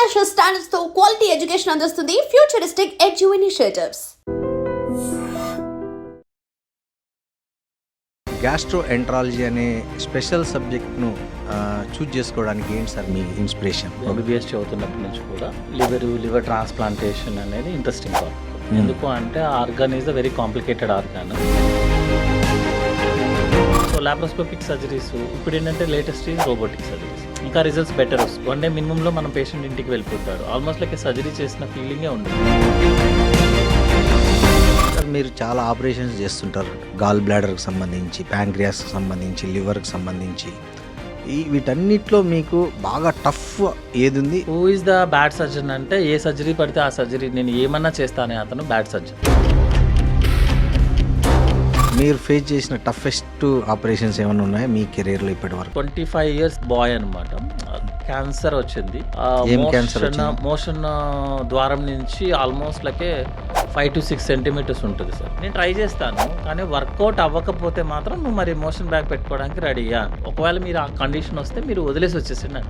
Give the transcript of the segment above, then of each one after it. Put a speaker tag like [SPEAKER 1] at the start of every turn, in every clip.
[SPEAKER 1] International standards తో quality education అందిస్తుంది futuristic edu initiatives.
[SPEAKER 2] Gastro enterology అనే స్పెషల్ సబ్జెక్ట్ను చూజ్ చేసుకోవడానికి ఏంటి సార్ మీ ఇన్స్పిరేషన్?
[SPEAKER 3] ఎంబీబీఎస్ చదువుతున్నప్పటి నుంచి కూడా లివర్ ట్రాన్స్ప్లాంటేషన్ అనేది ఇంట్రెస్టింగ్ టాపిక్. ఎందుకు అంటే organ is a very complicated organ. So laparoscopic surgeries ఇప్పుడు ఏంటంటే లేటెస్ట్ రోబోటిక్ సర్జరీస్, ఇంకా రిజల్ట్స్ బెటర్ వస్తుంది. 1 day మినిమంలో మనం పేషెంట్ ఇంటికి వెళ్ళిపోతాడు. ఆల్మోస్ట్ లైక్ సర్జరీ చేసిన ఫీలింగే ఉండదు.
[SPEAKER 2] సార్ మీరు చాలా ఆపరేషన్స్ చేస్తుంటారు, గాల్ బ్లాడర్కి సంబంధించి, ప్యాంక్రియాస్కి సంబంధించి, లివర్కి సంబంధించి. వీటన్నిటిలో మీకు బాగా టఫ్ ఏది ఉంది?
[SPEAKER 3] Who is the bad surgeon అంటే ఏ సర్జరీ పడితే ఆ సర్జరీ నేను ఏమన్నా చేస్తానే అతను బ్యాడ్ సర్జన్.
[SPEAKER 2] మీరు ఫేస్ చేసిన టఫెస్ట్ ఆపరేషన్స్ ఏమైనా ఉన్నాయా మీ కెరీర్లో ఇప్పటి వరకు?
[SPEAKER 3] 25 years బాయ్ అనమాట. క్యాన్సర్ వచ్చింది. మోషన్ ద్వారం నుంచి ఆల్మోస్ట్ లైక్ 5 to 6 centimeters ఉంటుంది సార్. నేను ట్రై చేస్తాను, కానీ వర్కౌట్ అవ్వకపోతే మాత్రం నువ్వు మరి మోషన్ బ్యాగ్ పెట్టుకోవడానికి రెడీయా. ఒకవేళ మీరు ఆ కండిషన్ వస్తే మీరు వదిలేసి వచ్చేసిండి.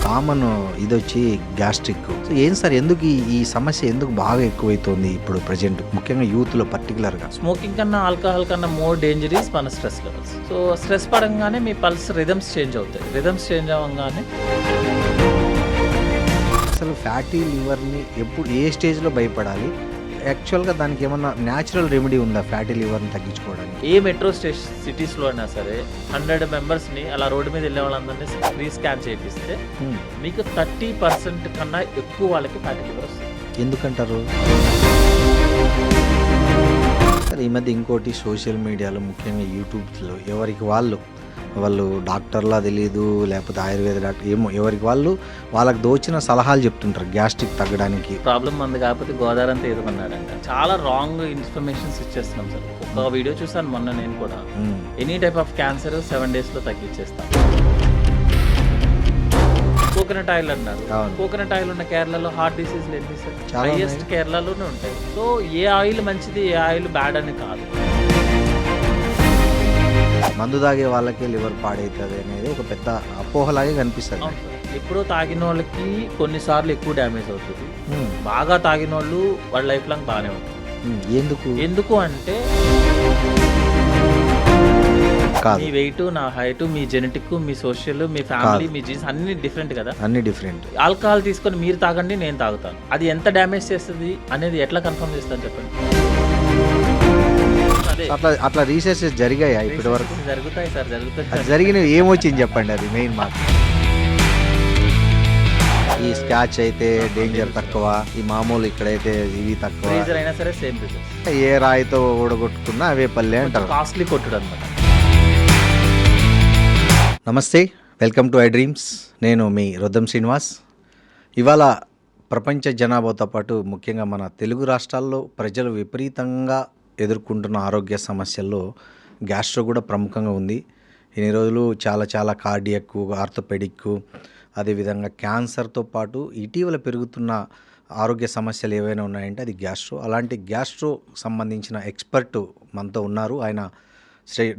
[SPEAKER 2] కామన్ ఇది వచ్చి గ్యాస్ట్రిక్. సో ఏం సార్, ఎందుకు ఈ సమస్య ఎందుకు బాగా ఎక్కువైతుంది ఇప్పుడు ప్రజెంట్, ముఖ్యంగా యూత్లో పర్టికులర్గా?
[SPEAKER 3] స్మోకింగ్ కన్నా ఆల్కహాల్ కన్నా మోర్ డేంజర్ ఈస్ మన స్ట్రెస్ లెవెల్స్. సో స్ట్రెస్ పడంగానే మీ పల్స్ రిథమ్స్ చేంజ్ అవుతాయి. రిథమ్స్ చేంజ్ అవ్వగానే
[SPEAKER 2] అసలు ఫ్యాటీ లివర్ని ఎప్పుడు ఏ స్టేజ్లో భయపడాలి? యాక్చువల్గా దానికి ఏమన్నా న్యాచురల్ రెమెడీ ఉందా ఫ్యాటీ లివర్ని తగ్గించుకోవడానికి?
[SPEAKER 3] ఏ మెట్రో సిటీస్లో అయినా సరే 100 members అలా రోడ్డు మీద వెళ్ళే వాళ్ళందరినీ ఫ్రీ స్కాన్ చేపిస్తే మీకు 30% కన్నా ఎక్కువ వాళ్ళకి ఫ్యాటీ లివర్ వస్తుంది.
[SPEAKER 2] ఎందుకంటారు? సరే, ఈ మధ్య ఇంకోటి సోషల్ మీడియాలో, ముఖ్యంగా యూట్యూబ్లో ఎవరికి వాళ్ళు డాక్టర్లా తెలియదు, లేకపోతే ఆయుర్వేద డాక్టర్ ఏమో, ఎవరికి వాళ్ళకి దోచిన సలహాలు చెప్తుంటారు గ్యాస్ట్రిక్ తగ్గడానికి.
[SPEAKER 3] ప్రాబ్లం మంది కాకపోతే గోదావరి అంతా ఎదుగున్నాడంట. చాలా రాంగ్ ఇన్ఫర్మేషన్స్ ఇచ్చేస్తున్నాం సార్. ఒక వీడియో చూసాను మొన్న నేను కూడా. ఎనీ టైప్ ఆఫ్ క్యాన్సర్ 7 daysలో తగ్గించేస్తాం. కోకోనట్ ఆయిల్ అన్నారు. కోకోనట్ ఆయిల్ ఉన్న కేరళలో హార్ట్ డిసీజ్ లేదు సార్, హైయెస్ట్ కేరళలోనే ఉంటాయి. సో ఏ ఆయిల్ మంచిది, ఏ ఆయిల్ బ్యాడ్ అని కాదు.
[SPEAKER 2] మందు తాగే వాళ్ళకే లివర్ పాడవుతుంది అనేది ఒక పెద్ద అపోహలాగే కనిపిస్తుంది.
[SPEAKER 3] ఎప్పుడో తాగిన వాళ్ళకి కొన్నిసార్లు ఎక్కువ డ్యామేజ్ అవుతుంది. బాగా తాగిన వాళ్ళు వాళ్ళ లైఫ్ లాంగ్ బాగానే ఉంటుంది. ఎందుకు అంటే మీ వెయిట్, నా హైట్, మీ జెనెటిక్, మీ సోషల్, మీ ఫ్యామిలీ, మీ జీన్స్ అన్ని డిఫరెంట్ కదా.
[SPEAKER 2] అన్ని డిఫరెంట్.
[SPEAKER 3] ఆల్కహాల్ తీసుకొని మీరు తాగండి, నేను తాగుతాను, అది ఎంత డ్యామేజ్ చేస్తుంది అనేది ఎట్లా కన్ఫర్మ్ చేస్తాను చెప్పండి?
[SPEAKER 2] అట్లా రీసెర్చ్ జరిగాయా ఇప్పటి వరకు?
[SPEAKER 3] జరుగుతాయి సార్, జరుగుతాయి.
[SPEAKER 2] జరిగినవి ఏమొచ్చింది చెప్పండి, అది మెయిన్ మాట. ఈ స్కాచ్ అయితే డేంజర్ తక్కువ, ఈ మామూలు ఇక్కడైతే ఇవి తక్కువ.
[SPEAKER 3] అయినా సరే సేమ్ రిజల్ట్.
[SPEAKER 2] ఏ రాయితో ఊడగొట్టుకున్నా అవే పల్లె అంటారు.
[SPEAKER 3] కాస్ట్లీ కొట్టుడు అనమాట.
[SPEAKER 2] నమస్తే, వెల్కమ్ టు ఐ డ్రీమ్స్. నేను మీ రొద్దం శ్రీనివాస్. ఇవాళ ప్రపంచ జనాభాతో పాటు ముఖ్యంగా మన తెలుగు రాష్ట్రాల్లో ప్రజలు విపరీతంగా ఎదుర్కొంటున్న ఆరోగ్య సమస్యల్లో గ్యాస్ట్రో కూడా ప్రముఖంగా ఉంది. ఇన్ని రోజులు చాలా కార్డియక్, ఆర్థోపెడిక్, అదేవిధంగా క్యాన్సర్తో పాటు ఇటీవల పెరుగుతున్న ఆరోగ్య సమస్యలు ఏవైనా ఉన్నాయంటే అది గ్యాస్ట్రో. అలాంటి గ్యాస్ట్రో సంబంధించిన ఎక్స్పర్ట్ మనతో ఉన్నారు. ఆయన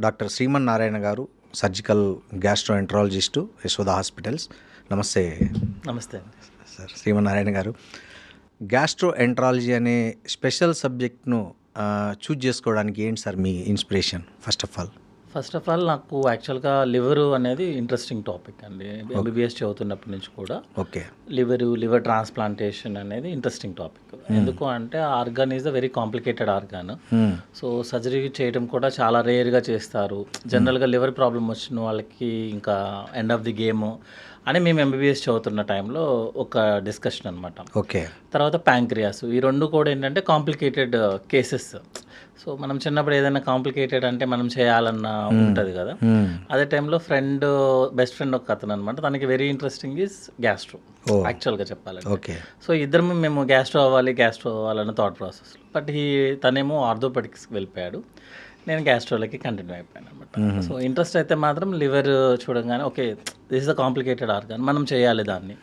[SPEAKER 2] డాక్టర్ శ్రీమన్ నారాయణ గారు, surgical gastro enterologist, Yashoda hospitals. నమస్తే.
[SPEAKER 3] నమస్తే
[SPEAKER 2] సార్. శ్రీమన్ నారాయణ గారు, గ్యాస్ట్రో ఎంట్రాలజీ అనే స్పెషల్ సబ్జెక్ట్ను చూజ్ చేసుకోవడానికి ఏంటి sir me inspiration? First of all
[SPEAKER 3] నాకు యాక్చువల్గా లివర్ అనేది ఇంట్రెస్టింగ్ టాపిక్ అండి. ఎంబీబీఎస్ చదువుతున్నప్పటి నుంచి కూడా
[SPEAKER 2] ఓకే,
[SPEAKER 3] లివర్ ట్రాన్స్ప్లాంటేషన్ అనేది ఇంట్రెస్టింగ్ టాపిక్. ఎందుకు అంటే organ is a very complicated organ. So surgery చేయడం కూడా చాలా రేర్గా చేస్తారు. జనరల్గా లివర్ ప్రాబ్లం వచ్చిన వాళ్ళకి ఇంకా ఎండ్ ఆఫ్ ది గేమ్ అని మేము ఎంబీబీఎస్ చదువుతున్న టైంలో ఒక డిస్కషన్ అనమాట.
[SPEAKER 2] ఓకే.
[SPEAKER 3] తర్వాత ప్యాంక్రియాస్, ఈ రెండు కూడా ఏంటంటే కాంప్లికేటెడ్ కేసెస్. సో మనం చిన్నప్పుడు ఏదైనా కాంప్లికేటెడ్ అంటే మనం చేయాలన్న ఉంటుంది కదా. అదే టైంలో బెస్ట్ ఫ్రెండ్ ఒక అతను అనమాట, తనకి వెరీ ఇంట్రెస్టింగ్ ఈజ్ గ్యాస్ట్రో యాక్చువల్గా చెప్పాలంటే.
[SPEAKER 2] ఓకే.
[SPEAKER 3] సో ఇద్దరు మేము గ్యాస్ట్రో అవ్వాలన్న థాట్ ప్రాసెస్. బట్ తనేమో ఆర్థోపెడిక్స్కి వెళ్ళిపోయాడు, నేను గ్యాస్ట్రోలకి కంటిన్యూ అయిపోయాను అనమాట. సో ఇంట్రెస్ట్ అయితే మాత్రం లివర్ చూడంగానే okay, this is a complicated organ, మనం చేయాలి దాన్ని.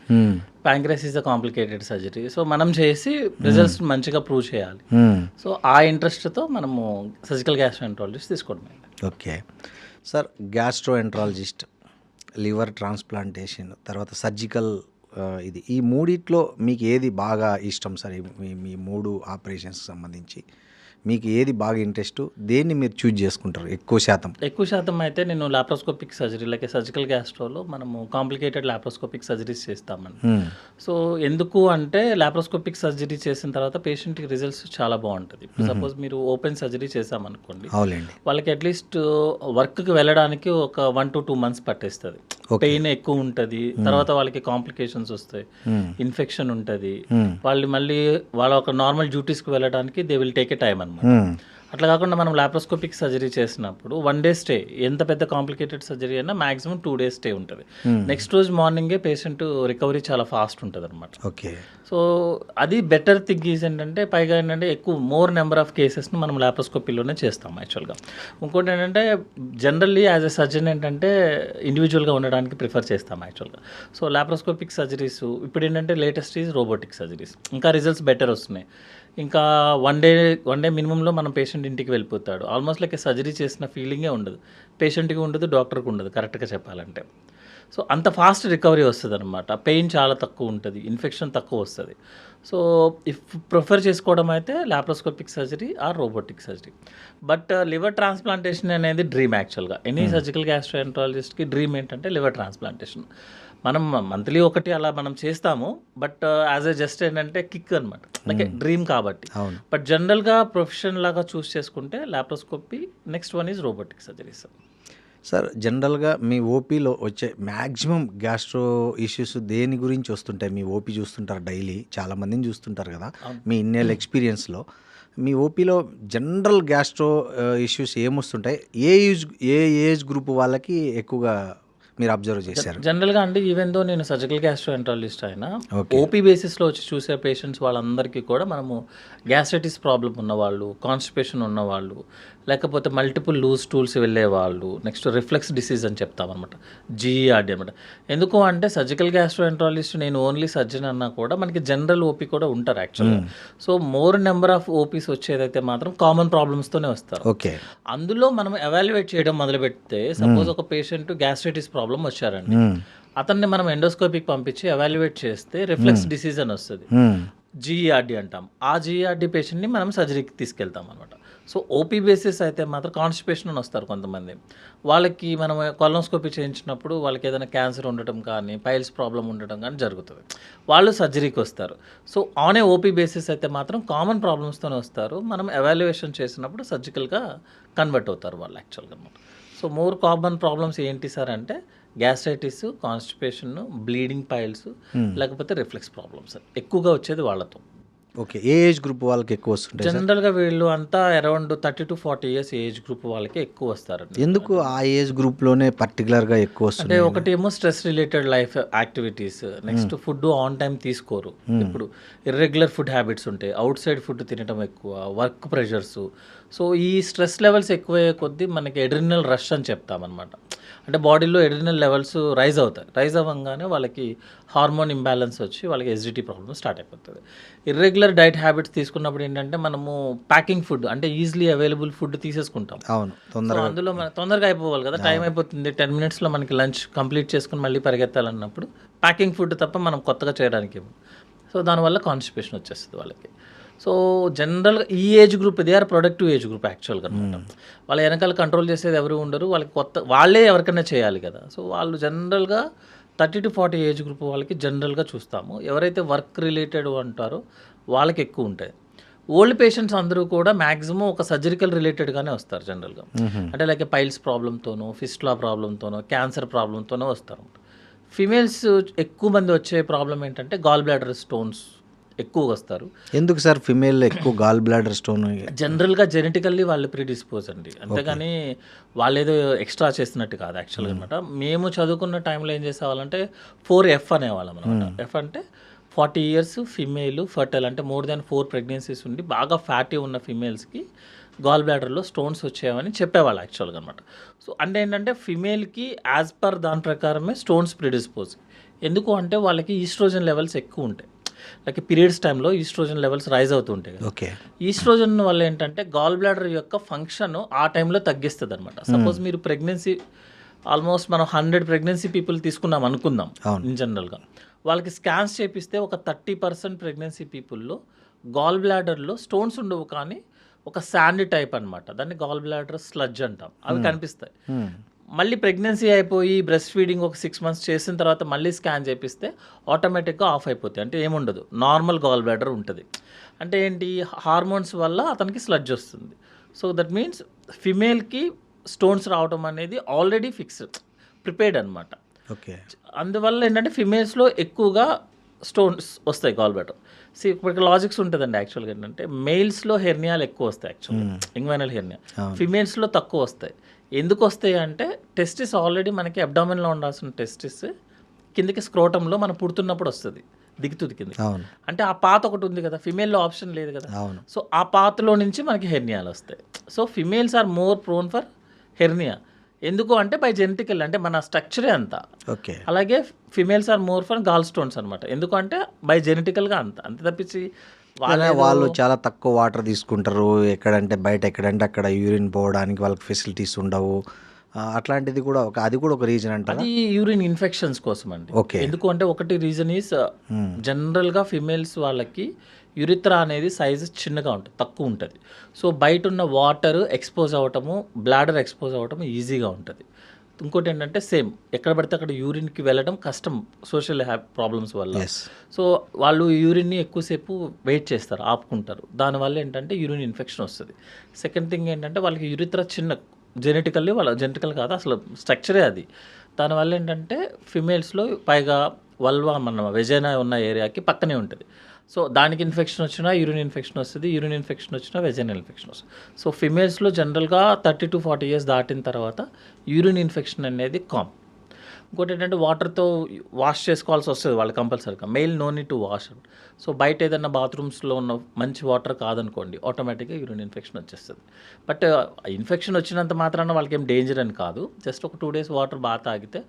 [SPEAKER 3] Pancreas is a complicated surgery, so మనం చేసి రిజల్ట్స్ మంచిగా ప్రూవ్ చేయాలి. సో ఆ ఇంట్రెస్ట్తో మనము సర్జికల్ గ్యాస్ట్రో ఎంట్రాలజిస్ట్ తీసుకోవడం.
[SPEAKER 2] Okay sir, gastro enterologist liver transplantation, తర్వాత సర్జికల్ ఇది, ఈ మూడిట్లో మీకు ఏది బాగా ఇష్టం సార్? మీ 3 ఆపరేషన్స్కి సంబంధించి మీకు ఏది బాగా ఇంట్రెస్ట్, దేన్ని మీరు చూజ్ చేసుకుంటారు ఎక్కువ శాతం?
[SPEAKER 3] అయితే నేను లాప్రోస్కోపిక్ సర్జరీ లైక్ సర్జికల్ గ్యాస్ట్రోలో మనము కాంప్లికేటెడ్ లాప్రోస్కోపిక్ సర్జరీస్ చేస్తామండి. సో ఎందుకు అంటే లాప్రోస్కోపిక్ సర్జరీ చేసిన తర్వాత పేషెంట్కి రిజల్ట్స్ చాలా బాగుంటుంది. సపోజ్ మీరు ఓపెన్ సర్జరీ చేసామనుకోండి,
[SPEAKER 2] అవునండి,
[SPEAKER 3] వాళ్ళకి అట్లీస్ట్ వర్క్కి వెళ్ళడానికి ఒక 1 to 2 months పట్టేస్తుంది. పెయిన్ ఎక్కువ ఉంటుంది, తర్వాత వాళ్ళకి కాంప్లికేషన్స్ వస్తాయి, ఇన్ఫెక్షన్ ఉంటుంది, వాళ్ళు మళ్ళీ వాళ్ళ ఒక నార్మల్ డ్యూటీస్కి వెళ్ళడానికి they will take a time అనమాట. అట్లా కాకుండా మనం లాప్రోస్కోపిక్ సర్జరీ చేసినప్పుడు 1 day స్టే, ఎంత పెద్ద కాంప్లికేటెడ్ సర్జరీ అయినా మాక్సిమం 2 days స్టే ఉంటుంది. నెక్స్ట్ రోజు మార్నింగే పేషెంట్ రికవరీ చాలా ఫాస్ట్ ఉంటుంది అనమాట.
[SPEAKER 2] ఓకే.
[SPEAKER 3] సో అది బెటర్ థింగ్ ఈజ్ ఏంటంటే, పైగా ఏంటంటే ఎక్కువ మోర్ నెంబర్ ఆఫ్ కేసెస్ని మనం లాప్రోస్కోపీలోనే చేస్తాం యాక్చువల్గా. ఇంకోటి ఏంటంటే జనరల్లీ యాజ్ ఎ సర్జన్ ఏంటంటే ఇండివిజువల్గా ఉండడానికి ప్రిఫర్ చేస్తాం యాక్చువల్గా. సో లాప్రోస్కోపిక్ సర్జరీస్ ఇప్పుడు ఏంటంటే లేటెస్ట్ ఈజ్ రోబోటిక్ సర్జరీస్, ఇంకా రిజల్ట్స్ బెటర్ వస్తున్నాయి. ఇంకా వన్ డే మినిమంలో మనం పేషెంట్ ఇంటికి వెళ్ళిపోతాడు. ఆల్మోస్ట్ లైక్ సర్జరీ చేసిన ఫీలింగే ఉండదు, పేషెంట్కి ఉండదు, డాక్టర్కి ఉండదు కరెక్ట్గా చెప్పాలంటే. సో అంత ఫాస్ట్ రికవరీ వస్తుంది అనమాట. పెయిన్ చాలా తక్కువ ఉంటుంది, ఇన్ఫెక్షన్ తక్కువ వస్తుంది. సో ఇఫ్ ప్రిఫర్ చేసుకోవడం అయితే laparoscopic surgery or robotic surgery. But liver transplantation అనేది డ్రీమ్ యాక్చువల్గా. ఎనీ సర్జికల్ గ్యాస్ట్రోఎంట్రాలజిస్ట్కి డ్రీమ్ ఏంటంటే లివర్ ట్రాన్స్ప్లాంటేషన్. మనం మంత్లీ ఒకటి అలా మనం చేస్తాము, బట్ యాజ్ ఎ జస్ట్ ఏంటంటే కిక్ అనమాట, లైక్ డ్రీమ్ కాబట్టి. బట్ జనరల్గా ప్రొఫెషన్ లాగా చూస్ చేసుకుంటే laparoscopy, next one is robotic surgeries.
[SPEAKER 2] Sir జనరల్గా మీ ఓపీలో వచ్చే మ్యాక్సిమం గ్యాస్ట్రో ఇష్యూస్ దేని గురించి వస్తుంటాయి? మీ ఓపీ చూస్తుంటారు, డైలీ చాలామందిని చూస్తుంటారు కదా, మీ ఇన్నేళ్ళ ఎక్స్పీరియన్స్లో మీ ఓపీలో జనరల్ గ్యాస్ట్రో ఇష్యూస్ ఏమొస్తుంటాయి? ఏ ఏజ్ గ్రూప్ వాళ్ళకి ఎక్కువగా మీరు అబ్జర్వ్ చేశారు?
[SPEAKER 3] జనరల్గా అండి, ఈవెన్ దో నేను సర్జికల్ గ్యాస్ట్రోఎంట్రాలజిస్ట్ అయినా ఓపీ బేసిస్లో వచ్చి చూసే పేషెంట్స్ వాళ్ళందరికీ కూడా మనము గ్యాస్ట్రైటిస్ ప్రాబ్లం ఉన్నవాళ్ళు, కాన్స్టిపేషన్ ఉన్నవాళ్ళు, లేకపోతే మల్టిపుల్ లూజ్ టూల్స్ వెళ్ళేవాళ్ళు, నెక్స్ట్ రిఫ్లెక్స్ డిసీజ్ అని చెప్తామన్నమాట, జీఈఆర్డీ అనమాట. ఎందుకు అంటే సర్జికల్ గ్యాస్ట్రోఎంట్రాలజిస్ట్ నేను ఓన్లీ సర్జన్ అన్నా కూడా మనకి జనరల్ ఓపీ కూడా ఉంటారు యాక్చువల్గా. So more number of OPs వచ్చేదైతే మాత్రం కామన్ ప్రాబ్లమ్స్తోనే వస్తారు.
[SPEAKER 2] ఓకే. అందులో
[SPEAKER 3] మనం ఎవాల్యుయేట్ చేయడం మొదలు పెడితే, సపోజ్ ఒక పేషెంట్ గ్యాస్ట్రైటిస్ ప్రాబ్లం వచ్చారండి, అతన్ని మనం ఎండోస్కోపీకి పంపించి ఎవాల్యుయేట్ చేస్తే రిఫ్లెక్స్ డిసీజ్ అని వస్తుంది, జీఈఆర్డీ అంటాం. ఆ జీఈఆర్డీ పేషెంట్ని మనం సర్జరీకి తీసుకెళ్తాం అనమాట. సో ఓపీ బేసిస్ అయితే మాత్రం కాన్స్టిపేషన్ అని వస్తారు కొంతమంది, వాళ్ళకి మనం కొలనోస్కోపీ చేయించినప్పుడు వాళ్ళకి ఏదైనా క్యాన్సర్ ఉండటం కానీ పైల్స్ ప్రాబ్లం ఉండటం కానీ జరుగుతుంది, వాళ్ళు సర్జరీకి వస్తారు. So on a OP basis అయితే మాత్రం కామన్ ప్రాబ్లమ్స్తోనే వస్తారు, మనం ఎవాల్యుయేషన్ చేసినప్పుడు సర్జికల్గా కన్వర్ట్ అవుతారు వాళ్ళు యాక్చువల్గా అనమాట. సో మోర్ కామన్ ప్రాబ్లమ్స్ ఏంటి సార్ అంటే గ్యాస్ట్రైటిస్, కాన్స్టిపేషన్, బ్లీడింగ్ పైల్స్, లేకపోతే రిఫ్లెక్స్ ప్రాబ్లమ్స్ ఎక్కువగా వచ్చేది వాళ్ళతో.
[SPEAKER 2] ఓకే. ఏ ఏజ్ గ్రూప్ వాళ్ళకి ఎక్కువ వస్తుంటాయి?
[SPEAKER 3] జనరల్గా వీళ్ళు అంతా around 30 to 40 years age group వాళ్ళకి ఎక్కువ వస్తారండి.
[SPEAKER 2] ఎందుకు ఆ ఏజ్ గ్రూప్లోనే పర్టికులర్గా ఎక్కువ వస్తుంది?
[SPEAKER 3] అంటే ఒకటి ఏమో stress related life activities, next food on time తీసుకోరు, ఇప్పుడు ఇర్రెగ్యులర్ ఫుడ్ హ్యాబిట్స్ ఉంటాయి, అవుట్ సైడ్ ఫుడ్ తినడం ఎక్కువ, వర్క్ ప్రెషర్స్. సో ఈ స్ట్రెస్ లెవెల్స్ ఎక్కువయ్యే కొద్దీ మనకి ఎడ్రినల్ రష్ అని చెప్తామన్నమాట. అంటే బాడీలో ఎడ్రినల్ లెవెల్స్ రైజ్ అవుతాయి, రైజ్ అవ్వగానే వాళ్ళకి హార్మోన్ ఇంబ్యాలెన్స్ వచ్చి వాళ్ళకి ఎసిడిటీ ప్రాబ్లమ్ స్టార్ట్ అయిపోతుంది. ఇర్రెగ్యులర్ డైట్ హ్యాబిట్స్ తీసుకున్నప్పుడు ఏంటంటే మనము ప్యాకింగ్ ఫుడ్ అంటే ఈజీలీ అవైలబుల్ ఫుడ్ తీసేసుకుంటాం.
[SPEAKER 2] అవును, తొందరగా
[SPEAKER 3] అందులో తొందరగా అయిపోవాలి కదా, టైం అయిపోతుంది, 10 minutesలో మనకి లంచ్ కంప్లీట్ చేసుకుని మళ్ళీ పరిగెత్తాలన్నప్పుడు ప్యాకింగ్ ఫుడ్ తప్ప మనం కొత్తగా చేయడానికి. సో దానివల్ల కాన్స్టిపేషన్ వచ్చేస్తుంది వాళ్ళకి. సో జనరల్గా ఈ age group they are productive age group యాక్చువల్గా అనమాట. వాళ్ళ వెనకాల కంట్రోల్ చేసేది ఎవరు ఉండరు, వాళ్ళకి వాళ్ళే ఎవరికైనా చేయాలి కదా. సో వాళ్ళు జనరల్గా 30 to 40 ఏజ్ గ్రూప్ వాళ్ళకి జనరల్గా చూస్తాము. ఎవరైతే వర్క్ రిలేటెడ్ అంటారో వాళ్ళకి ఎక్కువ ఉంటాయి. ఓల్డ్ పేషెంట్స్ అందరూ కూడా మ్యాక్సిమం ఒక సర్జరికల్ రిలేటెడ్గానే వస్తారు జనరల్గా. అంటే లైక్ పైల్స్ ప్రాబ్లంతోనో, ఫిస్టులా ప్రాబ్లంతోనో, క్యాన్సర్ ప్రాబ్లంతోనో వస్తారు. ఫిమేల్స్ ఎక్కువ మంది వచ్చే ప్రాబ్లం ఏంటంటే గాల్ బ్లాడర్ స్టోన్స్ ఎక్కువ వస్తారు.
[SPEAKER 2] ఎందుకు సార్ ఫిమేల్ ఎక్కువ గాల్ బ్లాడర్ స్టోన్?
[SPEAKER 3] జనరల్గా జెనెటికల్లీ వాళ్ళు ప్రీడిస్పోజ్ అండి, అంతేగాని వాళ్ళు ఏదో ఎక్స్ట్రా చేస్తున్నట్టు కాదు యాక్చువల్గా అనమాట. మేము చదువుకున్న టైంలో ఏం చేసేవాళ్ళంటే 4F అనేవాళ్ళం అనమాట. ఎఫ్ అంటే 40 years ఫిమేల్ ఫర్టైల్, అంటే మోర్ దాన్ 4 pregnancies ఉండి బాగా ఫ్యాటీ ఉన్న ఫిమేల్స్కి గాల్ బ్లాడర్లో స్టోన్స్ వచ్చాయని చెప్పేవాళ్ళు యాక్చువల్గా అనమాట. సో అంటే ఏంటంటే ఫిమేల్కి యాజ్ పర్ దాని ప్రకారమే స్టోన్స్ ప్రిడిస్పోజ్. ఎందుకు అంటే వాళ్ళకి ఈస్ట్రోజన్ లెవెల్స్ ఎక్కువ ఉంటాయి, లైక్ పీరియడ్స్ టైంలో ఈస్ట్రోజన్ లెవెల్స్ రైజ్ అవుతుంటాయి.
[SPEAKER 2] ఓకే.
[SPEAKER 3] ఈస్ట్రోజన్ వల్ల ఏంటంటే గాల్ బ్లాడర్ యొక్క ఫంక్షన్ ఆ టైంలో తగ్గిస్తుంది అనమాట. సపోజ్ మీరు ప్రెగ్నెన్సీ ఆల్మోస్ట్ మనం 100 ప్రెగ్నెన్సీ పీపుల్ తీసుకున్నాం అనుకుందాం ఇన్ జనరల్గా. వాళ్ళకి స్కాన్స్ చేపిస్తే ఒక 30% ప్రెగ్నెన్సీ పీపుల్లో గాల్ బ్లాడర్లో స్టోన్స్ ఉండవు, కానీ ఒక శాండ్ టైప్ అనమాట, దాన్ని గాల్ బ్లాడర్ స్లడ్జ్ అంటాం, అవి కనిపిస్తాయి. మళ్ళీ ప్రెగ్నెన్సీ అయిపోయి బ్రెస్ట్ ఫీడింగ్ ఒక 6 months చేసిన తర్వాత మళ్ళీ స్కాన్ చేపిస్తే ఆటోమేటిక్గా ఆఫ్ అయిపోతాయి. అంటే ఏముండదు, నార్మల్ గాల్ బ్లాడర్ ఉంటుంది. అంటే ఏంటి, హార్మోన్స్ వల్ల అతనికి స్లడ్జ్ వస్తుంది. సో దట్ మీన్స్ ఫిమేల్కి స్టోన్స్ రావడం అనేది ఆల్రెడీ ఫిక్స్డ్, ప్రిపేర్డ్ అనమాట.
[SPEAKER 2] ఓకే.
[SPEAKER 3] అందువల్ల ఏంటంటే ఫిమేల్స్లో ఎక్కువగా స్టోన్స్ వస్తాయి గాల్ బ్లాడర్. ఇప్పుడు లాజిక్స్ ఉంటుందండి యాక్చువల్గా. ఏంటంటే మెయిల్స్లో హెర్నియాలు ఎక్కువ వస్తాయి యాక్చువల్గా, ఇంగ్వైనల్ హెర్నియా. ఫిమేల్స్లో తక్కువ వస్తాయి. ఎందుకు వస్తాయి అంటే టెస్టిస్ ఆల్రెడీ మనకి అబ్డామిన్లో ఉండాల్సిన టెస్టిస్ కిందకి స్క్రోటంలో మనం పుడుతున్నప్పుడు వస్తుంది, దిగుతుంది కింద. అంటే ఆ పాత ఒకటి ఉంది కదా, ఫిమేల్లో ఆప్షన్ లేదు కదా. సో ఆ పాతలో నుంచి మనకి హెర్నియాలు వస్తాయి. So females are more prone for hernia. ఎందుకు అంటే బై జెనెటికల్, అంటే మన స్ట్రక్చరే అంతా.
[SPEAKER 2] ఓకే.
[SPEAKER 3] అలాగే females are more for gall stones అనమాట. ఎందుకంటే బై జెనెటికల్గా అంతే తప్పించి
[SPEAKER 2] వాళ్ళు చాలా తక్కువ వాటర్ తీసుకుంటారు. ఎక్కడంటే బయట, ఎక్కడంటే అక్కడ యూరిన్ పోవడానికి వాళ్ళకి ఫెసిలిటీస్ ఉండవు. అట్లాంటిది కూడా అది కూడా ఒక రీజన్ అంటారు.
[SPEAKER 3] అది యూరిన్ ఇన్ఫెక్షన్స్ కోసం అండి.
[SPEAKER 2] ఓకే.
[SPEAKER 3] ఎందుకు అంటే ఒకటి రీజన్ ఈస్ జనరల్గా ఫిమేల్స్ వాళ్ళకి యురిత్రా అనేది సైజు చిన్నగా ఉంటుంది, తక్కువ ఉంటుంది. సో బయట ఉన్న వాటర్ ఎక్స్పోజ్ అవ్వటము, బ్లాడర్ ఎక్స్పోజ్ అవ్వటము ఈజీగా ఉంటుంది. ఇంకోటి ఏంటంటే సేమ్ ఎక్కడ పడితే అక్కడ యూరిన్కి వెళ్ళడం కష్టం సోషల్ ప్రాబ్లమ్స్ వల్ల. సో వాళ్ళు యూరిన్ని ఎక్కువసేపు వెయిట్ చేస్తారు, ఆపుకుంటారు. దానివల్ల ఏంటంటే యూరిన్ ఇన్ఫెక్షన్ వస్తుంది. సెకండ్ థింగ్ ఏంటంటే వాళ్ళకి యురిత్రా చిన్న, జెనెటికల్లీ వాళ్ళ జెనెటికల్ కాదు అసలు స్ట్రక్చరే అది. దానివల్ల ఏంటంటే ఫిమేల్స్లో పైగా వల్వా మన వెజైనా ఉన్న ఏరియాకి పక్కనే ఉంటుంది. సో దానికి ఇన్ఫెక్షన్ వచ్చినా యూరిన్ ఇన్ఫెక్షన్ వస్తుంది, యూరిన్ ఇన్ఫెక్షన్ వచ్చినా వెజైనల్ ఇన్ఫెక్షన్ వస్తుంది. సో ఫిమేల్స్లో జనరల్గా 30 to 40 years దాటిన తర్వాత యూరిన్ ఇన్ఫెక్షన్ అనేది కామన్. ఇంకోటి ఏంటంటే వాటర్తో వాష్ చేసుకోవాల్సి వస్తుంది వాళ్ళు కంపల్సరీగా. Male no need to wash. So బయట ఏదైనా బాత్రూమ్స్లో ఉన్న మంచి వాటర్ కాదనుకోండి, ఆటోమేటిక్గా యూరిన్ ఇన్ఫెక్షన్ వచ్చేస్తుంది. బట్ ఇన్ఫెక్షన్ వచ్చినంత మాత్రాన వాళ్ళకి ఏం డేంజర్ అని కాదు. జస్ట్ ఒక 2 days వాటర్ బాగా తాగితే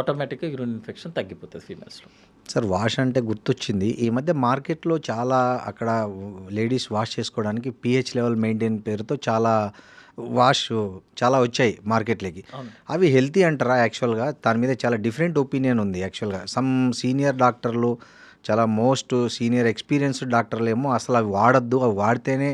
[SPEAKER 3] ఆటోమేటిక్గా యూరిన్ ఇన్ఫెక్షన్ తగ్గిపోతుంది ఫీమేల్స్లో.
[SPEAKER 2] సార్, వాష్ అంటే గుర్తొచ్చింది. ఈ మధ్య మార్కెట్లో చాలా అక్కడ లేడీస్ వాష్ చేసుకోవడానికి pH లెవెల్ మెయింటైన్ పేరుతో చాలా వచ్చాయి మార్కెట్లోకి. అవి హెల్తీ అంటారా? యాక్చువల్గా దాని మీద చాలా డిఫరెంట్ ఒపీనియన్ ఉంది. యాక్చువల్గా సమ్ సీనియర్ డాక్టర్లు, చాలా మోస్ట్ సీనియర్ ఎక్స్పీరియన్స్డ్ డాక్టర్లు ఏమో అసలు అవి వాడద్దు, అవి వాడితేనే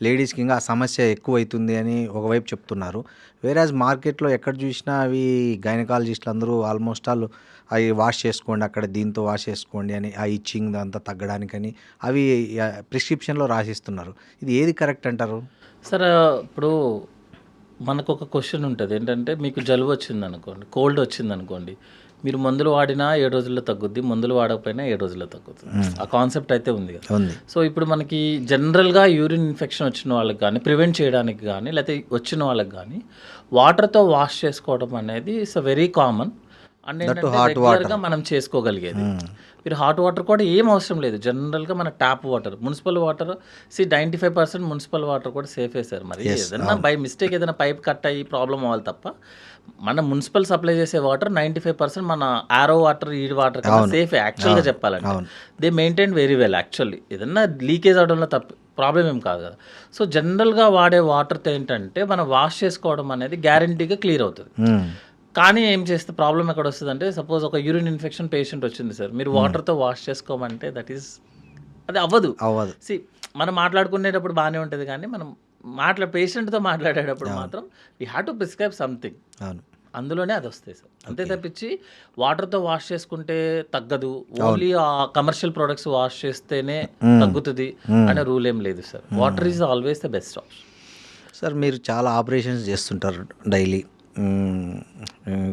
[SPEAKER 2] లేడీస్కి ఇంకా ఆ సమస్య ఎక్కువ అవుతుంది అని ఒకవైపు చెప్తున్నారు. వేరేజ్ మార్కెట్లో ఎక్కడ చూసినా అవి గైనకాలజిస్టులు అందరూ ఆల్మోస్ట్ ఆల్ అవి వాష్ చేసుకోండి, అక్కడ దీంతో వాష్ చేసుకోండి అని, ఆ ఇచ్చింగ్ అంతా తగ్గడానికని అవి ప్రిస్క్రిప్షన్లో రాసిస్తున్నారు. ఇది ఏది కరెక్ట్ అంటారు?
[SPEAKER 3] సార్ ఇప్పుడు మనకు ఒక క్వశ్చన్ ఉంటుంది ఏంటంటే, మీకు జలుబు వచ్చింది అనుకోండి, కోల్డ్ వచ్చింది అనుకోండి, మీరు మందులు వాడినా 7 రోజుల్లో తగ్గుద్ది, మందులు వాడకపోయినా 7 రోజుల్లో తగ్గుతుంది. ఆ కాన్సెప్ట్ అయితే ఉంది కదా. సో ఇప్పుడు మనకి జనరల్గా యూరిన్ ఇన్ఫెక్షన్ వచ్చిన వాళ్ళకి కానీ, ప్రివెంట్ చేయడానికి కానీ, లేకపోతే వచ్చిన వాళ్ళకి కానీ వాటర్తో వాష్ చేసుకోవడం అనేది it's a very common. And రెగ్యులర్గా మనం చేసుకోగలిగేది. మీరు హాట్ వాటర్ కూడా ఏం అవసరం లేదు. జనరల్గా మన tap water, municipal water 95% municipal water కూడా సేఫే సార్. మరి ఏదైనా బై మిస్టేక్ ఏదైనా పైప్ కట్ అయ్యి ప్రాబ్లం అవ్వాలి తప్ప మన మున్సిపల్ సప్లై చేసే వాటర్ 95% మన ఆరో వాటర్, ఈ వాటర్ కన్నా సేఫే యాక్చువల్గా చెప్పాలంటే. They maintain very well actually. ఏదన్నా లీకేజ్ అవడంలో తప్ప ప్రాబ్లం ఏం కాదు కదా. సో జనరల్గా వాడే వాటర్తో ఏంటంటే మనం వాష్ చేసుకోవడం అనేది గ్యారంటీగా క్లియర్ అవుతుంది. కానీ ఏం చేస్తే ప్రాబ్లం ఎక్కడ వస్తుంది అంటే, సపోజ్ ఒక యూరిన్ ఇన్ఫెక్షన్ పేషెంట్ వచ్చింది సార్, మీరు వాటర్తో వాష్ చేసుకోమంటే అది అవ్వదు. సి మనం మాట్లాడుకునేటప్పుడు బాగానే ఉంటుంది, కానీ మనం పేషెంట్తో మాట్లాడేటప్పుడు మాత్రం we have to prescribe something. అందులోనే అది వస్తాయి సార్. అంతే తప్పించి వాటర్తో వాష్ చేసుకుంటే తగ్గదు, ఓన్లీ ఆ కమర్షియల్ ప్రొడక్ట్స్ వాష్ చేస్తేనే తగ్గుతుంది అనే రూల్ ఏం లేదు sir. Water is always the best option.
[SPEAKER 2] Sir, మీరు చాలా ఆపరేషన్స్ చేస్తుంటారు డైలీ.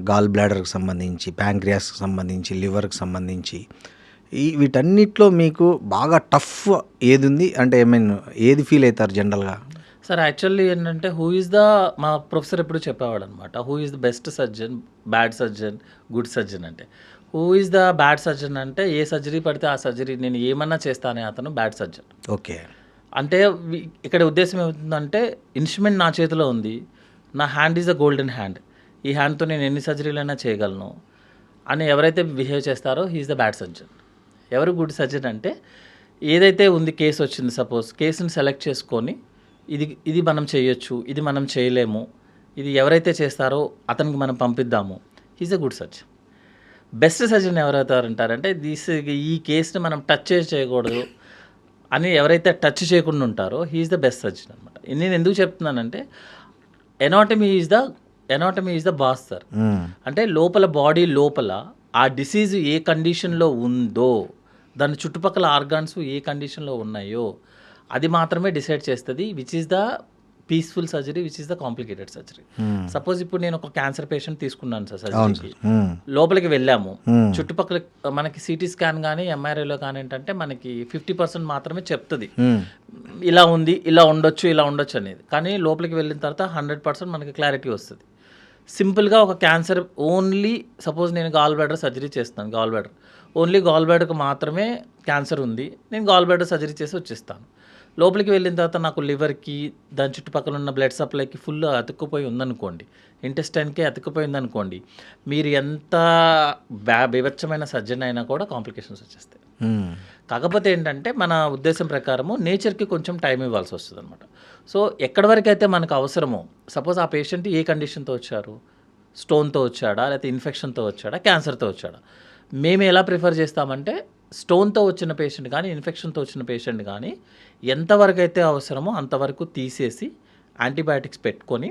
[SPEAKER 2] గాల్ బ్లాడర్కి సంబంధించి, ప్యాంక్రియాస్కి సంబంధించి, లివర్కి సంబంధించి, వీటన్నిటిలో మీకు బాగా టఫ్ ఏది ఉంది అంటే ఏది ఫీల్ అవుతారు జనరల్గా?
[SPEAKER 3] సార్ యాక్చువల్లీ ఏంటంటే మా ప్రొఫెసర్ ఎప్పుడు చెప్పేవాడు అనమాట, who is the best surgeon, bad surgeon, good surgeon అంటే. Who is the bad surgeon అంటే ఏ సర్జరీ పడితే ఆ సర్జరీ నేను ఏమన్నా చేస్తానే అతను బ్యాడ్ సర్జన్.
[SPEAKER 2] ఓకే.
[SPEAKER 3] అంటే ఇక్కడ ఉద్దేశం ఏమవుతుందంటే, ఇన్స్ట్రుమెంట్ నా చేతిలో ఉంది, నా hand is the golden hand, ఈ హ్యాండ్తో నేను ఎన్ని సర్జరీలైనా చేయగలను అని ఎవరైతే బిహేవ్ చేస్తారో హీఈస్ ద బ్యాడ్ సర్జన్. ఎవరు గుడ్ సర్జన్ అంటే, ఏదైతే ఉంది కేసు వచ్చింది, సపోజ్ కేసుని సెలెక్ట్ చేసుకొని ఇది మనం చేయొచ్చు, ఇది మనం చేయలేము, ఇది ఎవరైతే చేస్తారో అతనికి మనం పంపిద్దాము, he's a good surgeon. Best surgeon ఎవరైతారంటారంటే ఈ కేసుని మనం టచ్ చేయకూడదు అని ఎవరైతే టచ్ చేయకుండా ఉంటారో హీఈస్ ద బెస్ట్ సర్జన్ అనమాట. నేను ఎందుకు చెప్తున్నానంటే anatomy is the boss sir. అంటే లోపల బాడీ లోపల ఆ డిసీజ్ ఏ కండిషన్లో ఉందో, దాని చుట్టుపక్కల ఆర్గాన్స్ ఏ కండిషన్లో ఉన్నాయో అది మాత్రమే డిసైడ్ చేస్తుంది which is the peaceful surgery, which is the complicated surgery. Suppose ఇప్పుడు నేను ఒక క్యాన్సర్ పేషెంట్ తీసుకున్నాను సార్ సర్జరీకి, లోపలికి వెళ్ళాము, చుట్టుపక్కల మనకి సిటీ స్కాన్ కానీ ఎంఆర్ఐలో కానీ ఏంటంటే మనకి 50% మాత్రమే చెప్తుంది ఇలా ఉంది, ఇలా ఉండొచ్చు అనేది. కానీ లోపలికి వెళ్ళిన తర్వాత 100% మనకి క్లారిటీ వస్తుంది. సింపుల్గా ఒక క్యాన్సర్ ఓన్లీ సపోజ్ నేను గాల్ బ్లాడర్ సర్జరీ చేస్తాను, ఓన్లీ గాల్ బ్లాడర్కి మాత్రమే క్యాన్సర్ ఉంది, నేను గాల్ బ్లాడర్ సర్జరీ చేసి వచ్చేస్తాను. లోపలికి వెళ్ళిన తర్వాత నాకు లివర్కి దాని చుట్టుపక్కల ఉన్న బ్లడ్ సప్లైకి ఫుల్ అతుక్కుపోయి ఉందనుకోండి, ఇంటెస్టైన్కే అతుక్కుపోయి ఉందనుకోండి, మీరు ఎంత బీభత్సమైన సర్జన్ అయినా కూడా కాంప్లికేషన్స్ వచ్చేస్తాయి. కాకపోతే ఏంటంటే మన ఉద్దేశం ప్రకారము నేచర్కి కొంచెం టైం ఇవ్వాల్సి వస్తుంది అనమాట. సో ఎక్కడి వరకు అయితే మనకు అవసరమో, సపోజ్ ఆ పేషెంట్ ఏ కండిషన్తో వచ్చారు, స్టోన్తో వచ్చాడా, లేకపోతే ఇన్ఫెక్షన్తో వచ్చాడా, క్యాన్సర్తో వచ్చాడా, మేము ఎలా ప్రిఫర్ చేస్తామంటే స్టోన్తో వచ్చిన పేషెంట్ కానీ ఇన్ఫెక్షన్తో వచ్చిన పేషెంట్ కానీ ఎంతవరకు అయితే అవసరమో అంతవరకు తీసేసి యాంటీబయాటిక్స్ పెట్టుకొని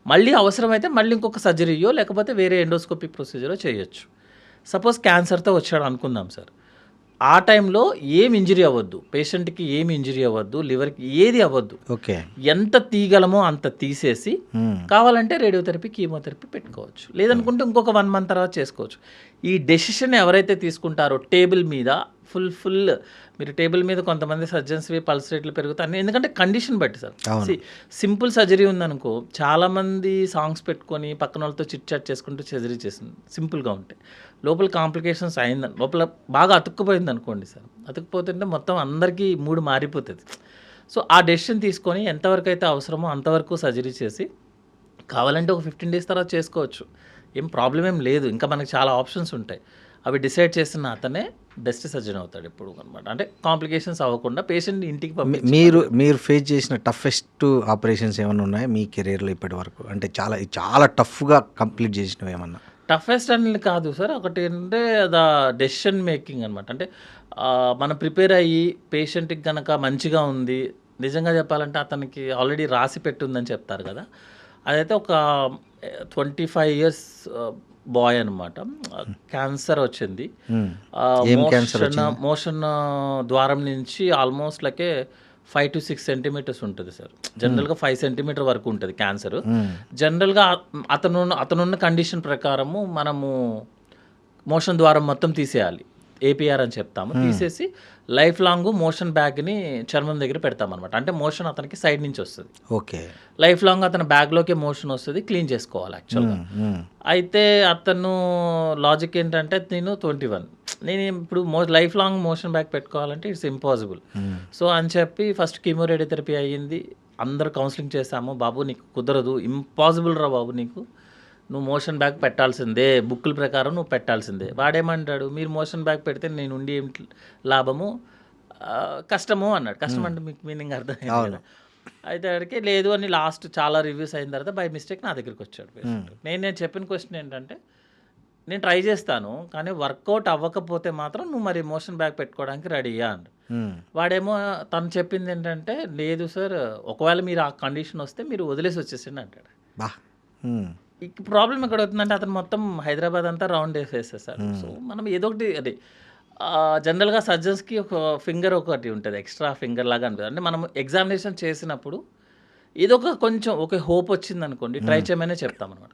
[SPEAKER 3] మళ్ళీ అవసరమైతే మళ్ళీ ఇంకొక సర్జరీయో లేకపోతే వేరే ఎండోస్కోపిక్ ప్రొసీజరో చేయొచ్చు. సపోజ్ క్యాన్సర్తో వచ్చాడు అనుకుందాం సార్, ఆ టైంలో ఏం ఇంజరీ అవ్వద్దు, పేషెంట్కి ఏమి ఇంజరీ అవ్వద్దు, లివర్కి ఏది అవ్వద్దు,
[SPEAKER 2] ఓకే,
[SPEAKER 3] ఎంత తీయగలమో అంత తీసేసి కావాలంటే రేడియోథెరపీ కీమోథెరపీ పెట్టుకోవచ్చు, లేదనుకుంటే ఇంకొక 1 month తర్వాత చేసుకోవచ్చు. ఈ డెసిషన్ ఎవరైతే తీసుకుంటారో టేబుల్ మీద ఫుల్ మీరు టేబుల్ మీద కొంతమంది సర్జన్స్వి పల్స్ రేట్లు పెరుగుతాయి, ఎందుకంటే కండిషన్ బట్టి సార్. సింపుల్ సర్జరీ ఉందనుకో, చాలామంది సాంగ్స్ పెట్టుకొని పక్కన వాళ్ళతో చిట్ చాట్ చేసుకుంటూ సర్జరీ చేసింది సింపుల్గా ఉంటే, లోపల కాంప్లికేషన్స్ అయిందని లోపల బాగా అతుక్కుపోయింది అనుకోండి సార్, అతుక్కుపోతుంటే మొత్తం అందరికీ మూడు మారిపోతుంది. సో ఆ డెసిషన్ తీసుకొని ఎంతవరకు అయితే అవసరమో అంతవరకు సర్జరీ చేసి కావాలంటే ఒక 15 days తర్వాత చేసుకోవచ్చు, ఏం ప్రాబ్లం ఏం లేదు. ఇంకా మనకి చాలా ఆప్షన్స్ ఉంటాయి, అవి డిసైడ్ చేసిన అతనే బెస్ట్ సర్జన్ అవుతాడు ఎప్పుడు అనమాట. అంటే కాంప్లికేషన్స్ అవ్వకుండా పేషెంట్ ఇంటికి
[SPEAKER 2] మీరు ఫేస్ చేసిన టఫెస్ట్ ఆపరేషన్స్ ఏమైనా ఉన్నాయా మీ కెరీర్లో ఇప్పటి వరకు? అంటే చాలా టఫ్గా కంప్లీట్ చేసినవి ఏమన్నా?
[SPEAKER 3] టఫెస్ట్ అని కాదు సార్, ఒకటి అంటే ద డెసిషన్ మేకింగ్ అనమాట. అంటే మనం ప్రిపేర్ అయ్యి పేషెంట్కి కనుక మంచిగా ఉంది, నిజంగా చెప్పాలంటే అతనికి ఆల్రెడీ రాసి పెట్టుందని చెప్తారు కదా, అదైతే ఒక 25 years బాయ్ అనమాట, క్యాన్సర్ వచ్చింది. మోషన్ ద్వారం నుంచి ఆల్మోస్ట్ లైక్ 5 to 6 centimeters ఉంటుంది సార్. జనరల్గా 5 centimeter వరకు ఉంటుంది క్యాన్సర్. జనరల్గా అతనున్న కండిషన్ ప్రకారము మనము మోషన్ ద్వారం మొత్తం తీసేయాలి, ఏపీఆర్ అని చెప్తాము. తీసేసి లైఫ్ లాంగ్ మోషన్ బ్యాగ్ని చర్మం దగ్గర పెడతామన్నమాట. అంటే మోషన్ అతనికి సైడ్ నుంచి వస్తుంది,
[SPEAKER 2] ఓకే,
[SPEAKER 3] లైఫ్ లాంగ్ అతని బ్యాగ్లోకే మోషన్ వస్తుంది, క్లీన్ చేసుకోవాలి యాక్చువల్గా. అయితే అతను లాజిక్ ఏంటంటే నేను 21, నేను ఇప్పుడు లైఫ్ లాంగ్ మోషన్ బ్యాగ్ పెట్టుకోవాలంటే ఇట్స్ ఇంపాసిబుల్. సో అని చెప్పి ఫస్ట్ కీమో రేడియోథెరపీ అయ్యింది, అందరు కౌన్సిలింగ్ చేశాము, బాబు నీకు కుదరదు, ఇంపాసిబుల్ రా బాబు, నువ్వు మోషన్ బ్యాగ్ పెట్టాల్సిందే, బుక్కుల ప్రకారం నువ్వు పెట్టాల్సిందే. వాడేమంటాడు, మీరు మోషన్ బ్యాగ్ పెడితే నేను ఉండి ఏం లాభము, కష్టము అన్నాడు. కష్టం అంటే మీకు మీనింగ్ అర్థమైంది కదా. అయితే అడిగితే లేదు అని లాస్ట్ చాలా రివ్యూస్ అయిన తర్వాత బై మిస్టేక్ నా దగ్గరికి వచ్చాడు పేషెంట్. నేను చెప్పిన క్వశ్చన్ ఏంటంటే, నేను ట్రై చేస్తాను కానీ వర్కౌట్ అవ్వకపోతే మాత్రం నువ్వు మరి మోషన్ బ్యాగ్ పెట్టుకోవడానికి రెడీయా అండి. వాడేమో తను చెప్పింది ఏంటంటే, లేదు సార్, ఒకవేళ మీరు ఆ కండిషన్ వస్తే మీరు వదిలేసి వచ్చేసిండి అంటాడు. ప్రాబ్లం ఎక్కడ అవుతుందంటే అతను మొత్తం హైదరాబాద్ అంతా రౌండ్ వేసేసాడు. సో మనం ఏదో ఒకటి అది జనరల్గా సర్జన్స్కి ఒక ఫింగర్ ఒకటి ఉంటుంది, ఎక్స్ట్రా ఫింగర్ లాగా అనిపిస్తుంది. అంటే మనం ఎగ్జామినేషన్ చేసినప్పుడు ఏదో ఒక కొంచెం ఒక హోప్ వచ్చింది అనుకోండి, ట్రై చేయమనే చెప్తాం అనమాట.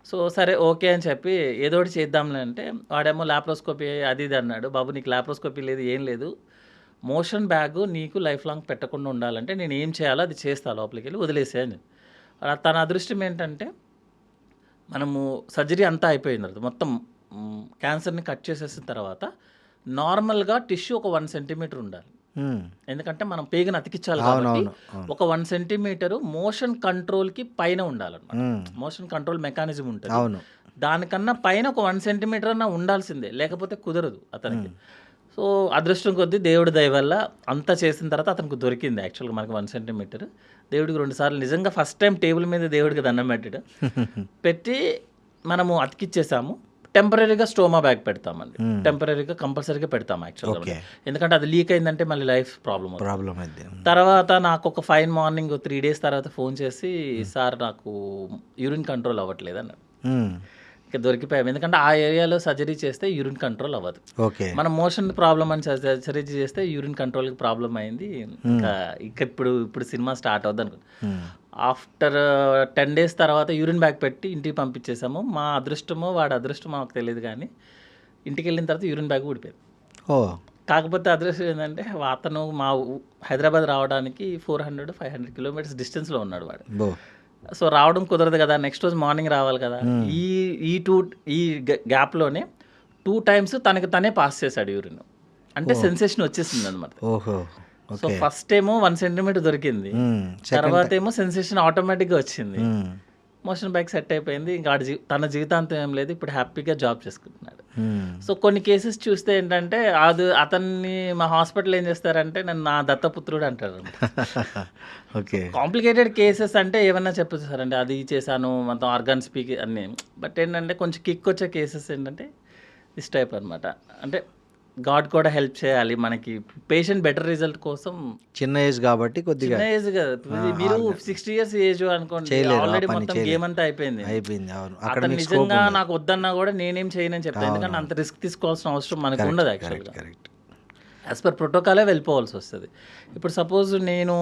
[SPEAKER 3] సో సరే ఓకే అని చెప్పి ఏదో ఒకటి చేద్దాంలే అంటే, వాడేమో ల్యాప్రోస్కోపీ అది ఇది అన్నాడు. బాబు నీకు ల్యాప్రోస్కోపీ లేదు, ఏం లేదు, మోషన్ బ్యాగ్ నీకు లైఫ్ లాంగ్ పెట్టకుండా ఉండాలంటే నేను ఏం చేయాలో అది చేస్తా, లోపలికి వెళ్ళి వదిలేసే అని. తన అదృష్టం ఏంటంటే మనము సర్జరీ అంతా అయిపోయిన తర్వాత మొత్తం క్యాన్సర్ని కట్ చేసేసిన తర్వాత నార్మల్గా టిష్యూ ఒక 1 centimeter ఉండాలి, ఎందుకంటే మనం పేగుని అతికించాలి కాబట్టి ఒక 1 centimeter మోషన్ కంట్రోల్కి పైన ఉండాలన్నమాట. మోషన్ కంట్రోల్ మెకానిజం ఉంటుంది, దానికన్నా పైన ఒక 1 centimeter అన్నా ఉండాల్సిందే, లేకపోతే కుదరదు అతనికి. సో అదృష్టం కొద్దీ దేవుడి దయ వల్ల అంతా చేసిన తర్వాత అతనికి దొరికింది యాక్చువల్గా మనకి 1 centimeter. దేవుడికి 2 సార్లు నిజంగా ఫస్ట్ టైం టేబుల్ మీద దేవుడికి దండం పెట్టి మనము అతికిచ్చేసాము. టెంపరీగా స్టోమా బ్యాగ్ పెడతామండి. టెంపరీగా కంపల్సరీగా పెడతాం యాక్చువల్గా.
[SPEAKER 2] ఓకే.
[SPEAKER 3] ఎందుకంటే అది లీక్ అయిందంటే మళ్ళీ లైఫ్ ప్రాబ్లం అవుతుంది.
[SPEAKER 2] ప్రాబ్లం అయితే
[SPEAKER 3] తర్వాత నాకు ఒక ఫైన్ మార్నింగ్ 3 days తర్వాత ఫోన్ చేసి, సార్ నాకు యూరిన్ కంట్రోల్ అవ్వట్లేదు అన్నాడు. ఇక దొరికిపోయాం. ఎందుకంటే ఆ ఏరియాలో సర్జరీ చేస్తే యూరిన్ కంట్రోల్ అవ్వదు.
[SPEAKER 2] ఓకే.
[SPEAKER 3] మనం మోషన్ ప్రాబ్లం అని సర్జరీ చేస్తే యూరిన్ కంట్రోల్కి ప్రాబ్లం అయింది. ఇంకా ఇప్పుడు సినిమా స్టార్ట్ అవుద్ది అనుకో. ఆఫ్టర్ 10 days తర్వాత యూరిన్ బ్యాగ్ పెట్టి ఇంటికి పంపించేసాము. మా అదృష్టమో వాడి అదృష్టమో మాకు తెలియదు, కానీ ఇంటికి వెళ్ళిన తర్వాత యూరిన్ బ్యాగ్ ఊడిపోయింది.
[SPEAKER 2] ఓ
[SPEAKER 3] కాకపోతే అదృష్టం ఏంటంటే అతను మా హైదరాబాద్ రావడానికి 400-500 kilometers డిస్టెన్స్లో ఉన్నాడు వాడు.
[SPEAKER 2] బో
[SPEAKER 3] సో రావడం కుదరదు కదా, నెక్స్ట్ రోజు మార్నింగ్ రావాలి కదా. ఈ గ్యాప్లోనే 2 times తనకి తనే పాస్ చేశాడు యూరిన్. అంటే సెన్సేషన్ వచ్చేసింది అనమాట.
[SPEAKER 2] ఓహో.
[SPEAKER 3] సో ఫస్ట్ ఏమో 1 centimeter దొరికింది, తర్వాత ఏమో సెన్సేషన్ ఆటోమేటిక్గా వచ్చింది. మోషన్ బ్యాగ్ సెట్ అయిపోయింది. ఇంకా తన జీవితాంతం ఏం లేదు, ఇప్పుడు హ్యాపీగా జాబ్ చేసుకుంటున్నాడు. సో కొన్ని కేసెస్ చూస్తే ఏంటంటే అతన్ని మా హాస్పిటల్ ఏం చేస్తారంటే నన్ను నా దత్తపుత్రుడు అంటారు.
[SPEAKER 2] ఓకే.
[SPEAKER 3] కాంప్లికేటెడ్ కేసెస్ అంటే ఏమన్నా చెప్పేసారండి, అది చేశాను మొత్తం ఆర్గాన్ స్పీక్ అన్నీ. బట్ ఏంటంటే కొంచెం కిక్ వచ్చే కేసెస్ ఏంటంటే దిస్ టైప్ అనమాట. అంటే గాడ్ కూడా హెల్ప్ చేయాలి మనకి, పేషెంట్ బెటర్ రిజల్ట్ కోసం.
[SPEAKER 2] చిన్న ఏజ్ కాబట్టి కొద్దిగా
[SPEAKER 3] చిన్న ఏజ్ కదా, మీరు 60 years ఏజ్ అనుకోండి, ఆల్రెడీ మొత్తం గేమ్ అంతా అయిపోయింది.
[SPEAKER 2] అవును.
[SPEAKER 3] అతను నిజంగా నాకు వద్దన్నా కూడా నేనేం చేయనని చెప్తాను, ఎందుకంటే అంత రిస్క్ తీసుకోవాల్సిన అవసరం మనకు ఉండదు యాక్చువల్గా. యాజ్ పర్ ప్రోటోకాలే వెళ్ళిపోవాల్సి వస్తుంది. ఇప్పుడు సపోజ్ నేను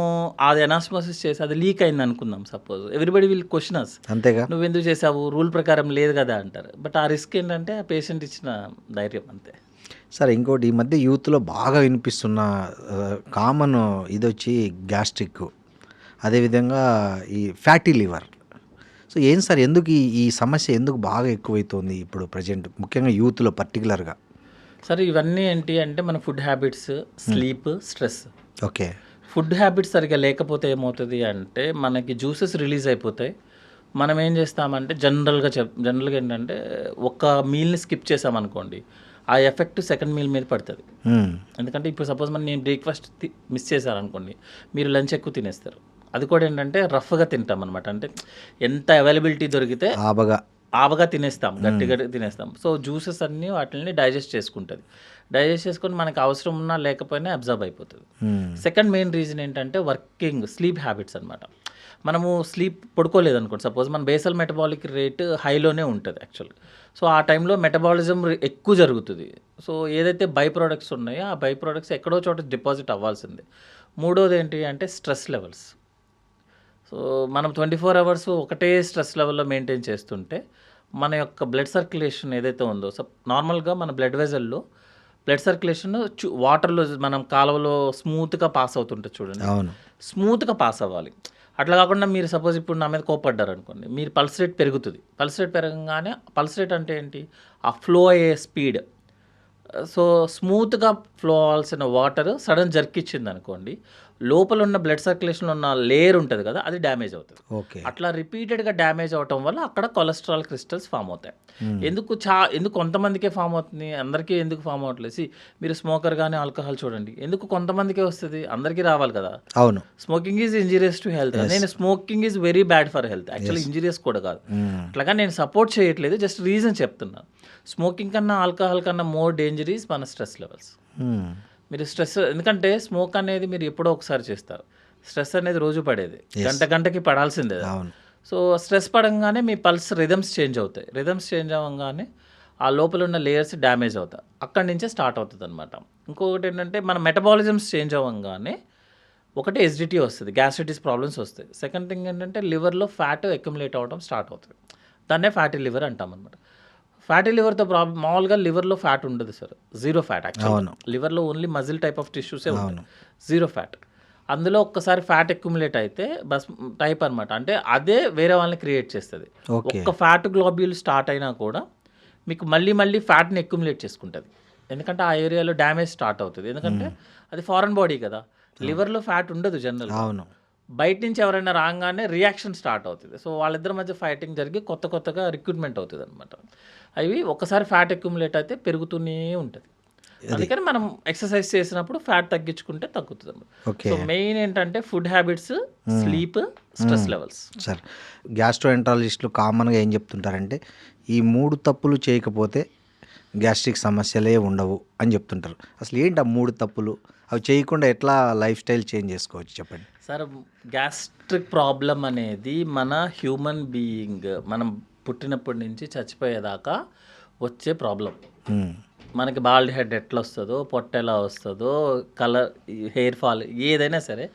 [SPEAKER 3] అది ఎనాస్మోసిస్ చేసి అది లీక్ అయింది అనుకుందాం, సపోజ్ ఎవ్రీబడి విల్ క్వశ్చన్ అస్,
[SPEAKER 2] అంతేగా,
[SPEAKER 3] నువ్వు ఎందుకు చేసావు, రూల్ ప్రకారం లేదు కదా అంటారు. బట్ ఆ రిస్క్ ఏంటంటే ఆ పేషెంట్ ఇచ్చిన ధైర్యం అంతే.
[SPEAKER 2] సరే, ఇంకోటి ఈ మధ్య యూత్లో బాగా వినిపిస్తున్న కామన్ ఇది వచ్చి గ్యాస్ట్రిక్, అదేవిధంగా ఈ ఫ్యాటీ లివర్. సో ఏం సార్, ఎందుకు ఈ సమస్య ఎందుకు బాగా ఎక్కువైతుంది ఇప్పుడు ప్రజెంట్, ముఖ్యంగా యూత్లో పర్టికులర్గా?
[SPEAKER 3] సరే, ఇవన్నీ ఏంటి అంటే మన food habits, sleep, stress.
[SPEAKER 2] Okay.
[SPEAKER 3] Food habits సరిగ్గా లేకపోతే ఏమవుతుంది అంటే మనకి జ్యూసెస్ రిలీజ్ అయిపోతాయి. మనం ఏం చేస్తామంటే జనరల్గా ఏంటంటే ఒక మీల్ని స్కిప్ చేసామనుకోండి, ఆ ఎఫెక్ట్ సెకండ్ మీల్ మీద పడుతుంది. ఎందుకంటే ఇప్పుడు సపోజ్ నేను బ్రేక్ఫాస్ట్ మిస్ చేశాను అనుకోండి, మీరు లంచ్ ఎక్కువ తినేస్తారు. అది కూడా ఏంటంటే రఫ్గా తింటాం అనమాట. అంటే ఎంత అవైలబిలిటీ దొరికితే ఆబగా తినేస్తాం, గట్టిగా తినేస్తాం. సో జ్యూసెస్ అన్నీ వాటిని డైజెస్ట్ చేసుకుంటుంది. డైజెస్ట్ చేసుకొని మనకు అవసరం ఉన్నా లేకపోయినా అబ్జర్వ్ అయిపోతుంది. సెకండ్ మెయిన్ రీజన్ ఏంటంటే స్లీప్ హ్యాబిట్స్ అనమాట. మనము స్లీప్ పడుకోలేదు అనుకోండి, సపోజ్ మన బేసల్ మెటబాలిక్ రేట్ హైలోనే ఉంటుంది యాక్చువల్గా. సో ఆ టైంలో మెటబాలిజం ఎక్కువ జరుగుతుంది. సో ఏదైతే బై ప్రోడక్ట్స్ ఉన్నాయో ఆ బై ప్రోడక్ట్స్ ఎక్కడో చోట డిపాజిట్ అవ్వాల్సిందే. మూడోది ఏంటి అంటే స్ట్రెస్ లెవెల్స్. సో మనం 24 hours ఒకటే స్ట్రెస్ లెవెల్లో మెయింటైన్ చేస్తుంటే మన యొక్క బ్లడ్ సర్క్యులేషన్ ఏదైతే ఉందో, నార్మల్గా మన బ్లడ్ వెజల్లో బ్లడ్ సర్క్యులేషన్ వాటర్లో మనం కాలువలో స్మూత్గా పాస్ అవుతుంటుంది చూడండి, స్మూత్గా పాస్ అవ్వాలి. అట్లా కాకుండా మీరు సపోజ్ ఇప్పుడు నా మీద కోపడ్డారు అనుకోండి, మీరు పల్స్ రేట్ పెరుగుతుంది. పల్స్ రేట్ పెరగగానే, పల్స్ రేట్ అంటే ఏంటి, ఆ ఫ్లో అయ్యే స్పీడ్. సో స్మూత్గా ఫ్లో అవ్వాల్సిన వాటర్ సడన్ జర్క్ ఇచ్చింది అనుకోండి, లోపల ఉన్న బ్లడ్ సర్క్యులేషన్లో ఉన్న లేయర్ ఉంటుంది కదా, అది డ్యామేజ్ అవుతుంది.
[SPEAKER 2] ఓకే.
[SPEAKER 3] అట్లా రిపీటెడ్గా డ్యామేజ్ అవటం వల్ల అక్కడ కొలెస్ట్రాల్ క్రిస్టల్స్ ఫామ్ అవుతాయి. ఎందుకు కొంతమందికే ఫామ్ అవుతుంది, అందరికీ ఎందుకు ఫామ్ అవ్వట్లేదు? మీరు స్మోకర్ కానీ ఆల్కహాల్ చూడండి, ఎందుకు కొంతమందికే వస్తుంది, అందరికీ రావాలి కదా.
[SPEAKER 2] అవును.
[SPEAKER 3] Smoking is injurious to health. నేను smoking is very bad for health, actually injurious కూడా కాదు. అట్లాగా నేను సపోర్ట్ చేయట్లేదు, జస్ట్ రీజన్ చెప్తున్నాను. స్మోకింగ్ కన్నా ఆల్కహాల్ కన్నా మోర్ డేంజర్ ఈజ్ మన స్ట్రెస్ లెవెల్స్. మీరు స్ట్రెస్, ఎందుకంటే స్మోక్ అనేది మీరు ఎప్పుడో ఒకసారి చేస్తారు, స్ట్రెస్ అనేది రోజు పడేది, గంటకి పడాల్సిందే. సో స్ట్రెస్ పడంగానే మీ పల్స్ రిథమ్స్ చేంజ్ అవుతాయి. రిథమ్స్ చేంజ్ అవ్వగానే ఆ లోపల ఉన్న లేయర్స్ డ్యామేజ్ అవుతాయి, అక్కడి నుంచే స్టార్ట్ అవుతుంది అనమాట. ఇంకొకటి ఏంటంటే మన మెటబాలిజమ్స్ చేంజ్ అవ్వగానే ఒకటి ఎసిడిటీ వస్తుంది, గ్యాస్ట్రైటిస్ ప్రాబ్లమ్స్ వస్తాయి. సెకండ్ థింగ్ ఏంటంటే లివర్లో ఫ్యాట్ అక్యుములేట్ అవ్వడం స్టార్ట్ అవుతుంది, దాన్నే ఫ్యాటీ లివర్ అంటాం అనమాట. ఫ్యాటీ లివర్తో ప్రాబ్లం, మామూలుగా లివర్లో ఫ్యాట్ ఉండదు సార్, జీరో ఫ్యాట్. యాక్చువల్లీ లివర్లో ఓన్లీ మజిల్ టైప్ ఆఫ్ టిష్యూసే ఉంటుంది, జీరో ఫ్యాట్. అందులో ఒక్కసారి ఫ్యాట్ అక్యుములేట్ అయితే బస్ టైప్ అనమాట, అంటే అదే వేరే వాళ్ళని క్రియేట్ చేస్తుంది. ఒక్క ఫ్యాట్ గ్లోబ్యూల్ స్టార్ట్ అయినా కూడా మీకు మళ్ళీ ఫ్యాట్ని అక్యుములేట్ చేసుకుంటుంది, ఎందుకంటే ఆ ఏరియాలో డ్యామేజ్ స్టార్ట్ అవుతుంది. ఎందుకంటే అది ఫారెన్ బాడీ కదా, లివర్లో ఫ్యాట్ ఉండదు జనరల్. అవును. బయట నుంచి ఎవరైనా రాగానే రియాక్షన్ స్టార్ట్ అవుతుంది. సో వాళ్ళిద్దరి మధ్య ఫైటింగ్ జరిగి కొత్తగా రిక్రూట్మెంట్ అవుతుంది అనమాట. అవి ఒకసారి ఫ్యాట్ అక్యుములేట్ అయితే పెరుగుతూనే ఉంటుంది. అందుకని మనం ఎక్సర్సైజ్ చేసినప్పుడు ఫ్యాట్ తగ్గించుకుంటే తగ్గుతుంది అన్నమాట. సో మెయిన్ ఏంటంటే food habits, sleep, stress levels.
[SPEAKER 2] Sir, గ్యాస్ట్రోఎంట్రాలజిస్టులు కామన్గా ఏం చెప్తుంటారంటే ఈ 3 తప్పులు చేయకపోతే గ్యాస్ట్రిక్ సమస్యలే ఉండవు అని చెప్తుంటారు. అసలు ఏంటి ఆ 3 తప్పులు? అవి చేయకుండా ఎట్లా లైఫ్ స్టైల్ చేంజ్ చేసుకోవచ్చు చెప్పండి?
[SPEAKER 3] సార్, గ్యాస్ట్రిక్ ప్రాబ్లం అనేది మన హ్యూమన్ బీయింగ్ మనం పుట్టినప్పటి నుంచి చచ్చిపోయేదాకా వచ్చే ప్రాబ్లం.
[SPEAKER 2] మ్మ్.
[SPEAKER 3] మనకి బాల్డ్ హెడ్ ఎట్లా వస్తుందో, పొట్ట ఎలా వస్తుందో, కలర్, హెయిర్ ఫాల్, ఏదైనా సరే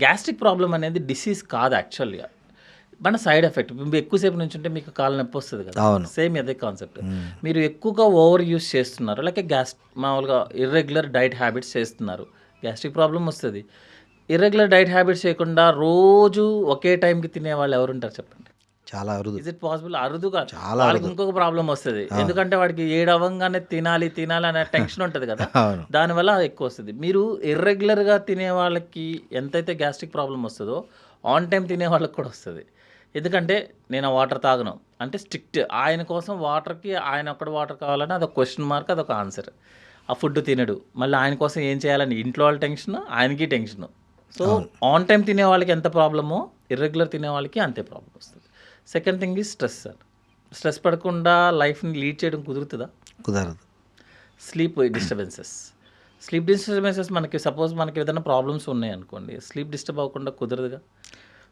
[SPEAKER 3] గ్యాస్ట్రిక్ ప్రాబ్లం అనేది డిసీజ్ కాదు యాక్చువల్గా, మన సైడ్ ఎఫెక్ట్. మీరు ఎక్కువసేపు నుంచి ఉంటే మీకు కాలు నొప్పి వస్తుంది కదా,
[SPEAKER 2] అవును.
[SPEAKER 3] సేమ్ అదే కాన్సెప్ట్. మీరు ఎక్కువగా ఓవర్ యూస్ చేస్తున్నారు, లేక మామూలుగా ఇర్రెగ్యులర్ డైట్ హ్యాబిట్స్ చేస్తున్నారు, గ్యాస్ట్రిక్ ప్రాబ్లం వస్తుంది. ఇర్రెగ్యులర్ డైట్ హ్యాబిట్స్ చేయకుండా రోజు ఒకే టైంకి తినే వాళ్ళు ఎవరు ఉంటారు చెప్పండి?
[SPEAKER 2] చాలా అరుదు.
[SPEAKER 3] Is it possible? అరుదుగా.
[SPEAKER 2] చాలా
[SPEAKER 3] వాళ్ళకి ఇంకొక ప్రాబ్లం వస్తుంది, ఎందుకంటే వాడికి 7 అవ్వగానే తినాలి అనే టెన్షన్ ఉంటుంది కదా,
[SPEAKER 2] అవును.
[SPEAKER 3] దానివల్ల ఎక్కువ వస్తుంది. మీరు ఇర్రెగ్యులర్గా తినే వాళ్ళకి ఎంతైతే గ్యాస్ట్రిక్ ప్రాబ్లం వస్తుందో ఆన్ టైం తినే వాళ్ళకి కూడా వస్తుంది. ఎందుకంటే నేను ఆ వాటర్ తాగను అంటే స్ట్రిక్ట్, ఆయన కోసం వాటర్కి ఆయన ఒక్కడ వాటర్ కావాలని అదొక క్వశ్చన్ మార్క్, అదొక ఆన్సర్. ఆ ఫుడ్ తినడు, మళ్ళీ ఆయన కోసం ఏం చేయాలని ఇంట్లో వాళ్ళ టెన్షన్, ఆయనకి టెన్షన్. సో ఆన్ టైం తినే వాళ్ళకి ఎంత ప్రాబ్లమో ఇర్రెగ్యులర్ తినే వాళ్ళకి అంతే ప్రాబ్లం వస్తుంది. Second thing is stress. Sir, stress పడకుండా లైఫ్ని లీడ్ చేయడం కుదురుతుందా?
[SPEAKER 2] కుదరదు.
[SPEAKER 3] స్లీప్ డిస్టర్బెన్సెస్ మనకి సపోజ్ మనకి ఏదైనా ప్రాబ్లమ్స్ ఉన్నాయి అనుకోండి, స్లీప్ డిస్టర్బ్ అవ్వకుండా కుదరదుగా.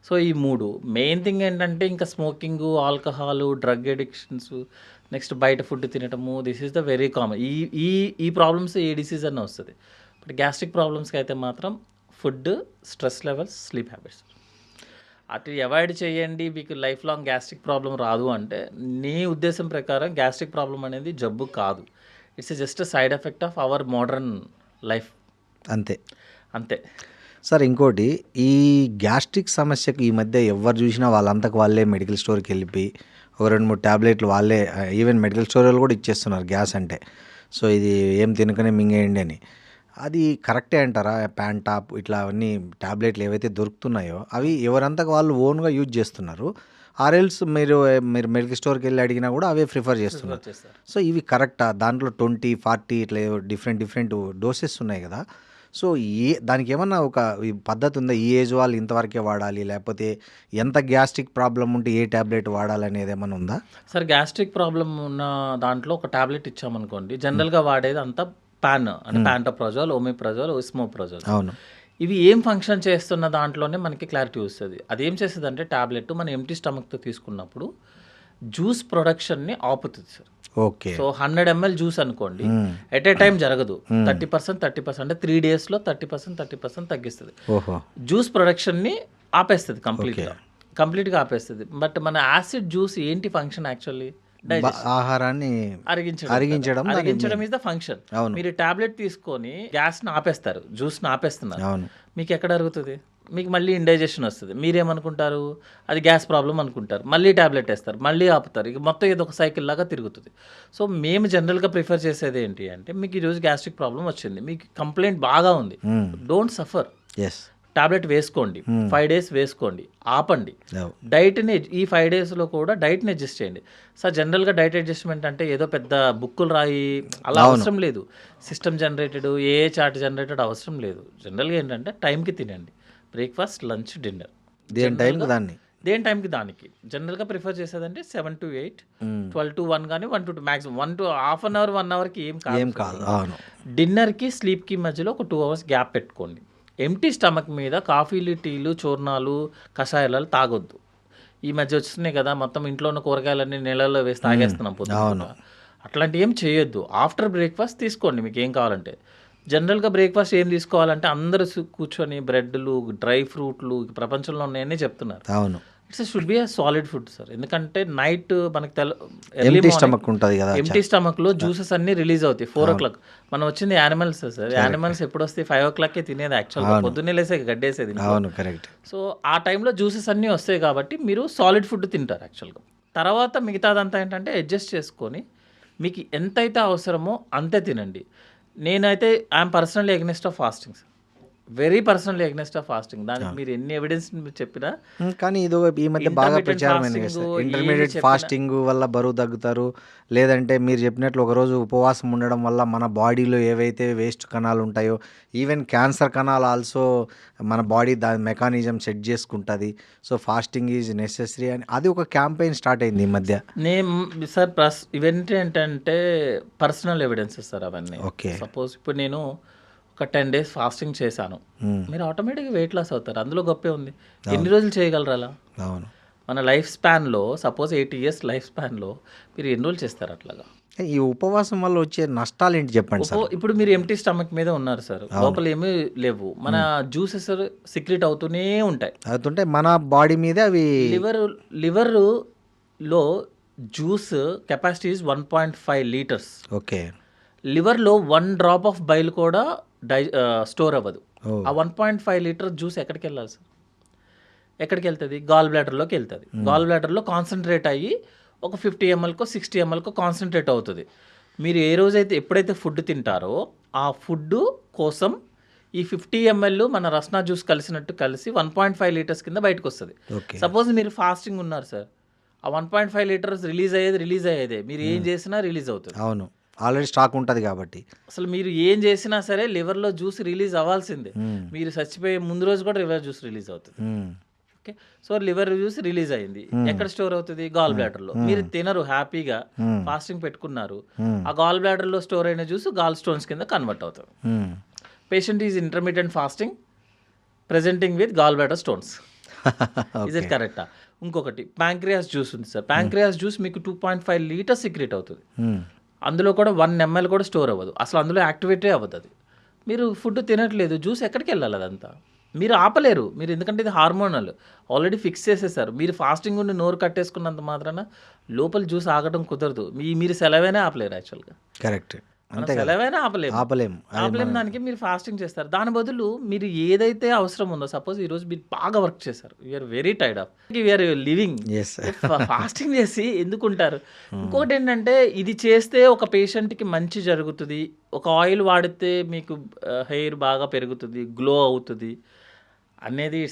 [SPEAKER 3] సో ఈ 3 మెయిన్ థింగ్ ఏంటంటే ఇంకా smoking, alcohol, drug addictions, next బయట ఫుడ్ తినటము, this is the very common. ఈ ప్రాబ్లమ్స్ ఏ డిసీజ్ అన్న వస్తుంది. బట్ గ్యాస్ట్రిక్ ప్రాబ్లమ్స్కి అయితే మాత్రం food, stress levels, sleep habits అటు అవాయిడ్ చేయండి, మీకు లైఫ్ లాంగ్ గ్యాస్ట్రిక్ ప్రాబ్లం రాదు అంటే నీ ఉద్దేశం ప్రకారం గ్యాస్ట్రిక్ ప్రాబ్లం అనేది జబ్బు కాదు, it's just side effect of our modern life, అంతే.
[SPEAKER 2] సార్, ఇంకోటి, ఈ గ్యాస్ట్రిక్ సమస్యకు ఈ మధ్య ఎవరు చూసినా వాళ్ళంతకు వాళ్ళే మెడికల్ స్టోర్కి వెళ్ళిపోయి ఒక 2-3 ట్యాబ్లెట్లు వాళ్ళే, ఈవెన్ మెడికల్ స్టోర్ వాళ్ళు కూడా ఇచ్చేస్తున్నారు గ్యాస్ అంటే. సో ఇది ఏం తినకనే మింగేయండి అని. అది కరెక్టే అంటారా? ప్యాంటాప్ ఇట్లా అన్ని ట్యాబ్లెట్లు ఏవైతే దొరుకుతున్నాయో అవి ఎవరంతకు వాళ్ళు ఓన్గా యూజ్ చేస్తున్నారు, ఆర్ఎల్స్ మీరు మెడికల్ స్టోర్కి వెళ్ళి అడిగినా కూడా అవే ప్రిఫర్ చేస్తున్నారు. సో ఇవి కరెక్టా? దాంట్లో 20, 40 ఇట్లా డిఫరెంట్ డోసెస్ ఉన్నాయి కదా. సో దానికి ఏమన్నా ఒక పద్ధతి ఉందా? ఈ ఏజ్ వాళ్ళు ఇంతవరకే వాడాలి, లేకపోతే ఎంత గ్యాస్ట్రిక్ ప్రాబ్లం ఉంటే ఏ ట్యాబ్లెట్ వాడాలి అనేది ఏమైనా ఉందా?
[SPEAKER 3] సార్, గ్యాస్ట్రిక్ ప్రాబ్లం ఉన్న దాంట్లో ఒక ట్యాబ్లెట్ ఇచ్చామనుకోండి, జనరల్గా వాడేది అంతా అంటే ప్యాంటోప్రజోల్, ఒమిప్రజోల్, ఇస్మోప్రజోల్.
[SPEAKER 2] అవును.
[SPEAKER 3] ఇవి ఏం ఫంక్షన్ చేస్తున్న దాంట్లోనే మనకి క్లారిటీ వస్తుంది. అదేం చేస్తుంది అంటే ట్యాబ్లెట్ మనం ఎంటీ స్టమక్తో తీసుకున్నప్పుడు జ్యూస్ ప్రొడక్షన్ని ఆపుతుంది sir.
[SPEAKER 2] Okay.
[SPEAKER 3] So 100 ml juice అనుకోండి, ఎట్ ఏ టైం జరగదు, 30% అంటే 3 daysలో 30% తగ్గిస్తుంది. జ్యూస్ ప్రొడక్షన్ని ఆపేస్తుంది, కంప్లీట్గా ఆపేస్తుంది. బట్ మన యాసిడ్ జ్యూస్ ఏంటి ఫంక్షన్? యాక్చువల్లీ
[SPEAKER 2] ఆహారాన్ని
[SPEAKER 3] అరిగించడం ఇస్ ద ఫంక్షన్. మీరు టాబ్లెట్ తీసుకొని గ్యాస్ని ఆపేస్తారు, జ్యూస్ని ఆపేస్తున్నారు, మీకు ఎక్కడ అరుగుతుంది? మీకు మళ్ళీ ఇండైజెషన్ వస్తుంది. మీరేమనుకుంటారు? అది గ్యాస్ ప్రాబ్లం అనుకుంటారు, మళ్ళీ ట్యాబ్లెట్ వేస్తారు, మళ్ళీ ఆపుతారు, ఇక మొత్తం ఏదో ఒక సైకిల్ లాగా తిరుగుతుంది. సో మేము జనరల్గా ప్రిఫర్ చేసేది ఏంటి అంటే, మీకు ఈరోజు గ్యాస్ట్రిక్ ప్రాబ్లం వచ్చింది, మీకు కంప్లైంట్ బాగా ఉంది, డోంట్ సఫర్, టాబ్లెట్ వేసుకోండి, 5 days వేసుకోండి, ఆపండి. డైట్ని ఈ 5 daysలో కూడా డైట్ని అడ్జస్ట్ చేయండి. సార్, జనరల్గా డైట్ అడ్జస్ట్మెంట్ అంటే ఏదో పెద్ద బుక్కులు రాయి అలా అవసరం లేదు, సిస్టమ్ జనరేటెడ్, ఏ చార్ట్ జనరేటెడ్ అవసరం లేదు. జనరల్గా ఏంటంటే టైంకి తినండి, బ్రేక్ఫాస్ట్, లంచ్, డిన్నర్, దేని టైంకి దానికి. జనరల్గా ప్రిఫర్ చేసేదంటే 7 to 8, 12 to 1 కానీ 1 to 2 maximum, 1 to half an hour 1 hourకి ఏం కాదు. డిన్నర్కి స్లీప్కి మధ్యలో ఒక 2 hours గ్యాప్ పెట్టుకోండి. ఎంటీ స్టమక్ మీద కాఫీలు, టీలు, చూర్ణాలు, కషాయాలు తాగొద్దు. ఈ మధ్య వస్తున్నాయి కదా, మొత్తం ఇంట్లో ఉన్న కూరగాయలన్నీ నీళ్ళల్లో వేసి తాగేస్తున్నాం పొద్దున్న, అట్లాంటివి ఏం చేయొద్దు. ఆఫ్టర్ బ్రేక్ఫాస్ట్ తీసుకోండి మీకు ఏం కావాలంటే. జనరల్గా బ్రేక్ఫాస్ట్ ఏం తీసుకోవాలంటే అందరూ కూర్చొని బ్రెడ్లు, డ్రై ఫ్రూట్లు ప్రపంచంలో ఉన్నాయని చెప్తున్నారు.
[SPEAKER 2] అవును,
[SPEAKER 3] it's should be a solid food sir. ఎందుకంటే నైట్ మనకి
[SPEAKER 2] ఎంటీ స్టమక్ ఉంటుంది కదా,
[SPEAKER 3] ఎంటీ స్టమక్లో జ్యూసెస్ అన్నీ రిలీజ్ అవుతాయి 4 o'clock. మనం వచ్చింది యానిమల్స్ సార్, యానిమల్స్ ఎప్పుడు వస్తాయి? 5 o'clockకే తినేది యాక్చువల్గా, పొద్దున్నే లేసే గడ్డేసేది.
[SPEAKER 2] అవును, కరెక్ట్.
[SPEAKER 3] సో ఆ టైంలో జ్యూసెస్ అన్నీ వస్తాయి కాబట్టి మీరు సాలిడ్ ఫుడ్ తింటారు యాక్చువల్గా. తర్వాత మిగతాదంతా ఏంటంటే అడ్జస్ట్ చేసుకొని మీకు ఎంతైతే అవసరమో అంతే తినండి. నేనైతే I'm personally against of fasting sir. Very personal against of fasting. దానికి మీరు ఎన్ని ఎవిడెన్స్ చెప్పినా
[SPEAKER 2] కానీ ఇది ఈ మధ్య బాగా
[SPEAKER 3] Intermittent
[SPEAKER 2] ప్రచారమైంది కదా
[SPEAKER 3] fasting,
[SPEAKER 2] సార్.
[SPEAKER 3] ఏది
[SPEAKER 2] ఇంటర్మీడియట్
[SPEAKER 3] చెప్పినా-
[SPEAKER 2] ఫాస్టింగ్ వల్ల బరువు తగ్గుతారు, లేదంటే మీరు చెప్పినట్లు ఒకరోజు ఉపవాసం ఉండడం వల్ల మన బాడీలో ఏవైతే వేస్ట్ కణాలు ఉంటాయో, ఈవెన్ క్యాన్సర్ కణాలు ఆల్సో మన బాడీ దాని మెకానిజం సెట్ చేసుకుంటుంది. సో ఫాస్టింగ్ ఈజ్ నెసెసరీ అని అది ఒక క్యాంపెయిన్ స్టార్ట్ అయింది ఈ మధ్య.
[SPEAKER 3] నేను సార్ ఇవన్నీ ఏంటంటే పర్సనల్ ఎవిడెన్సెస్ సార్ అవన్నీ.
[SPEAKER 2] ఓకే.
[SPEAKER 3] సపోజ్ ఇప్పుడు నేను ఒక 10 days ఫాస్టింగ్ చేశాను, మీరు ఆటోమేటిక్గా వెయిట్ లాస్ అవుతారు, అందులో గొప్పే ఉంది. ఎన్ని రోజులు చేయగలరు అలా?
[SPEAKER 2] అవును.
[SPEAKER 3] మన లైఫ్ స్పాన్లో సపోజ్ 80 years లైఫ్ స్పాన్లో మీరు ఎన్ని రోజులు చేస్తారు అట్లాగా?
[SPEAKER 2] ఈ ఉపవాసం వల్ల వచ్చే నష్టాలు ఏంటి చెప్పండి సార్.
[SPEAKER 3] ఇప్పుడు మీరు ఎంటీ స్టమక్ మీద ఉన్నారు సార్, లోపల ఏమీ లేవు, మన జ్యూసెస్ సిక్రెట్ అవుతూనే ఉంటాయి.
[SPEAKER 2] అవుతుంటే మన బాడీ మీద అవి
[SPEAKER 3] లివర్లో జ్యూస్ కెపాసిటీ ఇస్ 1.5 liters.
[SPEAKER 2] ఓకే.
[SPEAKER 3] లివర్లో 1 drop ఆఫ్ బైల్ కూడా స్టోర్ అవ్వదు. ఆ 1.5 liters జ్యూస్ ఎక్కడికి వెళ్ళాలి సార్? ఎక్కడికి వెళ్తుంది? గాల్ బ్లాడర్లోకి వెళ్తుంది. గాల్ బ్లాడర్లో కాన్సన్ట్రేట్ అయ్యి ఒక 50 mlకో 60 mlకో కాన్సన్ట్రేట్ అవుతుంది. మీరు ఎప్పుడైతే ఫుడ్ తింటారో ఆ ఫుడ్ కోసం ఈ 50 ml మన రస్నా జ్యూస్ కలిసి 1.5 liters కింద బయటకు వస్తుంది. సపోజ్ మీరు ఫాస్టింగ్ ఉన్నారు సార్, ఆ 1.5 liters రిలీజ్ అయ్యేదే మీరు ఏం చేసినా రిలీజ్ అవుతుంది.
[SPEAKER 2] అవును, ఆల్రెడీ స్టాక్ ఉంటుంది కాబట్టి.
[SPEAKER 3] అసలు మీరు ఏం చేసినా సరే లివర్లో జ్యూస్ రిలీజ్ అవ్వాల్సిందే. మీరు చచ్చిపోయే ముందు రోజు కూడా లివర్ జ్యూస్ రిలీజ్ అవుతుంది. Okay. So liver juice release అయింది, ఎక్కడ స్టోర్ అవుతుంది? గాల్ బ్లాడర్లో. మీరు తినరు, హ్యాపీగా ఫాస్టింగ్ పెట్టుకున్నారు, ఆ గాల్ బ్లాడర్లో స్టోర్ అయిన జ్యూస్ గాల్ స్టోన్స్ కింద కన్వర్ట్ అవుతుంది. Patient is intermediate fasting presenting with gall bladder stones. Is it కరెక్టా? ఇంకొకటి ప్యాంక్రియాస్ జ్యూస్ ఉంది సార్. ప్యాంక్రియాస్ జ్యూస్ మీకు 2.5 liters సీక్రెట్ అవుతుంది. అందులో కూడా 1 ml కూడా స్టోర్ అవ్వదు, అసలు అందులో యాక్టివేటే అవ్వదు. అది మీరు ఫుడ్ తినట్లేదు, జ్యూస్ ఎక్కడికి వెళ్ళాలి? అదంతా మీరు ఆపలేరు, మీరు ఎందుకంటే ఇది హార్మోనల్ ఆల్రెడీ ఫిక్స్ చేసేసారు. మీరు ఫాస్టింగ్ ఉండి నోరు కట్టేసుకున్నంత మాత్రాన లోపల జ్యూస్ ఆగడం కుదరదు. మీరు సెలవైనా ఆపలేరు యాక్చువల్గా.
[SPEAKER 2] కరెక్ట్.
[SPEAKER 3] సెలవైనా ఆపలేము. దానికి మీరు ఫాస్టింగ్ చేస్తారు. దాని బదులు మీరు ఏదైతే అవసరం ఉందో, సపోజ్ ఈరోజు మీరు బాగా వర్క్ చేశారు, you're very tired off, you're living, fasting చేసి ఎందుకుంటారు? ఇంకోటి ఏంటంటే ఇది చేస్తే ఒక పేషెంట్కి మంచి జరుగుతుంది, ఒక ఆయిల్ వాడితే మీకు హెయిర్ బాగా పెరుగుతుంది, గ్లో అవుతుంది అనేది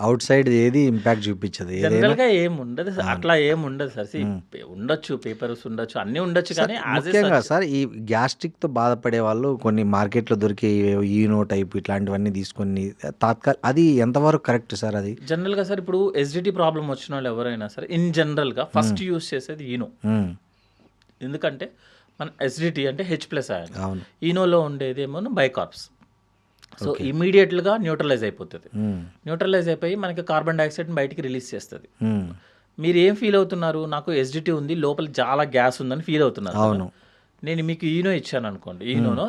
[SPEAKER 2] అవుట్ సైడ్ ఏది ఇంపాక్ట్ చూపించదు.
[SPEAKER 3] జనరల్గా ఏముండదు, అట్లా ఏముండదు సార్. ఉండొచ్చు, పేపర్స్ ఉండొచ్చు, అన్నీ ఉండొచ్చు, కానీ
[SPEAKER 2] ముఖ్యంగా సార్ ఈ గ్యాస్ట్రిక్తో బాధపడే వాళ్ళు కొన్ని మార్కెట్లో దొరికే ఈనో టైప్ ఇట్లాంటివన్నీ తీసుకొని అది ఎంతవరకు కరెక్ట్ సార్? అది
[SPEAKER 3] జనరల్గా సార్ ఇప్పుడు ఎస్డిటీ ప్రాబ్లం వచ్చిన వాళ్ళు ఎవరైనా సరే ఇన్ జనరల్గా ఫస్ట్ యూస్ చేసేది ఈనో. ఎందుకంటే మన ఎస్డిటీ అంటే H+ అయాన్, ఈనోలో ఉండేది ఏమో బైకార్బ్స్. సో ఇమీడియట్గా న్యూట్రలైజ్ అయిపోతుంది. న్యూట్రలైజ్ అయిపోయి మనకి కార్బన్ డైఆక్సైడ్ని బయటికి రిలీజ్ చేస్తుంది. మీరు ఏం ఫీల్ అవుతున్నారు? నాకు ఎస్డిటీ ఉంది, లోపల చాలా గ్యాస్ ఉందని ఫీల్ అవుతున్నారు. నేను మీకు ఈనో ఇచ్చాను అనుకోండి, ఈనోనో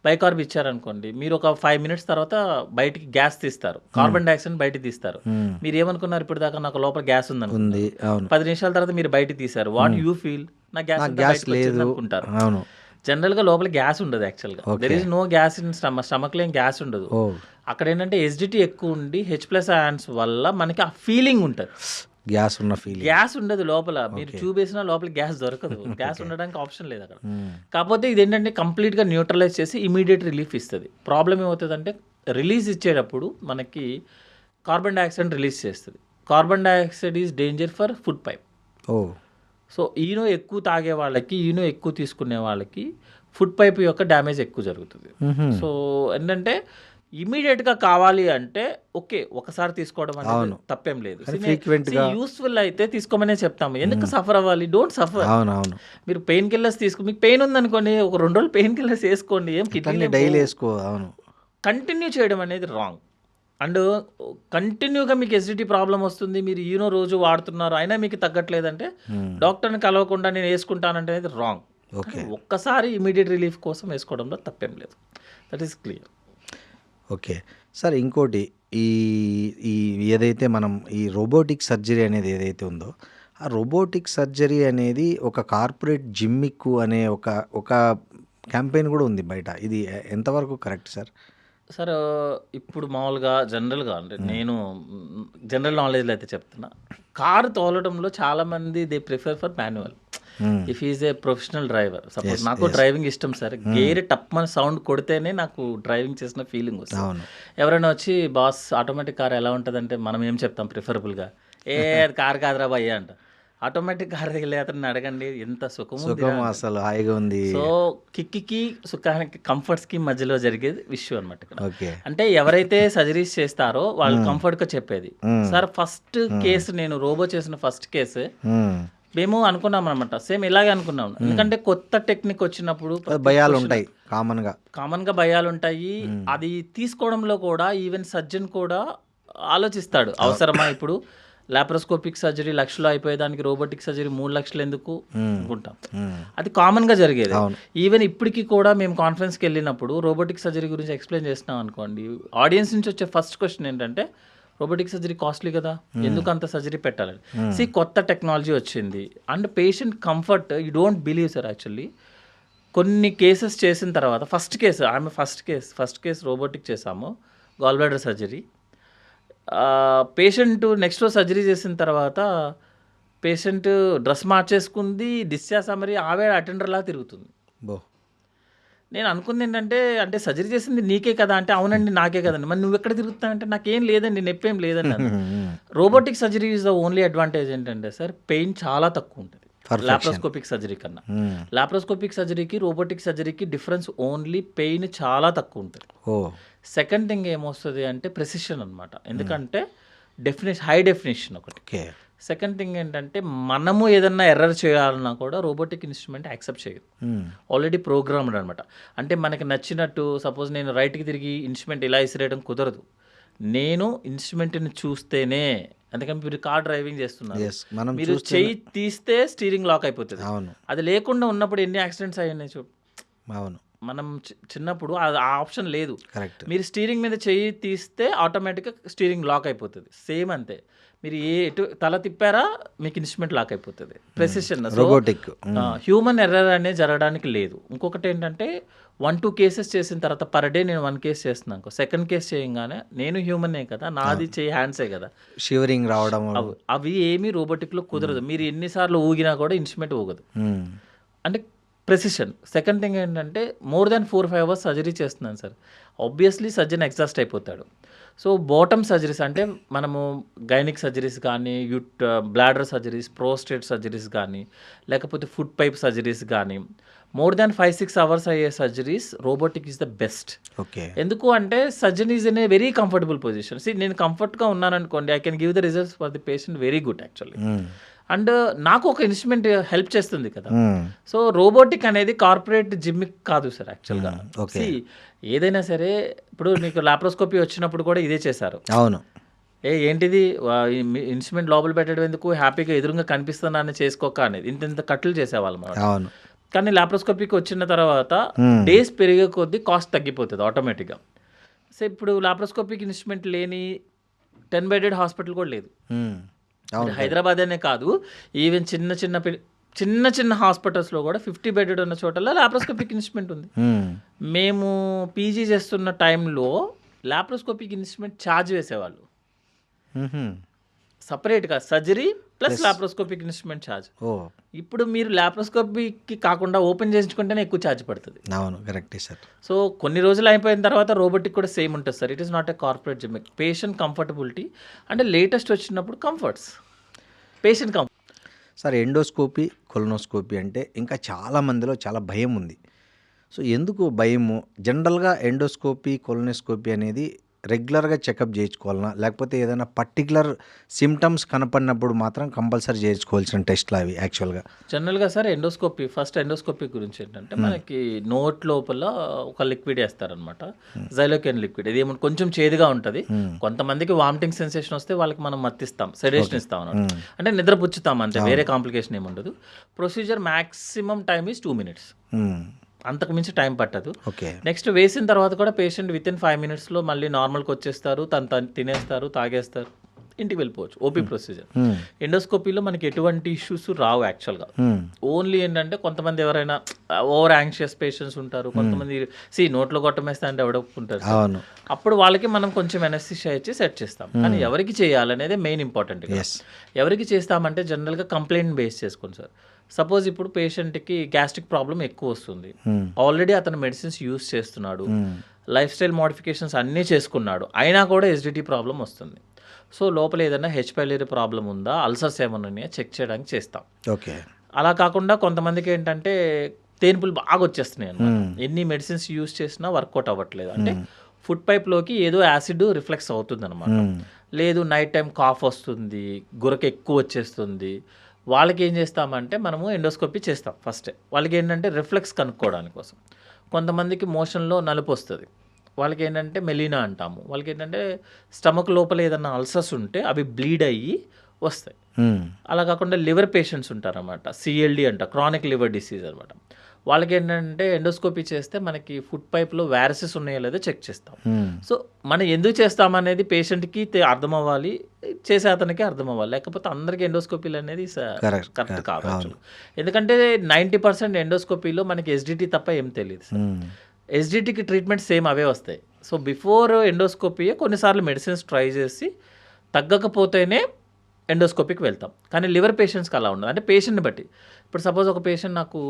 [SPEAKER 3] బైకార్బ్ ఇచ్చారనుకోండి, మీరు ఒక 5 minutes తర్వాత బయటికి గ్యాస్ తీస్తారు, కార్బన్ డైఆక్సైడ్ బయటికి తీస్తారు. మీరు ఏమనుకున్నారు? ఇప్పుడు దాకా నాకు లోపల గ్యాస్ ఉందనుకుంది, 10 నిమిషాల తర్వాత మీరు బయటికి తీశారు. What you feel? నా గ్యాస్ లేదు అనుకుంటారు. జనరల్గా లోపల గ్యాస్ ఉండదు యాక్చువల్గా. There is no gas in స్టమక్లో ఏం గ్యాస్ ఉండదు. అక్కడ ఏంటంటే ఎస్డిటీ ఎక్కువ ఉండి H+ అయాన్స్ వల్ల మనకి ఆ ఫీలింగ్ ఉంటుంది, గ్యాస్ ఉండదు లోపల. మీరు చూపేసినా లోపల గ్యాస్ దొరకదు, గ్యాస్ ఉండడానికి ఆప్షన్ లేదు అక్కడ. కాకపోతే ఇది ఏంటంటే కంప్లీట్గా న్యూట్రలైజ్ చేసి ఇమీడియట్ రిలీఫ్ ఇస్తుంది. ప్రాబ్లం ఏమవుతుందంటే రిలీజ్ ఇచ్చేటప్పుడు మనకి కార్బన్ డైఆక్సైడ్ రిలీజ్ చేస్తుంది. Carbon dioxide is danger for food pipe. So Eno ఎక్కువ తాగే వాళ్ళకి, ఈనో ఎక్కువ తీసుకునే వాళ్ళకి ఫుడ్ పైప్ యొక్క డ్యామేజ్ ఎక్కువ జరుగుతుంది. సో ఏంటంటే ఇమీడియట్గా కావాలి అంటే ఓకే, ఒకసారి తీసుకోవడం అనేది తప్పేం లేదు. యూస్ఫుల్ అయితే తీసుకోమనే చెప్తాము. ఎందుకు సఫర్ అవ్వాలి? Don't suffer. మీరు పెయిన్ కిల్లర్స్ మీకు పెయిన్ ఉందనుకోండి, ఒక 2 రోజులు పెయిన్ కిల్లర్స్ వేసుకోండి, ఏం కిడ్నీ
[SPEAKER 2] డైలీ వేసుకో.
[SPEAKER 3] కంటిన్యూ చేయడం అనేది రాంగ్. అండ్ కంటిన్యూగా మీకు ఎసిడిటీ ప్రాబ్లం వస్తుంది, మీరు ఈనో రోజు వాడుతున్నారు, అయినా మీకు తగ్గట్లేదంటే డాక్టర్ని కలవకుండా నేను వేసుకుంటానంటే అనేది రాంగ్. ఒక్కసారి ఇమీడియట్ రిలీఫ్ కోసం వేసుకోవడంలో తప్పేం లేదు. That is clear.
[SPEAKER 2] Okay sir, ఇంకోటి ఈ ఏదైతే మనం ఈ రోబోటిక్ సర్జరీ అనేది ఏదైతే ఉందో, ఆ రోబోటిక్ సర్జరీ అనేది ఒక కార్పొరేట్ జిమ్మిక్ అనే ఒక క్యాంపెయిన్ కూడా ఉంది బయట. ఇది ఎంతవరకు కరెక్ట్ సార్?
[SPEAKER 3] సార్ ఇప్పుడు మామూలుగా జనరల్గా అంటే నేను జనరల్ నాలెడ్జ్లో అయితే చెప్తున్నా, కారు తోలడంలో చాలామంది they prefer for manual. If is a professional driver, suppose నాకు డ్రైవింగ్ ఇష్టం సార్, గేర్ టప్ మన సౌండ్ కొడితేనే నాకు డ్రైవింగ్ చేసిన ఫీలింగ్ వస్తుంది.
[SPEAKER 2] అవును.
[SPEAKER 3] ఎవరైనా వచ్చి బాస్ ఆటోమేటిక్ కార్ ఎలా ఉంటుందంటే మనం ఏం చెప్తాం ప్రిఫరబుల్గా, అది కార్ కాదురా భయ్యా అంట. ఆటోమేటిక్ కార్ దిగలే అతన్ని అడగండి, ఎంత సుఖం
[SPEAKER 2] అసలు హాయిగా ఉంది.
[SPEAKER 3] సో కిక్కి సుఖానికి కంఫర్ట్స్కి మధ్యలో జరిగేది విషయం అనమాట ఇక్కడ.
[SPEAKER 2] ఓకే.
[SPEAKER 3] అంటే ఎవరైతే సర్జరీస్ చేస్తారో వాళ్ళు కంఫర్ట్గా చెప్పేది. సార్ ఫస్ట్ కేసు నేను రోబో చేసిన ఫస్ట్ కేసు మేము అనుకున్నాం అనమాట, సేమ్ ఇలాగే అనుకున్నాం. ఎందుకంటే కొత్త టెక్నిక్ వచ్చినప్పుడు
[SPEAKER 2] భయాలు ఉంటాయి,
[SPEAKER 3] కామన్గా భయాలు ఉంటాయి. అది తీసుకోవడంలో కూడా ఈవెన్ సర్జన్ కూడా ఆలోచిస్తాడు, అవసరమా ఇప్పుడు లాప్రోస్కోపిక్ సర్జరీ లక్షలు అయిపోయేదానికి రోబోటిక్ సర్జరీ 3 లక్షలు ఎందుకు అనుకుంటాం. అది కామన్గా జరిగేది. ఈవెన్ ఇప్పటికీ కూడా మేము కాన్ఫరెన్స్కి వెళ్ళినప్పుడు రోబోటిక్ సర్జరీ గురించి ఎక్స్ప్లెయిన్ చేస్తున్నాం అనుకోండి, ఆడియన్స్ నుంచి వచ్చే ఫస్ట్ క్వశ్చన్ ఏంటంటే రోబోటిక్ సర్జరీ కాస్ట్లీ కదా, ఎందుకు అంత సర్జరీ పెట్టాలని. కొత్త టెక్నాలజీ వచ్చింది and patient comfort, you don't believe sir. Actually కొన్ని కేసెస్ చేసిన తర్వాత ఫస్ట్ కేసు రోబోటిక్ చేసాము, gall bladder surgery. Patient next రోజు సర్జరీ చేసిన తర్వాత పేషెంట్ డ్రెస్ మార్చేసుకుంది, డిశ్చార్జ్ మరి ఆవిడ అటెండర్లా తిరుగుతుంది. నేను అనుకుంది ఏంటంటే, అంటే సర్జరీ చేసింది నీకే కదా అంటే, అవునండి నాకే కదండి. మరి నువ్వు ఎక్కడ తిరుగుతావంటే, నాకేం లేదండి, నొప్పేం లేదండి. Robotic surgery is the only advantage ఏంటంటే సార్, పెయిన్ చాలా తక్కువ ఉంటుంది లాప్రోస్కోపిక్ సర్జరీ కన్నా. లాప్రోస్కోపిక్ సర్జరీకి రోబోటిక్ సర్జరీకి డిఫరెన్స్ ఓన్లీ పెయిన్ చాలా తక్కువ ఉంటుంది. సెకండ్ థింగ్ ఏమొస్తుంది అంటే ప్రెసిషన్ అనమాట, ఎందుకంటే హై డెఫినేషన్ ఒకటి. సెకండ్ థింగ్ ఏంటంటే మనము ఏదన్నా ఎర్రర్ చేయాలన్నా కూడా రోబోటిక్ ఇన్స్ట్రుమెంట్ యాక్సెప్ట్ చేయదు, ఆల్రెడీ ప్రోగ్రామ్డ్ అనమాట. అంటే మనకి నచ్చినట్టు సపోజ్ నేను రైట్కి తిరిగి ఇన్స్ట్రుమెంట్ ఇలా ఇసిరేయడం కుదరదు, నేను ఇన్స్ట్రుమెంట్ని చూస్తేనే. అందుకని మీరు కార్ డ్రైవింగ్ చేస్తున్నారు, మీరు చెయ్యి తీస్తే స్టీరింగ్ లాక్ అయిపోతుంది. అది లేకుండా ఉన్నప్పుడు ఎన్ని యాక్సిడెంట్స్ అయ్యాయి చూ. మనం చిన్నప్పుడు ఆ ఆప్షన్ లేదు. మీరు స్టీరింగ్ మీద చెయ్యి తీస్తే ఆటోమేటిక్గా స్టీరింగ్ లాక్ అయిపోతుంది. సేమ్ అంతే, మీరు ఎటు తల తిప్పారా మీకు ఇన్స్ట్రుమెంట్ లాక్ అయిపోతుంది. ప్రెసిషన్
[SPEAKER 2] రోబోటిక్,
[SPEAKER 3] హ్యూమన్ ఎర్రర్ అనేది జరగడానికి లేదు. ఇంకొకటి ఏంటంటే 1-2 కేసెస్ చేసిన తర్వాత పర్ డే నేను 1 కేసు చేస్తున్నాను, సెకండ్ కేసు చేయగానే నేను హ్యూమనే కదా, నాది చేయి హ్యాండ్సే కదా,
[SPEAKER 2] షివరింగ్ రావడం
[SPEAKER 3] అవి ఏమీ రోబోటిక్లో కుదరదు. మీరు ఎన్నిసార్లు ఊగినా కూడా ఇన్స్ట్రుమెంట్ ఊగదు. అంటే ప్రెసిషన్. సెకండ్ థింగ్ ఏంటంటే మోర్ దాన్ 4-5 అవర్స్ సర్జరీ చేస్తున్నాను సార్, ఆబ్వియస్లీ సర్జన్ ఎగ్జాస్ట్ అయిపోతాడు. సో బాటమ్ సర్జరీస్ అంటే మనము గైనిక్ సర్జరీస్ కానీ, బ్లాడర్ సర్జరీస్, ప్రోస్టేట్ సర్జరీస్ కానీ, లేకపోతే ఫుడ్ పైప్ సర్జరీస్ కానీ, మోర్ దాన్ 5-6 అవర్స్ అయ్యే surgeries robotic is the best. ఎందుకు అంటే surgeon is in a very comfortable position. నేను కంఫర్ట్గా ఉన్నాను అనుకోండి, I can give the results for the patient very good actually. And నాకు ఒక ఇన్స్ట్రుమెంట్ హెల్ప్ చేస్తుంది కదా. సో రోబోటిక్ అనేది కార్పొరేట్ జిమ్మిక్ కాదు సార్ యాక్చువల్గా. ఏదైనా సరే ఇప్పుడు మీకు లాప్రోస్కోపీ వచ్చినప్పుడు కూడా ఇదే చేశారు.
[SPEAKER 2] అవును,
[SPEAKER 3] ఏంటిది ఇన్స్ట్రుమెంట్ లోపల పెట్టడం ఎందుకు, హ్యాపీగా ఎదురుగా కనిపిస్తున్నానని చేసుకోక అనేది ఇంత కట్లు చేసేవాళ్ళం.
[SPEAKER 2] అవును.
[SPEAKER 3] కానీ లాప్రోస్కోపీకి వచ్చిన తర్వాత డేస్ పెరిగే కొద్దీ కాస్ట్ తగ్గిపోతుంది ఆటోమేటిక్గా. సో ఇప్పుడు లాప్రోస్కోపిక్ ఇన్స్ట్రుమెంట్ లేని 10 బెడెడ్ హాస్పిటల్ కూడా లేదు. హైదరాబాద్ అనే కాదు, ఈవెన్ చిన్న హాస్పిటల్స్లో కూడా 50 బెడెడ్ ఉన్న చోటల్లో లాప్రోస్కోపిక్ ఇన్స్ట్రుమెంట్ ఉంది. మేము పీజీ చేస్తున్న టైంలో లాప్రోస్కోపిక్ ఇన్స్ట్రుమెంట్ ఛార్జ్ వేసేవాళ్ళు సపరేట్గా, surgery plus laparoscopic instrument charge. ఇప్పుడు మీరు లాప్రోస్కోపీకి కాకుండా ఓపెన్ చేయించుకుంటేనే ఎక్కువ ఛార్జ్ పడుతుంది.
[SPEAKER 2] అవును, కరెక్ట్ సార్.
[SPEAKER 3] సో కొన్ని రోజులు అయిపోయిన తర్వాత రోబోటిక్ కూడా సేమ్ ఉంటుంది sir. It is not a corporate gym. Patient comfortability అంటే లేటెస్ట్ వచ్చినప్పుడు comforts, patient comfort.
[SPEAKER 2] Sir endoscopy, colonoscopy అంటే ఇంకా చాలా మందిలో చాలా భయం ఉంది. సో ఎందుకు భయము? జనరల్గా ఎండోస్కోపీ, కొలనోస్కోపీ అనేది రెగ్యులర్గా చెకప్ చేయించుకోవాలన్నా, లేకపోతే ఏదైనా పర్టికులర్ సిమ్టమ్స్ కనపడినప్పుడు మాత్రం కంపల్సరీ చేయించుకోవాల్సిన టెస్ట్లు అవి యాక్చువల్గా?
[SPEAKER 3] జనరల్గా సార్ ఎండోస్కోపీ గురించి ఏంటంటే మనకి నోట్ లోపల ఒక లిక్విడ్ వేస్తారనమాట, జైలోకెన్ లిక్విడ్. ఇది ఏమన్నా కొంచెం చేదుగా ఉంటుంది. కొంతమందికి వామిటింగ్ సెన్సేషన్ వస్తే వాళ్ళకి మనం మత్తిస్తాం, సెడేషన్ ఇస్తాం అన్నమాట. అంటే నిద్రపుచ్చుతాం అంతే, వేరే కాంప్లికేషన్ ఏమి ఉండదు. Procedure maximum time is 2 minutes, అంతకు మించి టైం పట్టదు. నెక్స్ట్ వేసిన తర్వాత కూడా పేషెంట్ విత్ ఇన్ 5 minutes మళ్ళీ నార్మల్కి వచ్చేస్తారు, తను తినేస్తారు, తాగేస్తారు, ఇంటికి వెళ్ళిపోవచ్చు. OP procedure. ఎండోస్కోపీలో మనకి ఎటువంటి ఇష్యూస్ రావు యాక్చువల్గా. ఓన్లీ ఏంటంటే కొంతమంది ఎవరైనా ఓవర్ యాంగ్షియస్ పేషెంట్స్ ఉంటారు, కొంతమంది నోట్లో కొట్టమేస్తా అంటే ఎవడొప్పుకుంటారు, అప్పుడు వాళ్ళకి మనం కొంచెం ఎనస్థీషియా ఇచ్చి సెట్ చేస్తాం. కానీ ఎవరికి చేయాలనేది మెయిన్ ఇంపార్టెంట్. ఎవరికి చేస్తామంటే జనరల్గా కంప్లైంట్ బేస్ చేసుకోండి సార్. సపోజ్ ఇప్పుడు పేషెంట్కి గ్యాస్ట్రిక్ ప్రాబ్లం ఎక్కువ వస్తుంది, ఆల్రెడీ అతను మెడిసిన్స్ యూస్ చేస్తున్నాడు, లైఫ్ స్టైల్ మోడిఫికేషన్స్ అన్నీ చేసుకున్నాడు, అయినా కూడా ఎసిడిటీ ప్రాబ్లం వస్తుంది. సో లోపల ఏదైనా హెచ్ పైలరీ ప్రాబ్లం ఉందా, అల్సర్స్ ఏమైనా ఉన్నాయా చెక్ చేయడానికి చేస్తాం.
[SPEAKER 2] ఓకే.
[SPEAKER 3] అలా కాకుండా కొంతమందికి ఏంటంటే తేన్పులు బాగా వచ్చేస్తున్నాయి అన్నమాట. ఎన్ని మెడిసిన్స్ యూస్ చేసినా వర్కౌట్ అవ్వట్లేదు. అంటే ఫుడ్ పైప్లోకి ఏదో యాసిడ్ రిఫ్లెక్స్ అవుతుంది అనమాట. లేదు నైట్ టైం కాఫ్ వస్తుంది, గురక ఎక్కువ వచ్చేస్తుంది, వాళ్ళకి ఏం చేస్తామంటే మనము ఎండోస్కోపీ చేస్తాం ఫస్ట్. వాళ్ళకి ఏంటంటే రిఫ్లెక్స్ కనుక్కోవడానికి కోసం. కొంతమందికి మోషన్లో నలుపు వస్తుంది, వాళ్ళకి ఏంటంటే మెలీనా అంటాము. వాళ్ళకి ఏంటంటే స్టమక్ లోపల ఏదన్నా అల్సర్స్ ఉంటే అవి బ్లీడ్ అయ్యి వస్తాయి. అలా కాకుండా లివర్ పేషెంట్స్ ఉంటారన్నమాట, సిఎల్డి అంట, క్రానిక్ లివర్ డిసీజ్ అనమాట. వాళ్ళకి ఏంటంటే ఎండోస్కోపీ చేస్తే మనకి ఫుడ్ పైప్లో వైరసెస్ ఉన్నాయో లేదో చెక్ చేస్తాం. సో మనం ఎందుకు చేస్తామనేది పేషెంట్కి అర్థం అవ్వాలి, చేసే అతనికి అర్థం అవ్వాలి. లేకపోతే అందరికీ ఎండోస్కోపీలు అనేది కరెక్ట్ కావచ్చు. ఎందుకంటే 90% ఎండోస్కోపీలో మనకి ఎస్డిటీ తప్ప ఏం తెలియదు సార్. ఎస్డిటీకి ట్రీట్మెంట్ సేమ్ అవే వస్తాయి. సో బిఫోర్ ఎండోస్కోపీ కొన్నిసార్లు మెడిసిన్స్ ట్రై చేసి తగ్గకపోతేనే ఎండోస్కోపీకి వెళ్తాం. కానీ లివర్ పేషెంట్స్కి అలా ఉండదు. అంటే పేషెంట్ని బట్టి. ఇప్పుడు సపోజ్ ఒక పేషెంట్ నాకు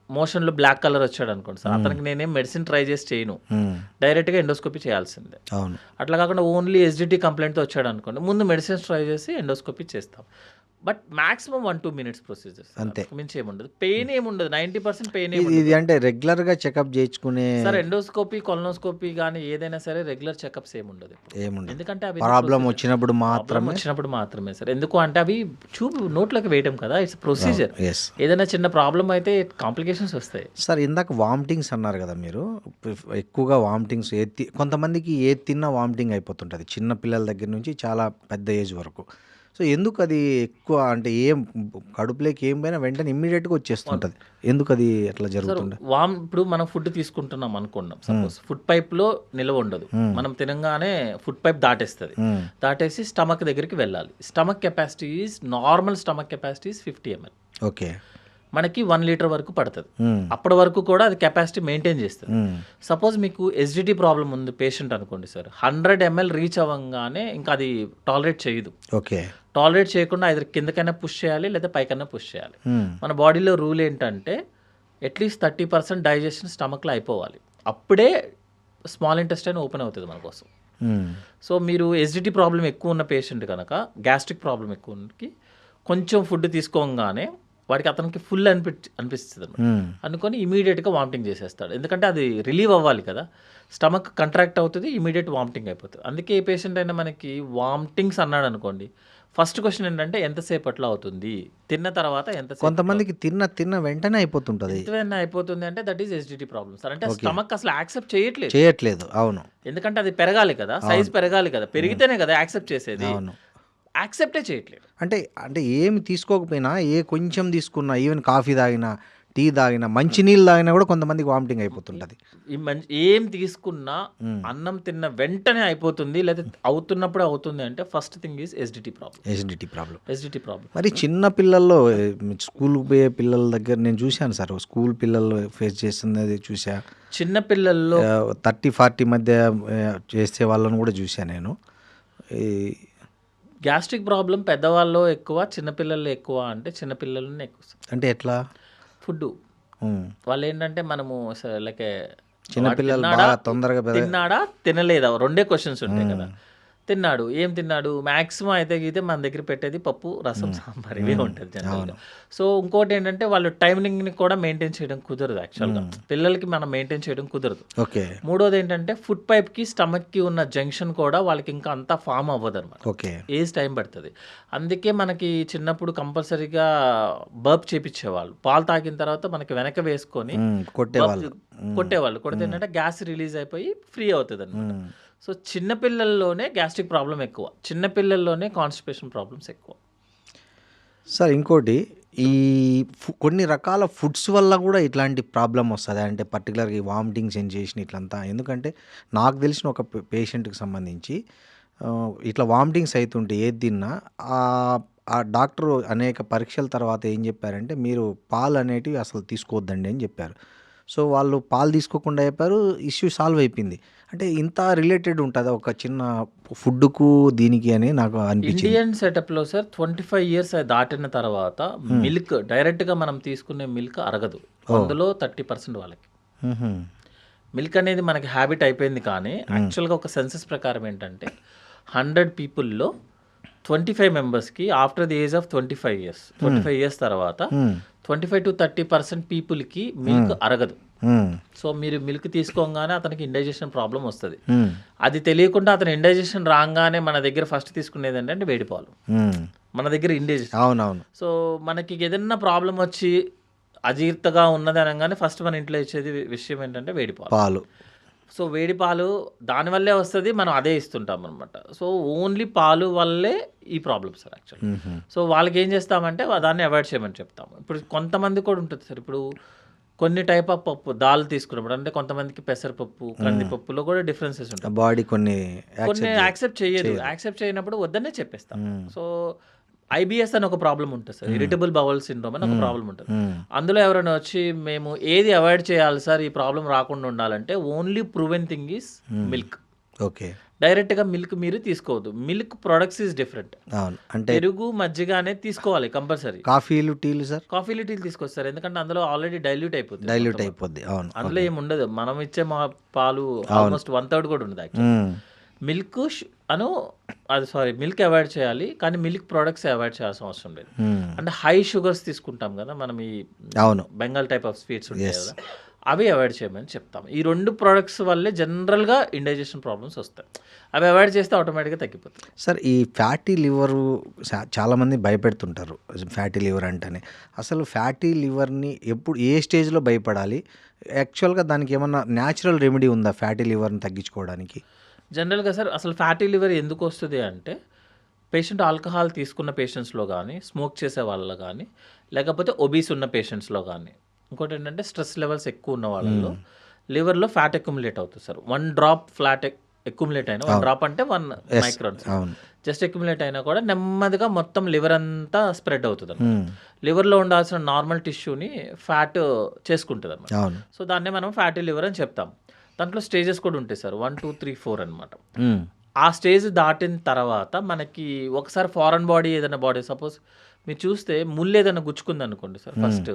[SPEAKER 3] మోషన్లో బ్లాక్ కలర్ వచ్చాడు అనుకోండి సార్, అతనికి నేనేం మెడిసిన్ ట్రై చేసి చేయను, డైరెక్ట్గా ఎండోస్కోపీ చేయాల్సిందే. అట్లా కాకుండా ఓన్లీ ఎస్డిటీ కంప్లైంట్తో వచ్చాడు అనుకోండి, ముందు మెడిసిన్స్ ట్రై చేసి ఎండోస్కోపీ చేస్తాం. బట్ మాక్సిమం 1-2 minutes ప్రొసీజర్ అంతే, మించి ఏముండదు. పెయిన్ ఏముండదు, 90% పెయిన్ ఏముండదు.
[SPEAKER 2] ఇది అంటే రెగ్యులర్గా చెకప్ చేయించుకునే
[SPEAKER 3] సార్ ఎండోస్కోపీ, కొలనోస్కోపీ కానీ ఏదైనా సరే రెగ్యులర్ చెకప్స్ ఏముండదు. ఎందుకంటే అవి
[SPEAKER 2] ప్రాబ్లం వచ్చినప్పుడు
[SPEAKER 3] మాత్రమే సార్. ఎందుకు అంటే అవి నోట్లోకి వేయటం కదా, ఇట్స్ ప్రొసీజర్. ఏదైనా చిన్న ప్రాబ్లం అయితే కాంప్లికేషన్స్ వస్తాయి.
[SPEAKER 2] సార్ ఇందాక వామిటింగ్స్ అన్నారు కదా మీరు, ఎక్కువగా వామిటింగ్స్ కొంతమందికి ఏది తిన్నా వామిటింగ్ అయిపోతుంటుంది, చిన్న పిల్లల దగ్గర నుంచి చాలా పెద్ద ఏజ్ వరకు. సో ఎందుకు అది ఎక్కువ, అంటే ఏం కడుపులోకి ఏం పోయినా వెంటనే ఇమ్మీడియట్గా వచ్చేస్తుంటుంది, ఎందుకు అది ఎట్లా జరుగుతుంది?
[SPEAKER 3] ఇప్పుడు మనం ఫుడ్ తీసుకుంటున్నాం అనుకున్నాం, సపోజ్ ఫుడ్ పైప్లో నిల్వ ఉండదు, మనం తినగానే ఫుడ్ పైప్ దాటేసి స్టమక్ దగ్గరికి వెళ్ళాలి. Stomach capacity is normal, stomach capacity is 50 ml.
[SPEAKER 2] Okay.
[SPEAKER 3] మనకి 1 liter వరకు పడుతుంది. అప్పటి వరకు కూడా అది కెపాసిటీ మెయింటైన్ చేస్తుంది. సపోజ్ మీకు ఎస్డిటీ ప్రాబ్లం ఉంది పేషెంట్ అనుకోండి సార్, 100 ml రీచ్ అవ్వగానే ఇంకా అది టాలరేట్ చేయదు.
[SPEAKER 2] ఓకే.
[SPEAKER 3] టాలరేట్ చేయకుండా ఐదర్ కిందకైనా పుష్ చేయాలి లేదా పైకైనా పుష్ చేయాలి. మన బాడీలో రూల్ ఏంటంటే అట్లీస్ట్ 30% డైజెషన్ స్టమక్లో అయిపోవాలి, అప్పుడే స్మాల్ ఇంటెస్టైన్ ఓపెన్ అవుతుంది మన కోసం. సో మీరు ఎస్డిటీ ప్రాబ్లం ఎక్కువ ఉన్న పేషెంట్ కనుక, గ్యాస్ట్రిక్ ప్రాబ్లం ఎక్కువ ఉన్నకి కొంచెం ఫుడ్ తీసుకోగానే వాడికి అతనికి ఫుల్ అనిపిస్తుంది అనుకొని ఇమీడియట్గా వామిటింగ్ చేసేస్తాడు. ఎందుకంటే అది రిలీవ్ అవ్వాలి కదా, స్టమక్ కంట్రాక్ట్ అవుతుంది, ఇమీడియట్ వామిటింగ్ అయిపోతుంది. అందుకే ఏ పేషెంట్ అయినా మనకి వామిటింగ్స్ అన్నాడు అనుకోండి, ఫస్ట్ క్వశ్చన్ ఏంటంటే ఎంతసేపట్లో అవుతుంది, తిన్న తర్వాత ఎంతసేపు.
[SPEAKER 2] కొంతమందికి తిన్న వెంటనే అయిపోతుంది
[SPEAKER 3] అంటే that is SDT problem sir. అంటే స్టమక్ అసలు యాక్సెప్ట్
[SPEAKER 2] చేయట్లేదు. అవును.
[SPEAKER 3] ఎందుకంటే అది పెరగాలి కదా, సైజ్ పెరగాలి కదా, పెరిగితేనే కదా యాక్సెప్ట్ చేసేది. యాక్సెప్టే చేయట్లేదు.
[SPEAKER 2] అంటే ఏమి తీసుకోకపోయినా, కొంచెం తీసుకున్నా, ఈవెన్ కాఫీ తాగినా, టీ తాగినా, మంచినీళ్ళు తాగినా కూడా కొంతమందికి వామిటింగ్ అయిపోతుంటుంది.
[SPEAKER 3] ఏం తీసుకున్నా అన్నం తిన్న వెంటనే అయిపోతుంది, లేదా అవుతున్నప్పుడు అవుతుంది అంటే first thing is SDT problem.
[SPEAKER 2] మరి చిన్న పిల్లల్లో, స్కూల్కి పోయే పిల్లల దగ్గర నేను చూశాను సార్, స్కూల్ పిల్లలు ఫేస్ చేస్తున్నది చూసా.
[SPEAKER 3] చిన్న పిల్లల్లో
[SPEAKER 2] 30-40 మధ్య చేసే వాళ్ళని కూడా చూసాను నేను.
[SPEAKER 3] గ్యాస్ట్రిక్ ప్రాబ్లం పెద్దవాళ్ళు ఎక్కువ, చిన్నపిల్లలు ఎక్కువ. అంటే చిన్నపిల్లలనే ఎక్కువ.
[SPEAKER 2] అంటే ఎట్లా?
[SPEAKER 3] ఫుడ్ వాళ్ళు ఏంటంటే మనము లైక్
[SPEAKER 2] చిన్నపిల్లలు బాగా తొందరగా
[SPEAKER 3] తిన్నాడా తినలేదా 2 questions ఉంటాయి కదా. తిన్నాడు, ఏం తిన్నాడు, మ్యాక్సిమం అయితే గీతే మన దగ్గర పెట్టేది పప్పు, రసం, సాంబార్ ఇవే ఉంటుంది జనరల్గా. సో ఇంకోటి ఏంటంటే వాళ్ళు టైమింగ్ని కూడా మెయింటైన్ చేయడం కుదరదు. యాక్చువల్గా పిల్లలకి మనం మెయింటైన్ చేయడం కుదరదు.
[SPEAKER 2] ఓకే.
[SPEAKER 3] మూడోది ఏంటంటే ఫుడ్ పైప్కి స్టమక్కి ఉన్న జంక్షన్ కూడా వాళ్ళకి ఇంకా అంతా ఫామ్ అవ్వదు అనమాట.
[SPEAKER 2] ఓకే.
[SPEAKER 3] ఏజ్ టైం పడుతుంది. అందుకే మనకి చిన్నప్పుడు కంపల్సరీగా బర్ప్ చేపించేవాళ్ళు. పాలు తాగిన తర్వాత మనకి వెనక వేసుకొని కొట్టేవాళ్ళు. కొడితే ఏంటంటే గ్యాస్ రిలీజ్ అయిపోయి ఫ్రీ అవుతుంది అనమాట. సో చిన్నపిల్లల్లోనే గ్యాస్ట్రిక్ ప్రాబ్లం ఎక్కువ, చిన్నపిల్లల్లోనే కాన్స్టిపేషన్ ప్రాబ్లమ్స్ ఎక్కువ.
[SPEAKER 2] సార్ ఇంకోటి, ఈ కొన్ని రకాల ఫుడ్స్ వల్ల కూడా ఇట్లాంటి ప్రాబ్లం వస్తుంది. అంటే పర్టికులర్గా ఈ వామిటింగ్ సెన్సేషన్ ఇట్లంతా. ఎందుకంటే నాకు తెలిసిన ఒక పేషెంట్కి సంబంధించి ఇట్లా వామిటింగ్స్ అవుతుంటే ఏది తిన్నా ఆ డాక్టర్ అనేక పరీక్షల తర్వాత ఏం చెప్పారంటే, మీరు పాలు అనేటివి అసలు తీసుకోవద్దండి అని చెప్పారు. సో వాళ్ళు పాలు తీసుకోకుండా అయిపోయారు, ఇష్యూ సాల్వ్ అయిపోయింది. అంటే ఇంత రిలేటెడ్ ఉంటుందా ఒక చిన్న ఫుడ్కు దీనికి అని నాకు అనిపించింది.
[SPEAKER 3] ఇండియన్ సెటప్లో సార్ 25 ఇయర్స్ దాటిన తర్వాత మిల్క్ డైరెక్ట్గా మనం తీసుకునే మిల్క్ అరగదు. అందులో 30% వాళ్ళకి
[SPEAKER 2] మ్హూ.
[SPEAKER 3] మిల్క్ అనేది మనకి హ్యాబిట్ అయిపోయింది. కానీ యాక్చువల్గా ఒక సెన్సస్ ప్రకారం ఏంటంటే 100 పీపుల్లో 25 మెంబర్స్కి after the age of 25 years తర్వాత 25 to 30% పీపుల్కి మిల్క్ అరగదు.
[SPEAKER 2] మ్,
[SPEAKER 3] సో మీరు మిల్క్ తీసుకోగానే అతనికి ఇండైజెషన్ ప్రాబ్లం వస్తుంది.
[SPEAKER 2] మ్,
[SPEAKER 3] అది తెలియకుండా అతను ఇండైజెషన్ రాగానే మన దగ్గర ఫస్ట్ తీసుకునేది ఏంటంటే వేడి పాలు.
[SPEAKER 2] మ్.
[SPEAKER 3] మన దగ్గర ఇండైజెషన్.
[SPEAKER 2] అవునవును.
[SPEAKER 3] సో మనకి ఏదైనా ప్రాబ్లం వచ్చి అజీర్తగా ఉన్నది అనగానే ఫస్ట్ మన ఇంట్లో ఇచ్చేది విషయం ఏంటంటే వేడి పాలు.
[SPEAKER 2] పాలు.
[SPEAKER 3] సో వేడి పాలు దానివల్లే వస్తుంది, మనం అదే ఇస్తుంటాం అనమాట. సో ఓన్లీ పాలు వల్లే ఈ ప్రాబ్లమ్స్ సార్ యాక్చువల్లీ.
[SPEAKER 2] మ్హూ.
[SPEAKER 3] సో వాళ్ళకి ఏం చేస్తామంటే దాన్ని అవాయిడ్ చేయమని చెప్తాము. ఇప్పుడు కొంతమంది కూడా ఉంటుంది సార్, ఇప్పుడు కొన్ని టైప్ ఆఫ్ పప్పు దాల్ తీసుకున్నప్పుడు అంటే కొంతమందికి పెసరపప్పు, కందిపప్పులో కూడా డిఫరెన్సెస్ ఉంటాయి.
[SPEAKER 2] బాడీ కొన్ని
[SPEAKER 3] కొన్ని యాక్సెప్ట్ చేయదు. యాక్సెప్ట్ చేయనప్పుడు వద్దనే చెప్పేస్తాం. సో ఐబిఎస్ అని ఒక ప్రాబ్లం ఉంటుంది సార్, ఇరిటబుల్ బౌల్ సిండ్రోమ్ అని ఒక ప్రాబ్లం ఉంటుంది. అందులో ఎవరైనా వచ్చి మేము ఏది అవాయిడ్ చేయాలి సార్ ఈ ప్రాబ్లం రాకుండా ఉండాలంటే only proven thing is milk.
[SPEAKER 2] Okay.
[SPEAKER 3] డైరెక్ట్గా మిల్క్ మీరు తీసుకోవద్దు. Milk products is different.
[SPEAKER 2] అవును. అంటే
[SPEAKER 3] పెరుగు మజ్జిగ అనేది తీసుకోవాలి కంపల్సరీ.
[SPEAKER 2] కాఫీలు టీలు సార్
[SPEAKER 3] కాఫీలు టీలు తీసుకొస్తారు ఎందుకంటే అందులో ఆల్రెడీ డైల్యూట్ అయిపోతుంది.
[SPEAKER 2] డైల్యూట్ అయిపోద్ది. అవును.
[SPEAKER 3] అందులో ఏమి ఉండదు. మనం ఇచ్చే మా పాలు ఆల్మోస్ట్ 1/3 కూడా ఉండదు యాక్చువల్లీ.
[SPEAKER 2] మ్,
[SPEAKER 3] మిల్క్ మిల్క్ అవాయిడ్ చేయాలి, కానీ మిల్క్ ప్రొడక్ట్స్ అవాయిడ్ చేయాల్సిన అవసరం లేదు.
[SPEAKER 2] మ్.
[SPEAKER 3] అంటే హై షుగర్స్ తీసుకుంటాం కదా మనం, ఈ
[SPEAKER 2] అవును.
[SPEAKER 3] బెంగాల్ టైప్ ఆఫ్ స్వీట్స్ ఉంటాయి కదా, అవి అవాయిడ్ చేయమని చెప్తాం. ఈ 2 ప్రొడక్ట్స్ వల్లే జనరల్గా ఇండైజెషన్ ప్రాబ్లమ్స్ వస్తాయి. అవి అవాయిడ్ చేస్తే ఆటోమేటిక్గా తగ్గిపోతుంది.
[SPEAKER 2] సార్ ఈ ఫ్యాటీ లివరు చాలామంది భయపెడుతుంటారు. ఫ్యాటీ లివర్ అంటేనే అసలు ఫ్యాటీ లివర్ని ఎప్పుడు ఏ స్టేజ్లో భయపడాలి? యాక్చువల్గా దానికి ఏమన్నా న్యాచురల్ రెమెడీ ఉందా ఫ్యాటీ లివర్ని తగ్గించుకోవడానికి?
[SPEAKER 3] జనరల్గా సార్ అసలు ఫ్యాటీ లివర్ ఎందుకు వస్తుంది అంటే పేషెంట్ ఆల్కహాల్ తీసుకున్న పేషెంట్స్లో కానీ, స్మోక్ చేసే వాళ్ళలో కానీ, లేకపోతే ఒబీస్ ఉన్న పేషెంట్స్లో కానీ, ఇంకోటి ఏంటంటే స్ట్రెస్ లెవెల్స్ ఎక్కువ ఉన్న వాళ్ళలో లివర్లో ఫ్యాట్ అక్యుములేట్ అవుతుంది సార్. 1 డ్రాప్ ఫ్లాట్ అక్యుములేట్ అయినా, 1 డ్రాప్ అంటే 1 మైక్రాన్స్
[SPEAKER 2] అవును.
[SPEAKER 3] జస్ట్ అక్యుములేట్ అయినా కూడా నెమ్మదిగా మొత్తం లివర్ అంతా స్ప్రెడ్ అవుతుంది అన్నమాట. లివర్లో ఉండాల్సిన నార్మల్ టిష్యూని ఫ్యాట్ చేసుకుంటుంది అన్నమాట.
[SPEAKER 2] అవును.
[SPEAKER 3] సో దాన్నే మనం ఫ్యాటీ లివర్ అని చెప్తాం. దాంట్లో స్టేజెస్ కూడా ఉంటాయి సార్, 1, 2, 3, 4 అనమాట.
[SPEAKER 2] మ్,
[SPEAKER 3] ఆ స్టేజ్ దాటిన తర్వాత మనకి ఒకసారి ఫారెన్ బాడీ ఏదైనా బాడీ సపోజ్ మీరు చూస్తే ముళ్ళు ఏదైనా గుచ్చుకుంది అనుకోండి సార్, ఫస్ట్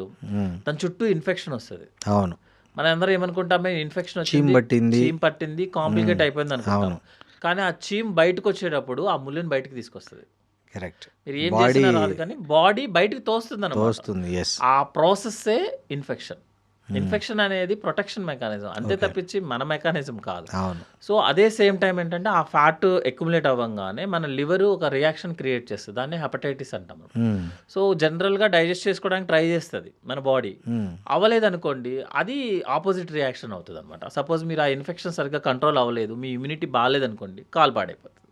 [SPEAKER 3] దాని చుట్టూ ఇన్ఫెక్షన్ వస్తుంది.
[SPEAKER 2] అవును.
[SPEAKER 3] మనం అందరూ ఏమనుకుంటామే ఇన్ఫెక్షన్
[SPEAKER 2] చీమ్ పట్టింది.
[SPEAKER 3] చీమ్ పట్టింది, కాంప్లికేట్ అయిపోయింది అనుకుంటాం. కానీ ఆ చీమ్ బయటకు వచ్చేటప్పుడు ఆ ముళ్ళని బయటకు తీసుకొస్తుంది.
[SPEAKER 2] కరెక్ట్.
[SPEAKER 3] మీరు ఏం చేసినా రాదు కానీ బాడీ బయటకు తోస్తుంది అన్నమాట.
[SPEAKER 2] వస్తుంది. ఎస్.
[SPEAKER 3] ఆ ప్రాసెస్సే ఇన్ఫెక్షన్. ఇన్ఫెక్షన్ అనేది ప్రొటెక్షన్ మెకానిజం అంతే తప్పించి మన మెకానిజం కాదు.
[SPEAKER 2] అవును.
[SPEAKER 3] సో అదే సేమ్ టైం ఏంటంటే ఆ ఫ్యాట్ అక్యుములేట్ అవ్వగానే మన లివర్ ఒక రియాక్షన్ క్రియేట్ చేస్తుంది, దాన్ని హెపటైటిస్ అంటాం.
[SPEAKER 2] మ్,
[SPEAKER 3] సో జనరల్గా డైజెస్ట్ చేసుకోవడానికి ట్రై చేస్తుంది మన బాడీ,
[SPEAKER 2] మ్,
[SPEAKER 3] అవ్వలేదనుకోండి అది ఆపోజిట్ రియాక్షన్ అవుతుంది అనమాట. సపోజ్ మీరు ఆ ఇన్ఫెక్షన్ సరిగ్గా కంట్రోల్ అవ్వలేదు, మీ ఇమ్యూనిటీ బాగాలేదనుకోండి, కాలు పాడైపోతుంది.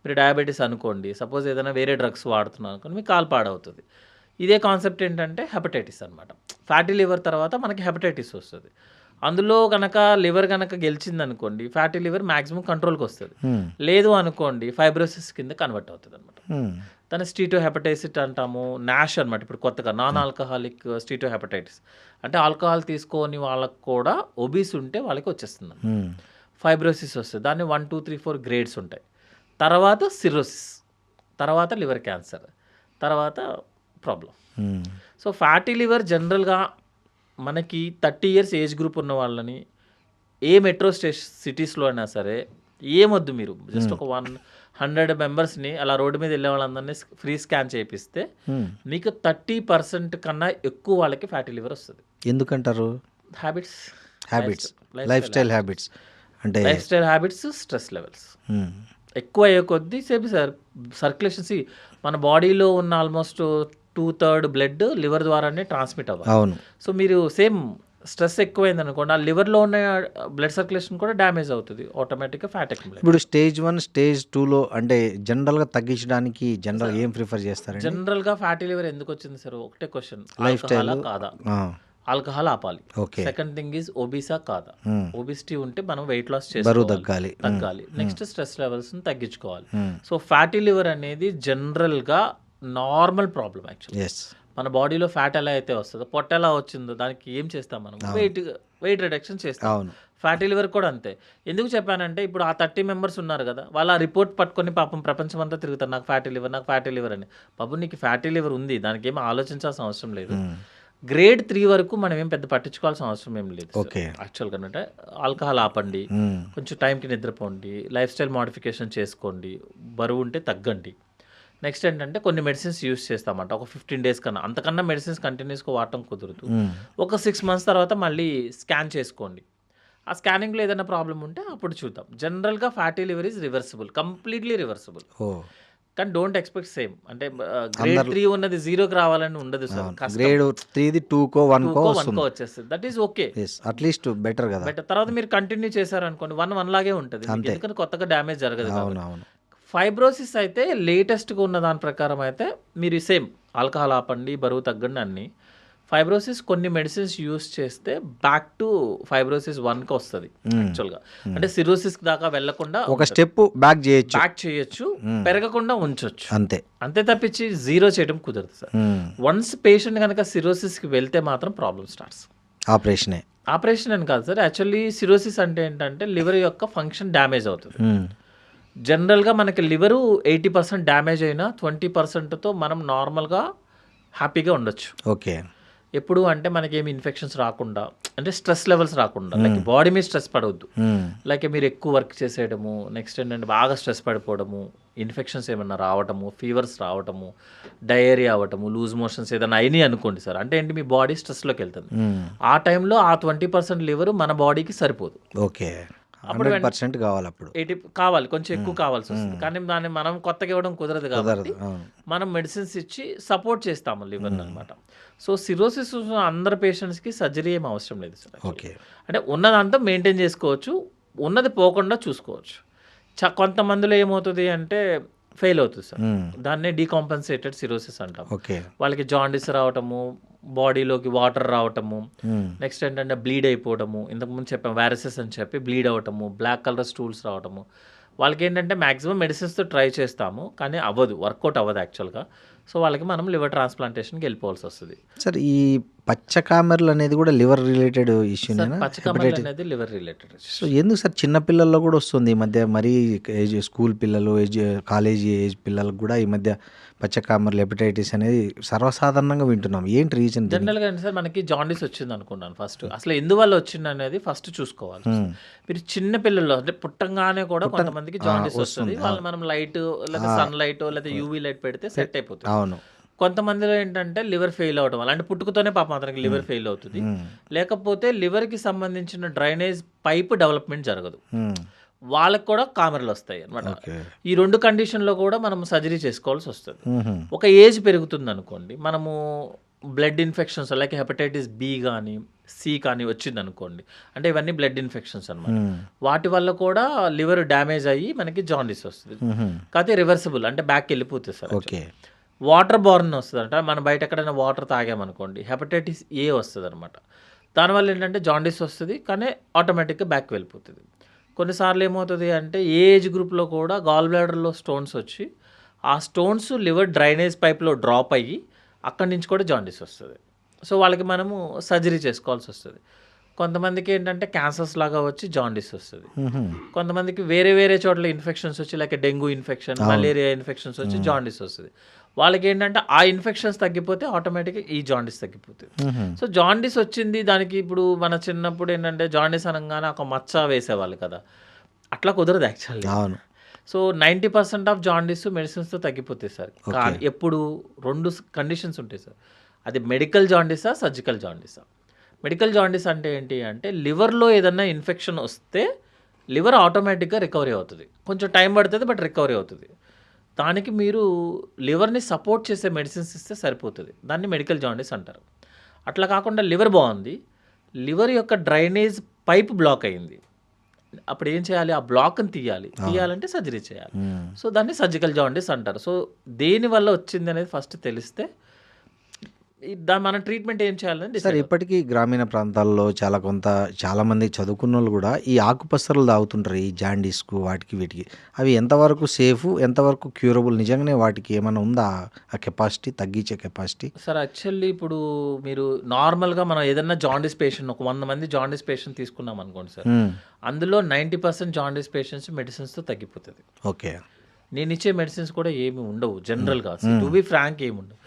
[SPEAKER 3] మీరు డయాబెటీస్ అనుకోండి, సపోజ్ ఏదైనా వేరే డ్రగ్స్ వాడుతున్నారు అనుకోండి, మీకు కాలు పాడవుతుంది. ఇదే కాన్సెప్ట్ ఏంటంటే హెపటైటిస్ అనమాట. ఫ్యాటీ లివర్ తర్వాత మనకి హెపటైటిస్ వస్తుంది. అందులో కనుక లివర్ కనుక గెలిచింది అనుకోండి, ఫ్యాటీ లివర్ మ్యాక్సిమం కంట్రోల్కి వస్తుంది. లేదు అనుకోండి ఫైబ్రోసిస్ కింద కన్వర్ట్ అవుతుంది అనమాట. దాన్ని స్టీటో హెపటైసిస్ అంటాము. నాష్ అనమాట. ఇప్పుడు కొత్తగా నాన్ ఆల్కహాలిక్ స్టీటో హెపటైటిస్ అంటే ఆల్కహాల్ తీసుకోని వాళ్ళకు కూడా ఒబీస్ ఉంటే వాళ్ళకి వచ్చేస్తుంది. ఫైబ్రోసిస్ వస్తుంది. దాన్ని 1, 2, 3, 4 గ్రేడ్స్ ఉంటాయి. తర్వాత సిర్రోసిస్, తర్వాత లివర్ క్యాన్సర్, తర్వాత ప్రాబ్లం. సో ఫ్యాటీ లివర్ జనరల్గా మనకి 30 ఇయర్స్ ఏజ్ గ్రూప్ ఉన్న వాళ్ళని ఏ మెట్రో సిటీస్లో అయినా సరే ఏమొద్దు, మీరు జస్ట్ ఒక 100 మెంబర్స్ని అలా రోడ్డు మీద వెళ్ళే వాళ్ళందరినీ ఫ్రీ స్కాన్ చేయిస్తే మీకు 30% కన్నా ఎక్కువ వాళ్ళకి ఫ్యాటీ లివర్ వస్తుంది.
[SPEAKER 2] ఎందుకంటారు?
[SPEAKER 3] హ్యాబిట్స్,
[SPEAKER 2] లైఫ్ స్టైల్ హ్యాబిట్స్, అంటే
[SPEAKER 3] life style habits, stress levels ఎక్కువ అయ్యే కొద్దీ సేపు సర్క్యులేషన్ మన బాడీలో ఉన్న ఆల్మోస్ట్ 2/3 బ్లడ్ లివర్ ద్వారానే ట్రాన్స్మిట్ అవ్వాలి.
[SPEAKER 2] అవును.
[SPEAKER 3] సో మీరు సేమ్ స్ట్రెస్ ఎక్కువైంది అనుకోండి, ఆ లివర్లో ఉన్న బ్లడ్ సర్క్యులేషన్ కూడా డ్యామేజ్ అవుతుంది, ఆటోమేటిక్గా ఫ్యాట్ అక్యుములేట్.
[SPEAKER 2] ఇప్పుడు స్టేజ్ 1 స్టేజ్ 2లో అంటే జనరల్గా తగ్గించడానికి జనరల్ ఏం ప్రిఫర్ చేస్తారండి?
[SPEAKER 3] జనరల్గా ఫ్యాటీ లివర్ ఎందుకు వచ్చింది సార్? ఒకటే క్వశ్చన్,
[SPEAKER 2] లైఫ్ స్టైల్
[SPEAKER 3] కాదా? ఆల్కహాల్ ఆపాలి. సెకండ్ థింగ్ ఈజ్ ఒబీసా కాదా? ఒబిసిటీ ఉంటే మనం వెయిట్ లాస్
[SPEAKER 2] బరువు
[SPEAKER 3] తగ్గాలి. నెక్స్ట్ స్ట్రెస్ లెవెల్స్ తగ్గించుకోవాలి. సో ఫ్యాటీ లివర్ అనేది జనరల్గా నార్మల్ ప్రాబ్లం యాక్చువల్లీ. మన బాడీలో ఫ్యాట్ ఎలా అయితే వస్తుందో, పొట్ట ఎలా వచ్చిందో దానికి ఏం చేస్తాం మనం? వెయిట్ రిడక్షన్ చేస్తాం.
[SPEAKER 2] అవును.
[SPEAKER 3] ఫ్యాటీ లివర్ కూడా అంతే. ఎందుకు చెప్పానంటే ఇప్పుడు ఆ 30 మెంబర్స్ ఉన్నారు కదా, వాళ్ళు ఆ రిపోర్ట్ పట్టుకొని పాపం ప్రపంచం అంతా తిరుగుతారు, నాకు ఫ్యాటీ లివర్ అని. బాబు నీకు ఫ్యాటీ లివర్ ఉంది, దానికి ఏమీ ఆలోచించాల్సిన అవసరం లేదు. గ్రేడ్ 3 వరకు మనం ఏం పెద్ద పట్టించుకోవాల్సిన అవసరం ఏం లేదు
[SPEAKER 2] ఓకే.
[SPEAKER 3] యాక్చువల్గా. అంటే ఆల్కహాల్ ఆపండి, కొంచెం టైంకి నిద్రపోండి, లైఫ్ స్టైల్ మోడిఫికేషన్ చేసుకోండి, బరువు ఉంటే తగ్గండి. నెక్స్ట్ ఏంటంటే కొన్ని మెడిసిన్స్ యూస్ చేస్తామంట ఒక 15 days కన్నా, అంతకన్నా మెడిసిన్స్ కంటిన్యూస్గా వాడటం కుదరదు. ఒక 6 months తర్వాత మళ్ళీ స్కాన్ చేసుకోండి. ఆ స్కానింగ్లో ఏదైనా ప్రాబ్లం ఉంటే అప్పుడు చూద్దాం. జనరల్గా fatty liver is reversible, completely reversible. కానీ డోంట్ ఎక్స్పెక్ట్ సేమ్ అంటే గ్రేడ్ 3 ఉన్నది 0కి రావాలని ఉండదు సార్.
[SPEAKER 2] గ్రేడ్ 3ది 2కో 1కో
[SPEAKER 3] వచ్చేస్తుంది, that is okay,
[SPEAKER 2] at least better కదా.
[SPEAKER 3] బెటర్. తర్వాత మీరు కంటిన్యూ చేశారనుకోండి 1 లాగే ఉంటుంది, ఎందుకంటే కొత్తగా డ్యామేజ్ జరగదు కాబట్టి.
[SPEAKER 2] అవును.
[SPEAKER 3] ఫైబ్రోసిస్ అయితే లేటెస్ట్గా ఉన్న దాని ప్రకారం అయితే మీరు సేమ్ ఆల్కహాల్ ఆపండి, బరువు తగ్గండి అన్ని. ఫైబ్రోసిస్ కొన్ని మెడిసిన్స్ యూస్ చేస్తే బ్యాక్ టు ఫైబ్రోసిస్ 1కి వస్తుంది యాక్చువల్గా. అంటే సిరోసిస్ దాకా వెళ్లకుండా
[SPEAKER 2] ఒక స్టెప్ బ్యాక్
[SPEAKER 3] చేయొచ్చు, పెరగకుండా ఉంచొచ్చు,
[SPEAKER 2] అంతే
[SPEAKER 3] తప్పించి 0 చేయడం కుదరదు సార్. వన్స్ పేషెంట్ కనుక సిరోసిస్కి వెళ్తే మాత్రం ప్రాబ్లమ్ స్టార్ట్స్. ఆపరేషన్ అని కాదు సార్, యాక్చువల్లీ సిరోసిస్ అంటే ఏంటంటే లివర్ యొక్క ఫంక్షన్ డ్యామేజ్ అవుతుంది. జనరల్గా మనకి లివరు 80% డ్యామేజ్ అయినా 20%తో మనం నార్మల్గా హ్యాపీగా ఉండొచ్చు.
[SPEAKER 2] ఓకే.
[SPEAKER 3] ఎప్పుడు అంటే మనకి ఏమి ఇన్ఫెక్షన్స్ రాకుండా, అంటే స్ట్రెస్ లెవెల్స్ రాకుండా, లైక్ బాడీ మీద స్ట్రెస్ పడవద్దు, లైక్ మీరు ఎక్కువ వర్క్ చేసేయడము, నెక్స్ట్ ఏంటంటే బాగా స్ట్రెస్ పడిపోవడము, ఇన్ఫెక్షన్స్ ఏమన్నా రావటము, ఫీవర్స్ రావటము, డయేరియా అవ్వటము, లూజ్ మోషన్స్ ఏదైనా అయినాయి అనుకోండి సార్, అంటే ఏంటి మీ బాడీ స్ట్రెస్లోకి వెళ్తుంది. ఆ టైంలో ఆ 20% లివర్ మన బాడీకి సరిపోదు.
[SPEAKER 2] ఓకే. 100% కావాలి, అప్పుడు
[SPEAKER 3] 80 కావాలి, కొంచెం ఎక్కువ కావాల్సి వస్తుంది. కానీ దాన్ని మనం కొత్తగా ఇవ్వడం కుదరదు కాబట్టి మనం మెడిసిన్స్ ఇచ్చి సపోర్ట్ చేస్తాము లివర్ని అనమాట. సో సిరోసిస్ అందరు పేషెంట్స్కి సర్జరీ ఏం అవసరం లేదు సార్.
[SPEAKER 2] ఓకే.
[SPEAKER 3] అంటే ఉన్నదంతా మెయింటైన్ చేసుకోవచ్చు, ఉన్నది పోకుండా చూసుకోవచ్చు. కొంతమందిలో ఏమవుతుంది అంటే ఫెయిల్ అవుతుంది సార్, దాన్నే డీకాంపెన్సేటెడ్ సిరోసిస్ అంటాం. వాళ్ళకి జాండిస్ రావటము, బాడీలోకి వాటర్ రావటము, నెక్స్ట్ ఏంటంటే బ్లీడ్ అయిపోవడము, ఇంతకుముందు చెప్పాము వారసెస్ అని చెప్పి బ్లీడ్ అవటము, బ్లాక్ కలర్ స్టూల్స్ రావటము. వాళ్ళకి ఏంటంటే మ్యాక్సిమం మెడిసిన్స్తో ట్రై చేస్తాము, కానీ అవ్వదు, వర్కౌట్ అవ్వదు యాక్చువల్గా. సో వాళ్ళకి మనం లివర్ ట్రాన్స్ప్లాంటేషన్కి వెళ్ళిపోవాల్సి వస్తుంది.
[SPEAKER 2] సార్ ఈ పచ్చకామెర్లు అనేది కూడా లివర్ రిలేటెడ్ ఇష్యూ?
[SPEAKER 3] పచ్చకామెర్లు అనేది లివర్ రిలేటెడ్.
[SPEAKER 2] సో ఎందుకు సార్ చిన్న పిల్లల్లో కూడా వస్తుంది ఈ మధ్య, మరీ ఏజ్ స్కూల్ పిల్లలు, కాలేజీ ఏజ్ పిల్లలకు కూడా ఈ మధ్య పచ్చకామెర్లు, హెపటైటిస్ అనేది సర్వసాధారణంగా వింటున్నాం. ఏంటి రీజన్?
[SPEAKER 3] జనరల్గా సార్ మనకి జాండీస్ వచ్చింది అనుకున్నాను ఫస్ట్, అసలు ఎందువల్ల వచ్చింది అనేది ఫస్ట్ చూసుకోవాలి. మీరు చిన్న పిల్లల్లో అంటే పుట్టంగానే కూడా కొంతమందికి జాండీస్ వస్తుంది, వాళ్ళు మనం లైట్ లేదా సన్ లైట్ లేదా యూవీ లైట్ పెడితే సెట్ అయిపోతుంది.
[SPEAKER 2] అవును.
[SPEAKER 3] కొంతమందిలో ఏంటంటే లివర్ ఫెయిల్ అవడం వల్ల, అంటే పుట్టుకతోనే పాపం అతనికి లివర్ ఫెయిల్ అవుతుంది, లేకపోతే లివర్కి సంబంధించిన డ్రైనేజ్ పైప్ డెవలప్మెంట్ జరగదు, వాళ్ళకి కూడా కామెర్లు వస్తాయి అనమాట. ఈ 2 కండిషన్లో కూడా మనం సర్జరీ చేసుకోవాల్సి వస్తుంది. ఒక ఏజ్ పెరుగుతుంది అనుకోండి, మనము blood infections like hepatitis B కానీ సి కానీ వచ్చింది అనుకోండి, అంటే ఇవన్నీ బ్లడ్ ఇన్ఫెక్షన్స్ అనమాట, వాటి వల్ల కూడా లివర్ డ్యామేజ్ అయ్యి మనకి జాండీస్ వస్తుంది. కాకపోతే రివర్సిబుల్, అంటే బ్యాక్ వెళ్ళిపోతుంది సార్. వాటర్ బార్న్ వస్తుంది, అంటే మనం బయట ఎక్కడైనా వాటర్ తాగామనుకోండి హెపటైటిస్ ఏ వస్తుంది అనమాట. దానివల్ల ఏంటంటే జాండీస్ వస్తుంది, కానీ ఆటోమేటిక్గా బ్యాక్ వెళ్ళిపోతుంది. కొన్నిసార్లు ఏమవుతుంది అంటే ఏజ్ గ్రూప్లో కూడా గాల్ బ్లాడర్లో స్టోన్స్ వచ్చి ఆ స్టోన్స్ లివర్ డ్రైనేజ్ పైప్లో డ్రాప్ అయ్యి అక్కడి నుంచి కూడా జాండీస్ వస్తుంది. సో వాళ్ళకి మనము సర్జరీ చేసుకోవాల్సి వస్తుంది. కొంతమందికి ఏంటంటే క్యాన్సర్స్ లాగా వచ్చి జాండీస్ వస్తుంది, కొంతమందికి వేరే చోట్ల ఇన్ఫెక్షన్స్ వచ్చి like dengue infection, malaria infections వచ్చి జాండీస్ వస్తుంది. వాళ్ళకి ఏంటంటే ఆ ఇన్ఫెక్షన్స్ తగ్గిపోతే ఆటోమేటిక్గా ఈ జాండీస్ తగ్గిపోతుంది. సో జాండీస్ వచ్చింది దానికి, ఇప్పుడు మన చిన్నప్పుడు ఏంటంటే జాండీస్ అనగానే ఒక మచ్చ వేసేవాళ్ళు కదా, అట్లా కుదరదు యాక్చువల్లీ. సో 90% ఆఫ్ జాండీస్ మెడిసిన్స్తో తగ్గిపోతాయి సార్. కానీ ఎప్పుడు 2 కండిషన్స్ ఉంటాయి సార్, అది మెడికల్ జాండీసా సర్జికల్ జాండీసా. మెడికల్ జాండీస్ అంటే ఏంటి అంటే లివర్లో ఏదన్నా ఇన్ఫెక్షన్ వస్తే లివర్ ఆటోమేటిక్గా రికవరీ అవుతుంది, కొంచెం టైం పడుతుంది బట్ రికవరీ అవుతుంది. దానికి మీరు లివర్ని సపోర్ట్ చేసే మెడిసిన్స్ ఇస్తే సరిపోతుంది, దాన్ని మెడికల్ జాండీస్ అంటారు. అట్లా కాకుండా లివర్ బాగుంది, లివర్ యొక్క డ్రైనేజ్ పైప్ బ్లాక్ అయింది, అప్పుడు ఏం చేయాలి, ఆ బ్లాక్ని తీయాలంటే సర్జరీ చేయాలి. సో దాన్ని సర్జికల్ జాండీస్ అంటారు. సో దేని వల్ల వచ్చింది అనేది ఫస్ట్ తెలిస్తే మన ట్రీట్మెంట్ ఏం చేయాలని
[SPEAKER 2] సార్
[SPEAKER 3] డిసైడ్
[SPEAKER 2] ఇప్పటికీ గ్రామీణ ప్రాంతాల్లో చాలామంది చదువుకున్న వాళ్ళు కూడా ఈ ఆకుపసరలు తాగుతుంటారు ఈ జాండీస్కు వాటికి వీటికి. అవి ఎంతవరకు సేఫ్, ఎంతవరకు క్యూరబుల్, నిజంగానే వాటికి ఏమైనా ఉందా ఆ కెపాసిటీ, తగ్గించే కెపాసిటీ?
[SPEAKER 3] సార్ యాక్చువల్లీ ఇప్పుడు మీరు నార్మల్గా మనం ఏదైనా జాండీస్ పేషెంట్ ఒక 100 మంది జాండీస్ పేషెంట్ తీసుకున్నాం అనుకోండి సార్, అందులో 90% జాండీస్ పేషెంట్స్ మెడిసిన్స్తో తగ్గిపోతుంది.
[SPEAKER 2] ఓకే.
[SPEAKER 3] నేను ఇచ్చే మెడిసిన్స్ కూడా ఏమి ఉండవు జనరల్గా, టు బి ఫ్రాంక్ ఏమి ఉండవు.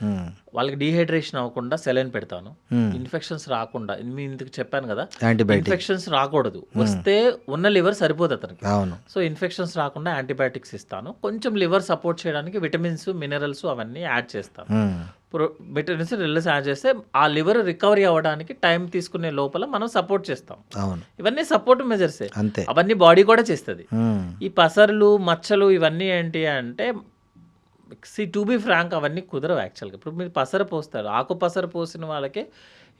[SPEAKER 3] వాళ్ళకి డీహైడ్రేషన్ అవ్వకుండా సెలైన్ పెడతాను, ఇన్ఫెక్షన్స్ రాకుండా. మీ ఇందుకు చెప్పాను కదా, ఇన్ఫెక్షన్స్ రాకూడదు, వస్తే ఉన్న లివర్ సరిపోదు అతనికి. సో ఇన్ఫెక్షన్స్ రాకుండా యాంటీబయాటిక్స్ ఇస్తాను. కొంచెం లివర్ సపోర్ట్ చేయడానికి విటమిన్స్, మినరల్స్ అవన్నీ యాడ్ చేస్తాను. విటమిన్స్, మినరల్స్ యాడ్ చేస్తే ఆ లివర్ రికవరీ అవ్వడానికి టైం తీసుకునే లోపల మనం సపోర్ట్ చేస్తాం. ఇవన్నీ సపోర్ట్ మెజర్సే, అవన్నీ బాడీ కూడా చేస్తుంది. ఈ పసర్లు, మచ్చలు ఇవన్నీ ఏంటి అంటే టు బి ఫ్రాంక్ అవన్నీ కుదరవు యాక్చువల్గా. ఇప్పుడు మీరు పసర పోస్తారు, ఆకు పసర పోసిన వాళ్ళకే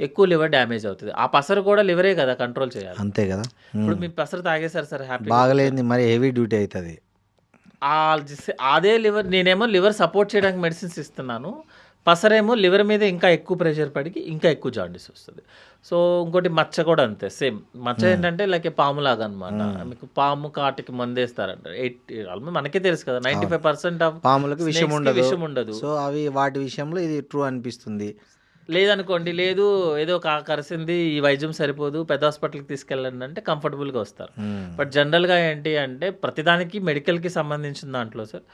[SPEAKER 3] ఎక్కువ లివర్ డ్యామేజ్ అవుతుంది. ఆ పసరు కూడా లివరే కదా కంట్రోల్ చేయాలి,
[SPEAKER 2] అంతే కదా.
[SPEAKER 3] ఇప్పుడు మీరు పసరు తాగేశారు సార్, హ్యాపీ
[SPEAKER 2] బాగలేదు, మరి హెవీ డ్యూటీ అవుతుంది.
[SPEAKER 3] అదే లివర్, నేనేమో లివర్ సపోర్ట్ చేయడానికి మెడిసిన్స్ ఇస్తున్నాను, పసరేమో లివర్ మీద ఇంకా ఎక్కువ ప్రెషర్ పడికి ఇంకా ఎక్కువ జాండీస్ వస్తుంది. సో ఇంకోటి మచ్చ కూడా అంతే, సేమ్ మచ్చ ఏంటంటే లైక్ పాములాగా అనమాట. మీకు పాము కాటికి మందేస్తారంట, మనకే తెలుసు కదా 95% ఆఫ్
[SPEAKER 2] పాములకు విషయం
[SPEAKER 3] ఉండదు.
[SPEAKER 2] సో అవి వాటి విషయంలో ఇది ట్రూ అనిపిస్తుంది.
[SPEAKER 3] లేదనుకోండి, లేదు ఏదో కరిసింది, ఈ వైద్యం సరిపోదు, పెద్ద హాస్పిటల్కి తీసుకెళ్ళండి అంటే కంఫర్టబుల్గా వస్తారు. బట్ జనరల్గా ఏంటి అంటే ప్రతిదానికి మెడికల్కి సంబంధించిన దాంట్లో సార్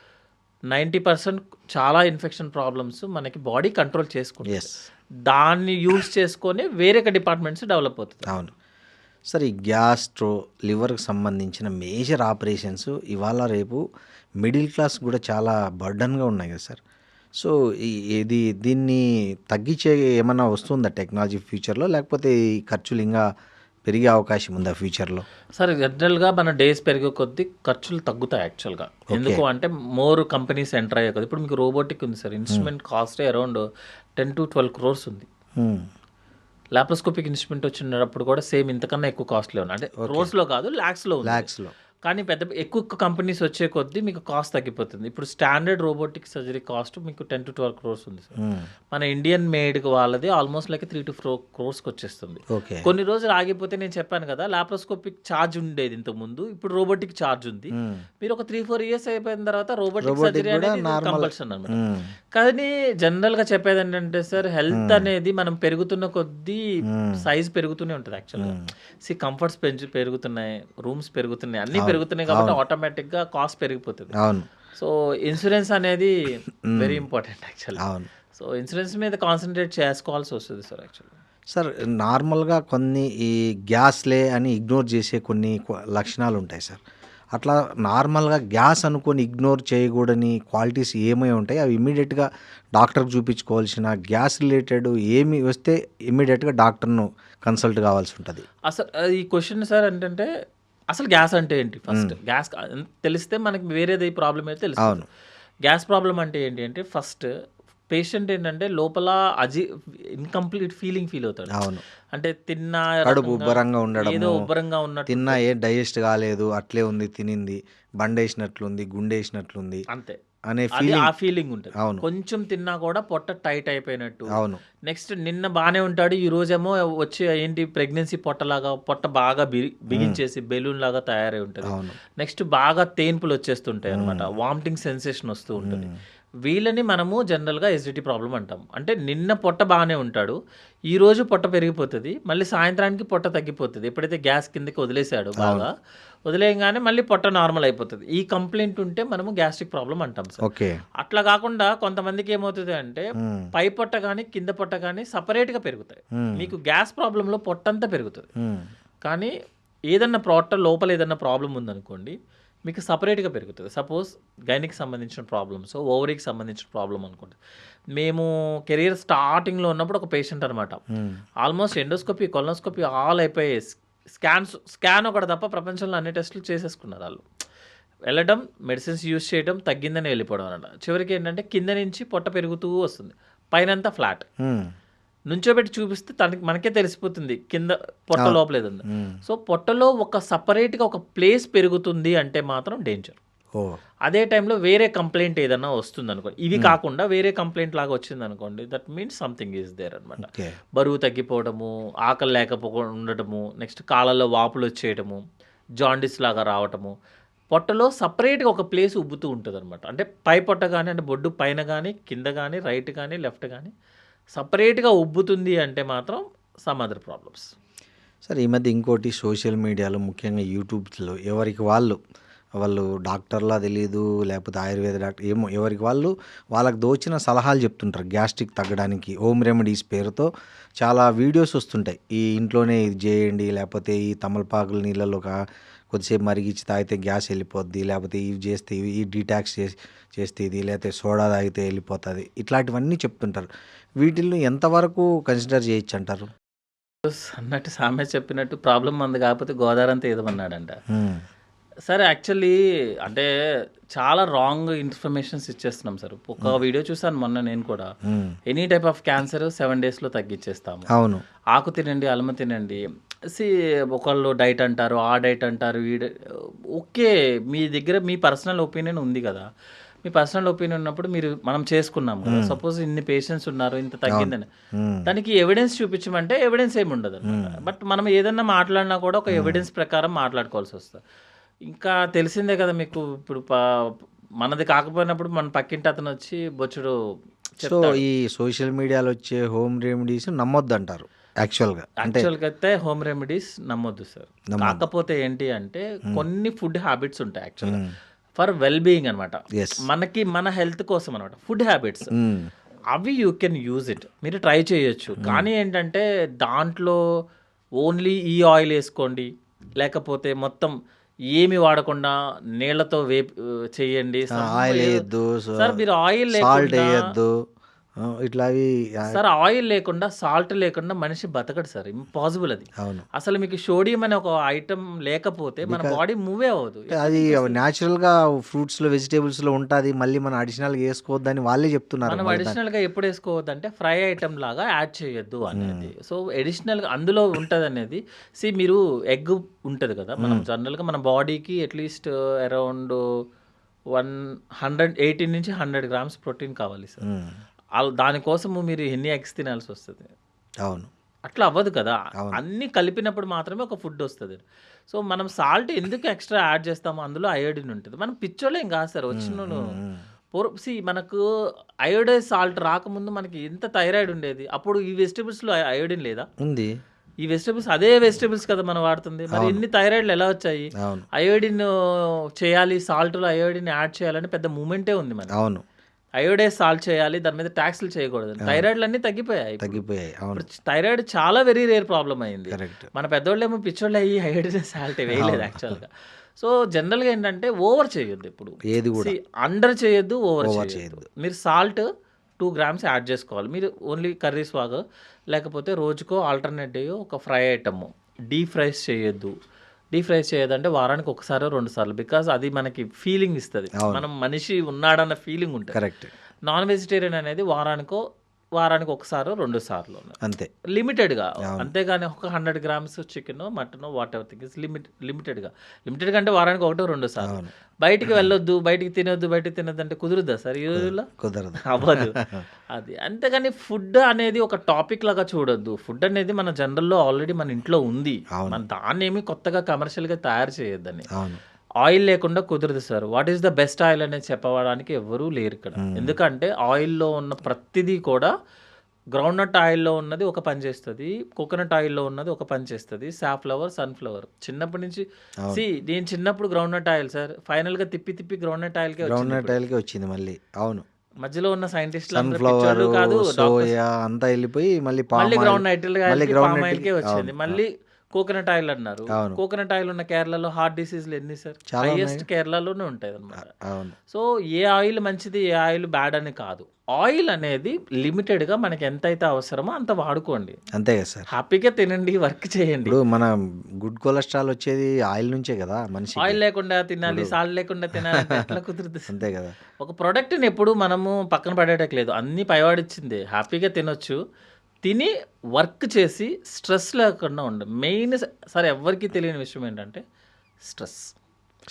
[SPEAKER 3] 90% చాలా ఇన్ఫెక్షన్ ప్రాబ్లమ్స్ మనకి బాడీ కంట్రోల్ చేసుకుంటుంది. దాన్ని యూజ్ చేసుకొని వేరే డిపార్ట్మెంట్స్ డెవలప్ అవుతుంది.
[SPEAKER 2] అవును సార్. ఈ గ్యాస్ట్రో లివర్కి సంబంధించిన మేజర్ ఆపరేషన్స్ ఇవాళ రేపు మిడిల్ క్లాస్ కూడా చాలా బర్డన్గా ఉన్నాయి కదా సార్. సో దీన్ని తగ్గించే ఏమన్నా వస్తుందా టెక్నాలజీ ఫ్యూచర్లో, లేకపోతే ఈ ఖర్చులు ఇంకా పెరిగే అవకాశం ఉందా ఫ్యూచర్లో?
[SPEAKER 3] సార్ జనరల్గా మన డేస్ పెరిగే కొద్దీ ఖర్చులు తగ్గుతాయి యాక్చువల్గా. ఎందుకు అంటే మోర్ కంపెనీస్ ఎంటర్ అయ్యే కదా. ఇప్పుడు మీకు రోబోటిక్ ఉంది sir, instrument cost around 10 to 12 crores ఉంది. లాప్రోస్కోపిక్ ఇన్స్ట్రుమెంట్ వచ్చినప్పుడు కూడా సేమ్ ఇంతకన్నా ఎక్కువ కాస్ట్లీ ఉన్నాయి, అంటే క్రోర్స్లో కాదు ల్యాక్స్లో. కానీ ఎక్కువ కంపెనీస్ వచ్చే కొద్దీ మీకు కాస్ట్ తగ్గిపోతుంది. ఇప్పుడు స్టాండర్డ్ రోబోటిక్ సర్జరీ కాస్ట్ మీకు 10 to 12 crores ఉంది సార్. మన ఇండియన్ మేడ్ వాళ్ళది ఆల్మోస్ట్ లైక్ 3 to 4 crores వచ్చేస్తుంది. కొన్ని రోజులు ఆగిపోతే నేను చెప్పాను కదా, లాప్రోస్కోపిక్ ఛార్జ్ ఉండేది ఇంతకు ముందు, ఇప్పుడు రోబోటిక్ ఛార్జ్ ఉంది. మీరు ఒక 3-4 years అయిపోయిన తర్వాత రోబోటిక్ సర్జరీ అనేది కంపల్సరీ అనమాట. కానీ జనరల్ గా చెప్పేది ఏంటంటే సార్, హెల్త్ అనేది మనం పెరుగుతున్న కొద్దీ సైజ్ పెరుగుతూనే ఉంటుంది యాక్చువల్గా. కంఫర్ట్స్ పెరుగుతున్నాయి, రూమ్స్ పెరుగుతున్నాయి, అన్ని పెరుగుతున్నాయి కాబట్టి ఆటోమేటిక్ గా కాస్ట్ పెరిగిపోతుంది. సో ఇన్సూరెన్స్ అనేది very important actually. So insurance మీద కాన్సన్ట్రేట్ చేసుకోవాల్సి వస్తుంది సార్ యాక్చువల్లీ.
[SPEAKER 2] సార్ నార్మల్గా కొన్ని ఈ గ్యాస్లే అని ఇగ్నోర్ చేసే కొన్ని లక్షణాలు ఉంటాయి సార్. అట్లా నార్మల్గా గ్యాస్ అనుకొని ఇగ్నోర్ చేయకూడని క్వాలిటీస్ ఏమై ఉంటాయి, అవి ఇమ్మీడియట్గా డాక్టర్కి చూపించుకోవాల్సిన, గ్యాస్ రిలేటెడ్ ఏమి వస్తే ఇమ్మీడియట్గా డాక్టర్ను కన్సల్ట్ కావాల్సి ఉంటుంది?
[SPEAKER 3] అసలు ఈ క్వశ్చన్ సార్ ఏంటంటే అసలు గ్యాస్ అంటే ఏంటి, ఫస్ట్ గ్యాస్ తెలిస్తే మనకి వేరేది ప్రాబ్లం అయితే తెలుసు. గ్యాస్ ప్రాబ్లం అంటే ఏంటి అంటే ఫస్ట్ పేషెంట్ ఏంటంటే లోపల ఇన్కంప్లీట్ ఫీల్ అవుతాడు. అంటే తిన్నా
[SPEAKER 2] ఉబ్బరంగా ఉండడం,
[SPEAKER 3] ఏదో ఉబ్బరంగా ఉన్నట్టు,
[SPEAKER 2] తిన్నా ఏ డైజెస్ట్ కాలేదు, అట్లే ఉంది, తినింది బండేసినట్లుంది, గుండేసినట్లుంది
[SPEAKER 3] అంతే
[SPEAKER 2] అనే
[SPEAKER 3] ఆ ఫీలింగ్ ఉంటుంది. కొంచెం తిన్నా కూడా పొట్ట టైట్ అయిపోయినట్టు. నెక్స్ట్ నిన్న బాగానే ఉంటాడు, ఈ రోజేమో వచ్చి ఏంటి ప్రెగ్నెన్సీ పొట్ట బాగా బిగించేసి బెలూన్ లాగా తయారై ఉంటుంది. నెక్స్ట్ బాగా తేన్పులు వచ్చేస్తుంటాయి అనమాట, వామిటింగ్ సెన్సేషన్ వస్తూ ఉంటుంది. వీళ్ళని మనము జనరల్గా ఎసిడిటీ ప్రాబ్లం అంటాం. అంటే నిన్న పొట్ట బాగానే ఉంటాడు, ఈ రోజు పొట్ట పెరిగిపోతుంది, మళ్ళీ సాయంత్రానికి పొట్ట తగ్గిపోతుంది. ఎప్పుడైతే గ్యాస్ కిందకి వదిలేసాడు బాగా, వదిలేయగానే మళ్ళీ పొట్ట నార్మల్ అయిపోతుంది. ఈ కంప్లైంట్ ఉంటే మనము గ్యాస్ట్రిక్ ప్రాబ్లం అంటాం సార్. అట్లా కాకుండా కొంతమందికి ఏమవుతుంది అంటే పై పొట్ట కానీ కింద పొట్ట కానీ సపరేట్గా పెరుగుతాయి. మీకు గ్యాస్ ప్రాబ్లంలో పొట్టంతా పెరుగుతుంది, కానీ ఏదన్నా పొట్ట లోపల ఏదన్నా ప్రాబ్లం ఉందనుకోండి మీకు సపరేట్గా పెరుగుతుంది. సపోజ్ గైనికి సంబంధించిన ప్రాబ్లమ్స్, ఓవరీకి సంబంధించిన ప్రాబ్లం అనుకోండి. మేము కెరీర్ స్టార్టింగ్లో ఉన్నప్పుడు ఒక పేషెంట్ అనమాట, ఆల్మోస్ట్ ఎండోస్కోపీ, కొలనోస్కోపీ ఆల్ అయిపోయాయి, స్కాన్ ఒకటి తప్ప ప్రపంచంలో అన్ని టెస్టులు చేసేసుకున్నారు. వాళ్ళు వెళ్ళడం, మెడిసిన్స్ యూజ్ చేయడం, తగ్గిందని వెళ్ళిపోవడం అనమాట. చివరికి ఏంటంటే కింద నుంచి పొట్ట పెరుగుతూ వస్తుంది, పైనంతా ఫ్లాట్. నుంచోబెట్టి చూపిస్తే మనకే తెలిసిపోతుంది కింద పొట్ట లోపల ఏది ఉంది. సో పొట్టలో ఒక సపరేట్గా ఒక ప్లేస్ పెరుగుతుంది అంటే మాత్రం డేంజర్.
[SPEAKER 2] ఓ
[SPEAKER 3] అదే టైంలో వేరే కంప్లైంట్ ఏదన్నా వస్తుంది అనుకోండి, ఇవి కాకుండా వేరే కంప్లైంట్ లాగా వచ్చింది అనుకోండి, that means something is there అనమాట.
[SPEAKER 2] ఓకే.
[SPEAKER 3] బరువు తగ్గిపోవడము, ఆకలి లేకపోవడం ఉండటము, నెక్స్ట్ కాళ్ళల్లో వాపులు వచ్చేయడము, జాండిస్ లాగా రావటము, పొట్టలో సపరేట్గా ఒక ప్లేస్ ఉబ్బుతూ ఉంటుంది అనమాట. అంటే పై పొట్ట కానీ, అంటే బొడ్డు పైన కానీ కింద కానీ రైట్ కానీ లెఫ్ట్ కానీ సపరేట్గా ఉబ్బుతుంది అంటే మాత్రం సమ్ అదర్ ప్రాబ్లమ్స్.
[SPEAKER 2] సరే, ఈ మధ్య ఇంకోటి సోషల్ మీడియాలో ముఖ్యంగా యూట్యూబ్స్లో ఎవరికి వాళ్ళు డాక్టర్లా తెలియదు, లేకపోతే ఆయుర్వేద డాక్టర్ ఏమో, ఎవరికి వాళ్ళకి దోచిన సలహాలు చెప్తుంటారు గ్యాస్ట్రిక్ తగ్గడానికి. హోమ్ రెమెడీస్ పేరుతో చాలా వీడియోస్ వస్తుంటాయి. ఈ ఇంట్లోనే ఇది చేయండి, లేకపోతే ఈ తమలపాకుల నీళ్ళలో కొద్దిసేపు మరిగించి తాగితే గ్యాస్ వెళ్ళిపోద్ది, లేకపోతే ఇవి చేస్తే ఈ డీటాక్స్ చేస్తే ఇది, లేకపోతే సోడా తాగితే వెళ్ళిపోతుంది, ఇట్లాంటివన్నీ చెప్తుంటారు. వీటిల్లో ఎంతవరకు కన్సిడర్ చేయొచ్చు అంటారు?
[SPEAKER 3] అన్నట్టు సామెత చెప్పినట్టు ప్రాబ్లం మంది కాకపోతే గోదావరి అంతా ఏదమన్నాడంట.
[SPEAKER 2] మ్మ్.
[SPEAKER 3] సార్ యాక్చువల్లీ అంటే చాలా రాంగ్ ఇన్ఫర్మేషన్స్ ఇచ్చేస్తున్నాం సార్. ఒక వీడియో చూసాను మొన్న నేను కూడా, ఎనీ టైప్ ఆఫ్ క్యాన్సర్ 7 daysలో తగ్గించేస్తాము,
[SPEAKER 2] అవును,
[SPEAKER 3] ఆకు తినండి, అల్లం తినండి. ఒకళ్ళు డైట్ అంటారు, ఆ డైట్ అంటారు, ఓకే, మీ దగ్గర మీ పర్సనల్ ఒపీనియన్ ఉంది కదా. మీ పర్సనల్ ఒపీనియన్ ఉన్నప్పుడు మనం చేసుకున్నాం కదా. సపోజ్ ఇన్ని పేషెంట్స్ ఉన్నారు, ఇంత తగ్గిందని, దానికి ఎవిడెన్స్ చూపించమంటే ఎవిడెన్స్ ఏమి ఉండదు అనమాట. బట్ మనం ఏదన్నా మాట్లాడినా కూడా ఒక ఎవిడెన్స్ ప్రకారం మాట్లాడుకోవాల్సి వస్తుంది. ఇంకా తెలిసిందే కదా మీకు, ఇప్పుడు మనది కాకపోయినప్పుడు మన పక్కింటి అతను వచ్చి బొచ్చుడు.
[SPEAKER 2] సో ఈ సోషల్ మీడియాలో వచ్చే హోమ్ రెమెడీస్ నమ్మొద్దు అంటారు యాక్చువల్గా
[SPEAKER 3] అయితే హోమ్ రెమెడీస్ నమ్మొద్దు సార్. కాకపోతే ఏంటి అంటే కొన్ని ఫుడ్ హ్యాబిట్స్ ఉంటాయి యాక్చువల్గా ఫర్ వెల్ బీయింగ్ అనమాట, మనకి మన హెల్త్ కోసం అనమాట. ఫుడ్ హ్యాబిట్స్ అవి యూ కెన్ యూజ్ ఇట్, మీరు ట్రై చేయొచ్చు. కానీ ఏంటంటే దాంట్లో ఓన్లీ ఈ ఆయిల్ వేసుకోండి, లేకపోతే మొత్తం ఏమి వాడకుండా నీళ్లతో చేయండి
[SPEAKER 2] ఆయిల్ వేయద్దు,
[SPEAKER 3] సార్. మీరు ఆయిల్
[SPEAKER 2] సాల్ట్ వేయద్దు, ఇట్లావి.
[SPEAKER 3] సార్ ఆయిల్ లేకుండా సాల్ట్ లేకుండా మనిషి బతకడు సార్, ఇంపాసిబుల్ అది.
[SPEAKER 2] అవును,
[SPEAKER 3] అసలు మీకు సోడియం అనే ఒక ఐటమ్ లేకపోతే మన బాడీ మూవే అవ్వదు.
[SPEAKER 2] అది న్యాచురల్గా ఫ్రూట్స్లో వెజిటేబుల్స్లో ఉంటుంది, మళ్ళీ మనం అడిషనల్గా వేసుకోవద్దని వాళ్ళే చెప్తున్నారు.
[SPEAKER 3] మనం అడిషనల్గా ఎప్పుడు వేసుకోవద్దు అంటే ఫ్రై ఐటమ్ లాగా యాడ్ చేయొద్దు అనేది. సో అడిషనల్గా అందులో ఉంటుంది అనేది. మీరు ఎగ్ ఉంటుంది కదా, మనం జనరల్గా మన బాడీకి అట్లీస్ట్ అరౌండ్ 180 నుంచి 100 grams ప్రోటీన్ కావాలి సార్. దానికోసము మీరు ఎన్ని ఎగ్స్ తినాల్సి వస్తుంది?
[SPEAKER 2] అవును,
[SPEAKER 3] అట్లా అవ్వదు కదా. అన్నీ కలిపినప్పుడు మాత్రమే ఒక ఫుడ్ వస్తుంది. సో మనం సాల్ట్ ఎందుకు ఎక్స్ట్రా యాడ్ చేస్తామో, అందులో అయోడిన్ ఉంటుంది. మనం పిచ్చోళ్ళేం కాదు సార్, వచ్చిన మనకు అయోడైజ్ సాల్ట్ రాకముందు మనకి ఎంత థైరాయిడ్ ఉండేది, అప్పుడు ఈ వెజిటబుల్స్లో అయోడిన్ లేదా?
[SPEAKER 2] ఉంది.
[SPEAKER 3] ఈ వెజిటబుల్స్ అదే వెజిటబుల్స్ కదా మనం వాడుతుంది. మరి ఎన్ని థైరాయిడ్లు ఎలా వచ్చాయి? అయోడిన్ చేయాలి, సాల్ట్లో అయోడిన్ యాడ్ చేయాలని పెద్ద మూమెంటే ఉంది మనకి.
[SPEAKER 2] అవును,
[SPEAKER 3] అయోడైజ్ సాల్ట్ చేయాలి, దాని మీద ట్యాక్స్లు చేయకూడదు. థైరాయిడ్లు అన్నీ తగ్గిపోయాయి.
[SPEAKER 2] అవును,
[SPEAKER 3] థైరాయిడ్ చాలా వెరీ రేర్ ప్రాబ్లం అయింది.
[SPEAKER 2] కరెక్ట్.
[SPEAKER 3] మన పెద్దోళ్ళు ఏమో పిచ్చోళ్ళు అయ్యి అయోడైజ్ సాల్ట్ వేయలేదు యాక్చువల్గా. సో జనరల్గా ఏంటంటే ఓవర్ చేయొద్దు, ఎప్పుడు
[SPEAKER 2] ఏది కూడా
[SPEAKER 3] అండర్ చేయొద్దు, ఓవర్ చేయొద్దు. మీరు సాల్ట్ 2 grams యాడ్ చేసుకోవాలి. మీరు ఓన్లీ కర్రీస్ వాగా, లేకపోతే రోజుకో ఆల్టర్నేటివ్ ఒక ఫ్రై ఐటమ్. డీప్ ఫ్రైస్ చేయొద్దు. డీప్ ఫ్రైస్ చేయదంటే వారానికి ఒకసారి 2 సార్లు, బికాజ్ అది మనకి ఫీలింగ్ ఇస్తుంది, మనం మనిషి ఉన్నాడన్న ఫీలింగ్ ఉంటుంది.
[SPEAKER 2] కరెక్ట్.
[SPEAKER 3] నాన్ వెజిటేరియన్ అనేది వారానికి ఒకసారి 2 సార్లు
[SPEAKER 2] అంతే,
[SPEAKER 3] లిమిటెడ్గా. అంతేగాని ఒక 100 grams chicken, mutton, what ever thing is లిమిటెడ్గా అంటే వారానికి 1-2 సార్లు. బయటికి వెళ్ళొద్దు, బయటికి తినొద్దు అంటే కుదురుద్దా సార్ ఈ రోజుల్లో?
[SPEAKER 2] కుదరదు,
[SPEAKER 3] అవ్వదు అది. అంతేగాని ఫుడ్ అనేది ఒక టాపిక్ లాగా చూడొద్దు. ఫుడ్ అనేది మన జనరల్లో ఆల్రెడీ మన ఇంట్లో ఉంది, మన దాన్ని ఏమి కొత్తగా కమర్షియల్గా తయారు చేయొద్దని. ఆయిల్ లేకుండా కుదరదు sir. What is the best oil అనేది చెప్పడానికి ఎవరూ లేరు ఇక్కడ. ఎందుకంటే ఆయిల్లో ఉన్న ప్రతిదీ కూడా, గ్రౌండ్ నట్ ఆయిల్లో ఉన్నది ఒక పని చేస్తుంది, కోకోనట్ ఆయిల్లో ఉన్నది ఒక పని చేస్తుంది, సాఫ్లవర్, సన్ఫ్లవర్. చిన్నప్పటి నుంచి నేను చిన్నప్పుడు గ్రౌండ్ నట్ ఆయిల్ సార్, ఫైనల్గా తిప్పి గ్రౌండ్ నట్ ఆయిల్కే
[SPEAKER 2] వచ్చింది మళ్ళీ. అవును,
[SPEAKER 3] మధ్యలో ఉన్న సైంటిస్టులు
[SPEAKER 2] సన్ఫ్లవర్, సోయా అంతా వెళ్ళిపోయి మళ్ళీ
[SPEAKER 3] గ్రౌండ్ ఆయిల్కే వచ్చింది. మళ్ళీ కోకోనట్ ఆయిల్ అన్నారు. కోకోనట్ ఆయిల్ ఉన్న కేరళలో హార్ట్ డిసీజ్లు ఎన్ని సార్? హైయెస్ట్ కేరళలోనే ఉంటాయి అనమాట. సో ఏ ఆయిల్ మంచిది, ఏ ఆయిల్ బ్యాడ్ అని కాదు. ఆయిల్ అనేది లిమిటెడ్గా మనకి ఎంతైతే అవసరమో అంత వాడుకోండి, అంతే కదా సార్. హ్యాపీగా తినండి, వర్క్ చేయండి.
[SPEAKER 2] ఇప్పుడు మన గుడ్ కొలెస్ట్రాల్ వచ్చేది ఆయిల్ నుంచే కదా. మనిషి
[SPEAKER 3] ఆయిల్ లేకుండా తినాలి, సాల్ట్ లేకుండా తినాలి ఎట్లా కుదురుతుంది?
[SPEAKER 2] అంతే కదా.
[SPEAKER 3] ఒక ప్రోడక్ట్ని ఎప్పుడు మనము పక్కన పడేటట్లేదు, అన్ని పైవాడిచ్చింది, హ్యాపీగా తినొచ్చు. తిని వర్క్ చేసి స్ట్రెస్ లేకుండా ఉండండి. మెయిన్ సార్ ఎవరికి తెలియని విషయం ఏంటంటే స్ట్రెస్.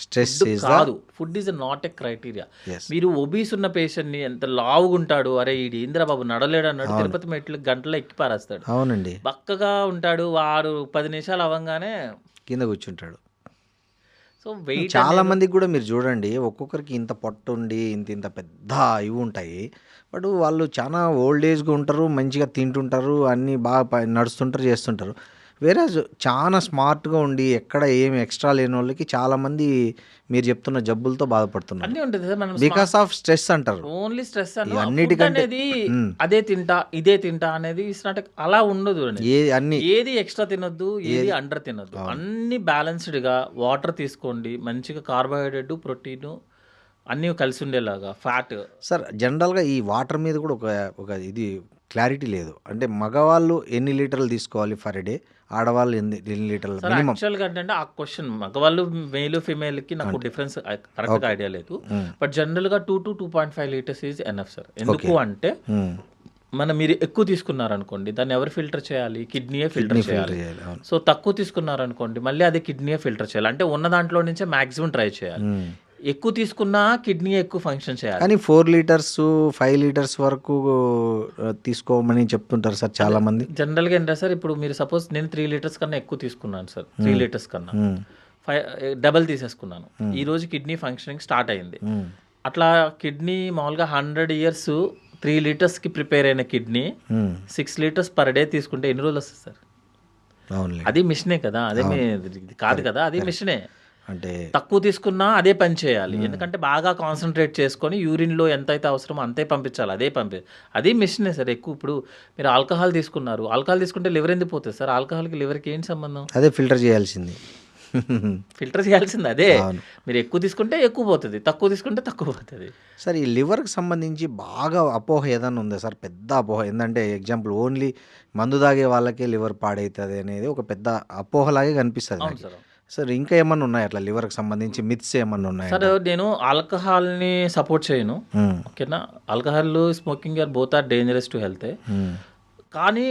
[SPEAKER 2] స్ట్రెస్
[SPEAKER 3] కాదు, food is not a criteria. మీరు ఒబీస్ ఉన్న పేషెంట్ని ఎంత లావుగుంటాడు, అరే ఈడు ఇంద్ర బాబు నడలేడు అన్నాడు, తిరుపతి మెట్లు గంటలో ఎక్కి పారేస్తాడు.
[SPEAKER 2] అవునండి,
[SPEAKER 3] బక్కగా ఉంటాడు, వాడు 10 నిమిషాలు అవ్వగానే
[SPEAKER 2] కింద కూర్చుంటాడు.
[SPEAKER 3] సో వెయిట్
[SPEAKER 2] చాలా మందికి కూడా మీరు చూడండి, ఒక్కొక్కరికి ఇంత పొట్ట ఉండి ఇంత పెద్ద ఇవి ఉంటాయి, బట్ వాళ్ళు చాలా ఓల్డ్ ఏజ్గా ఉంటారు, మంచిగా తింటుంటారు, అన్నీ బాగా నడుస్తుంటారు, చేస్తుంటారు. వేరే చాలా స్మార్ట్గా ఉండి ఎక్కడ ఏమి ఎక్స్ట్రా లేని వాళ్ళకి చాలామంది మీరు చెప్తున్న జబ్బులతో బాధపడుతున్నారు.
[SPEAKER 3] అన్నీ ఉంటుంది సార్. మనం
[SPEAKER 2] బికాస్ ఆఫ్ స్ట్రెస్ అంటారు.
[SPEAKER 3] ఓన్లీ స్ట్రెస్
[SPEAKER 2] అన్నిటికంటే
[SPEAKER 3] అనేది అదే తింటా ఇదే తింటా అనేది అలా ఉండదు.
[SPEAKER 2] అన్ని
[SPEAKER 3] ఏది ఎక్స్ట్రా తినొద్దు, ఏది అండర్ తినొద్దు, అన్ని బ్యాలెన్స్డ్గా వాటర్ తీసుకోండి, మంచిగా కార్బోహైడ్రేట్, ప్రోటీన్ అన్నీ కలిసి ఉండేలాగా, ఫ్యాట్.
[SPEAKER 2] సార్ జనరల్గా ఈ వాటర్ మీద కూడా ఒక ఇది క్లారిటీ లేదు. అంటే మగవాళ్ళు ఎన్ని లీటర్లు తీసుకోవాలి ఫర్ డే, ఆడవాళ్ళు ఎన్ని లీటర్లు మినిమం?
[SPEAKER 3] యాక్చువల్గా అంటే ఆ క్వశ్చన్ మగవాళ్ళు మేల్ ఫీమేల్కి నాకు డిఫరెన్స్ కరెక్ట్గా ఐడియా లేదు, బట్ జనరల్గా 2 to 2.5 litres is enough sir. ఎందుకు అంటే మీరు ఎక్కువ తీసుకున్నారనుకోండి, దాన్ని ఎవరు ఫిల్టర్ చేయాలి? కిడ్నీయే ఫిల్టర్ చేయాలి. సో తక్కువ తీసుకున్నారనుకోండి, మళ్ళీ అది కిడ్నీయే ఫిల్టర్ చేయాలి. అంటే ఉన్న దాంట్లో నుంచే మ్యాక్సిమం ట్రై చేయాలి. ఎక్కువ తీసుకున్నా కిడ్నీ ఎక్కువ ఫంక్షన్ చేయాలి.
[SPEAKER 2] కానీ 4 లీటర్స్ 5 లీటర్స్ వరకు తీసుకోమని చెప్తుంటారు సార్ చాలా మంది.
[SPEAKER 3] జనరల్గా ఏంటంటే సార్, ఇప్పుడు మీరు సపోజ్ నేను 3 లీటర్స్ కన్నా ఎక్కువ తీసుకున్నాను సార్, 3 లీటర్స్ కన్నా 5 డబల్ తీసేసుకున్నాను. ఈ రోజు కిడ్నీ ఫంక్షనింగ్ స్టార్ట్ అయింది. అట్లా కిడ్నీ మామూలుగా 100 years 3 లీటర్స్కి ప్రిపేర్ అయిన కిడ్నీ 6 లీటర్స్ పర్ డే తీసుకుంటే ఎన్ని రోజులు వస్తుంది సార్? అది మిషనే కదా, అదే కాదు కదా, అది మిషనే.
[SPEAKER 2] అంటే
[SPEAKER 3] తక్కువ తీసుకున్నా అదే పని చేయాలి, ఎందుకంటే బాగా కాన్సన్ట్రేట్ చేసుకొని యూరిన్లో ఎంతైతే అవసరమో అంతే పంపించాలి, అది మిషనే సార్. ఎక్కువ ఇప్పుడు మీరు ఆల్కహాల్ తీసుకున్నారు, ఆల్కహాల్ తీసుకుంటే లివర్ ఎందుకు పోతుంది సార్? ఆల్కహాల్కి లివర్కి ఏంటి సంబంధం?
[SPEAKER 2] అదే ఫిల్టర్ చేయాల్సింది.
[SPEAKER 3] అదే. మీరు ఎక్కువ తీసుకుంటే ఎక్కువ పోతుంది, తక్కువ తీసుకుంటే తక్కువ పోతుంది.
[SPEAKER 2] సార్ ఈ లివర్కి సంబంధించి బాగా అపోహ ఏదైనా ఉందా సార్? పెద్ద అపోహ ఏంటంటే, ఎగ్జాంపుల్ ఓన్లీ మందు తాగే వాళ్ళకే లివర్ పాడవుతుంది అనేది ఒక పెద్ద అపోహలాగే కనిపిస్తుంది సార్. ఇంకా ఏమన్నా ఉన్నాయి అట్లా లివర్కి సంబంధించి మిత్స్ ఏమన్నా ఉన్నాయి
[SPEAKER 3] సార్? నేను ఆల్కహాల్ని సపోర్ట్ చేయను, ఓకేనా. Alcohol, smoking or both are dangerous to health. కానీ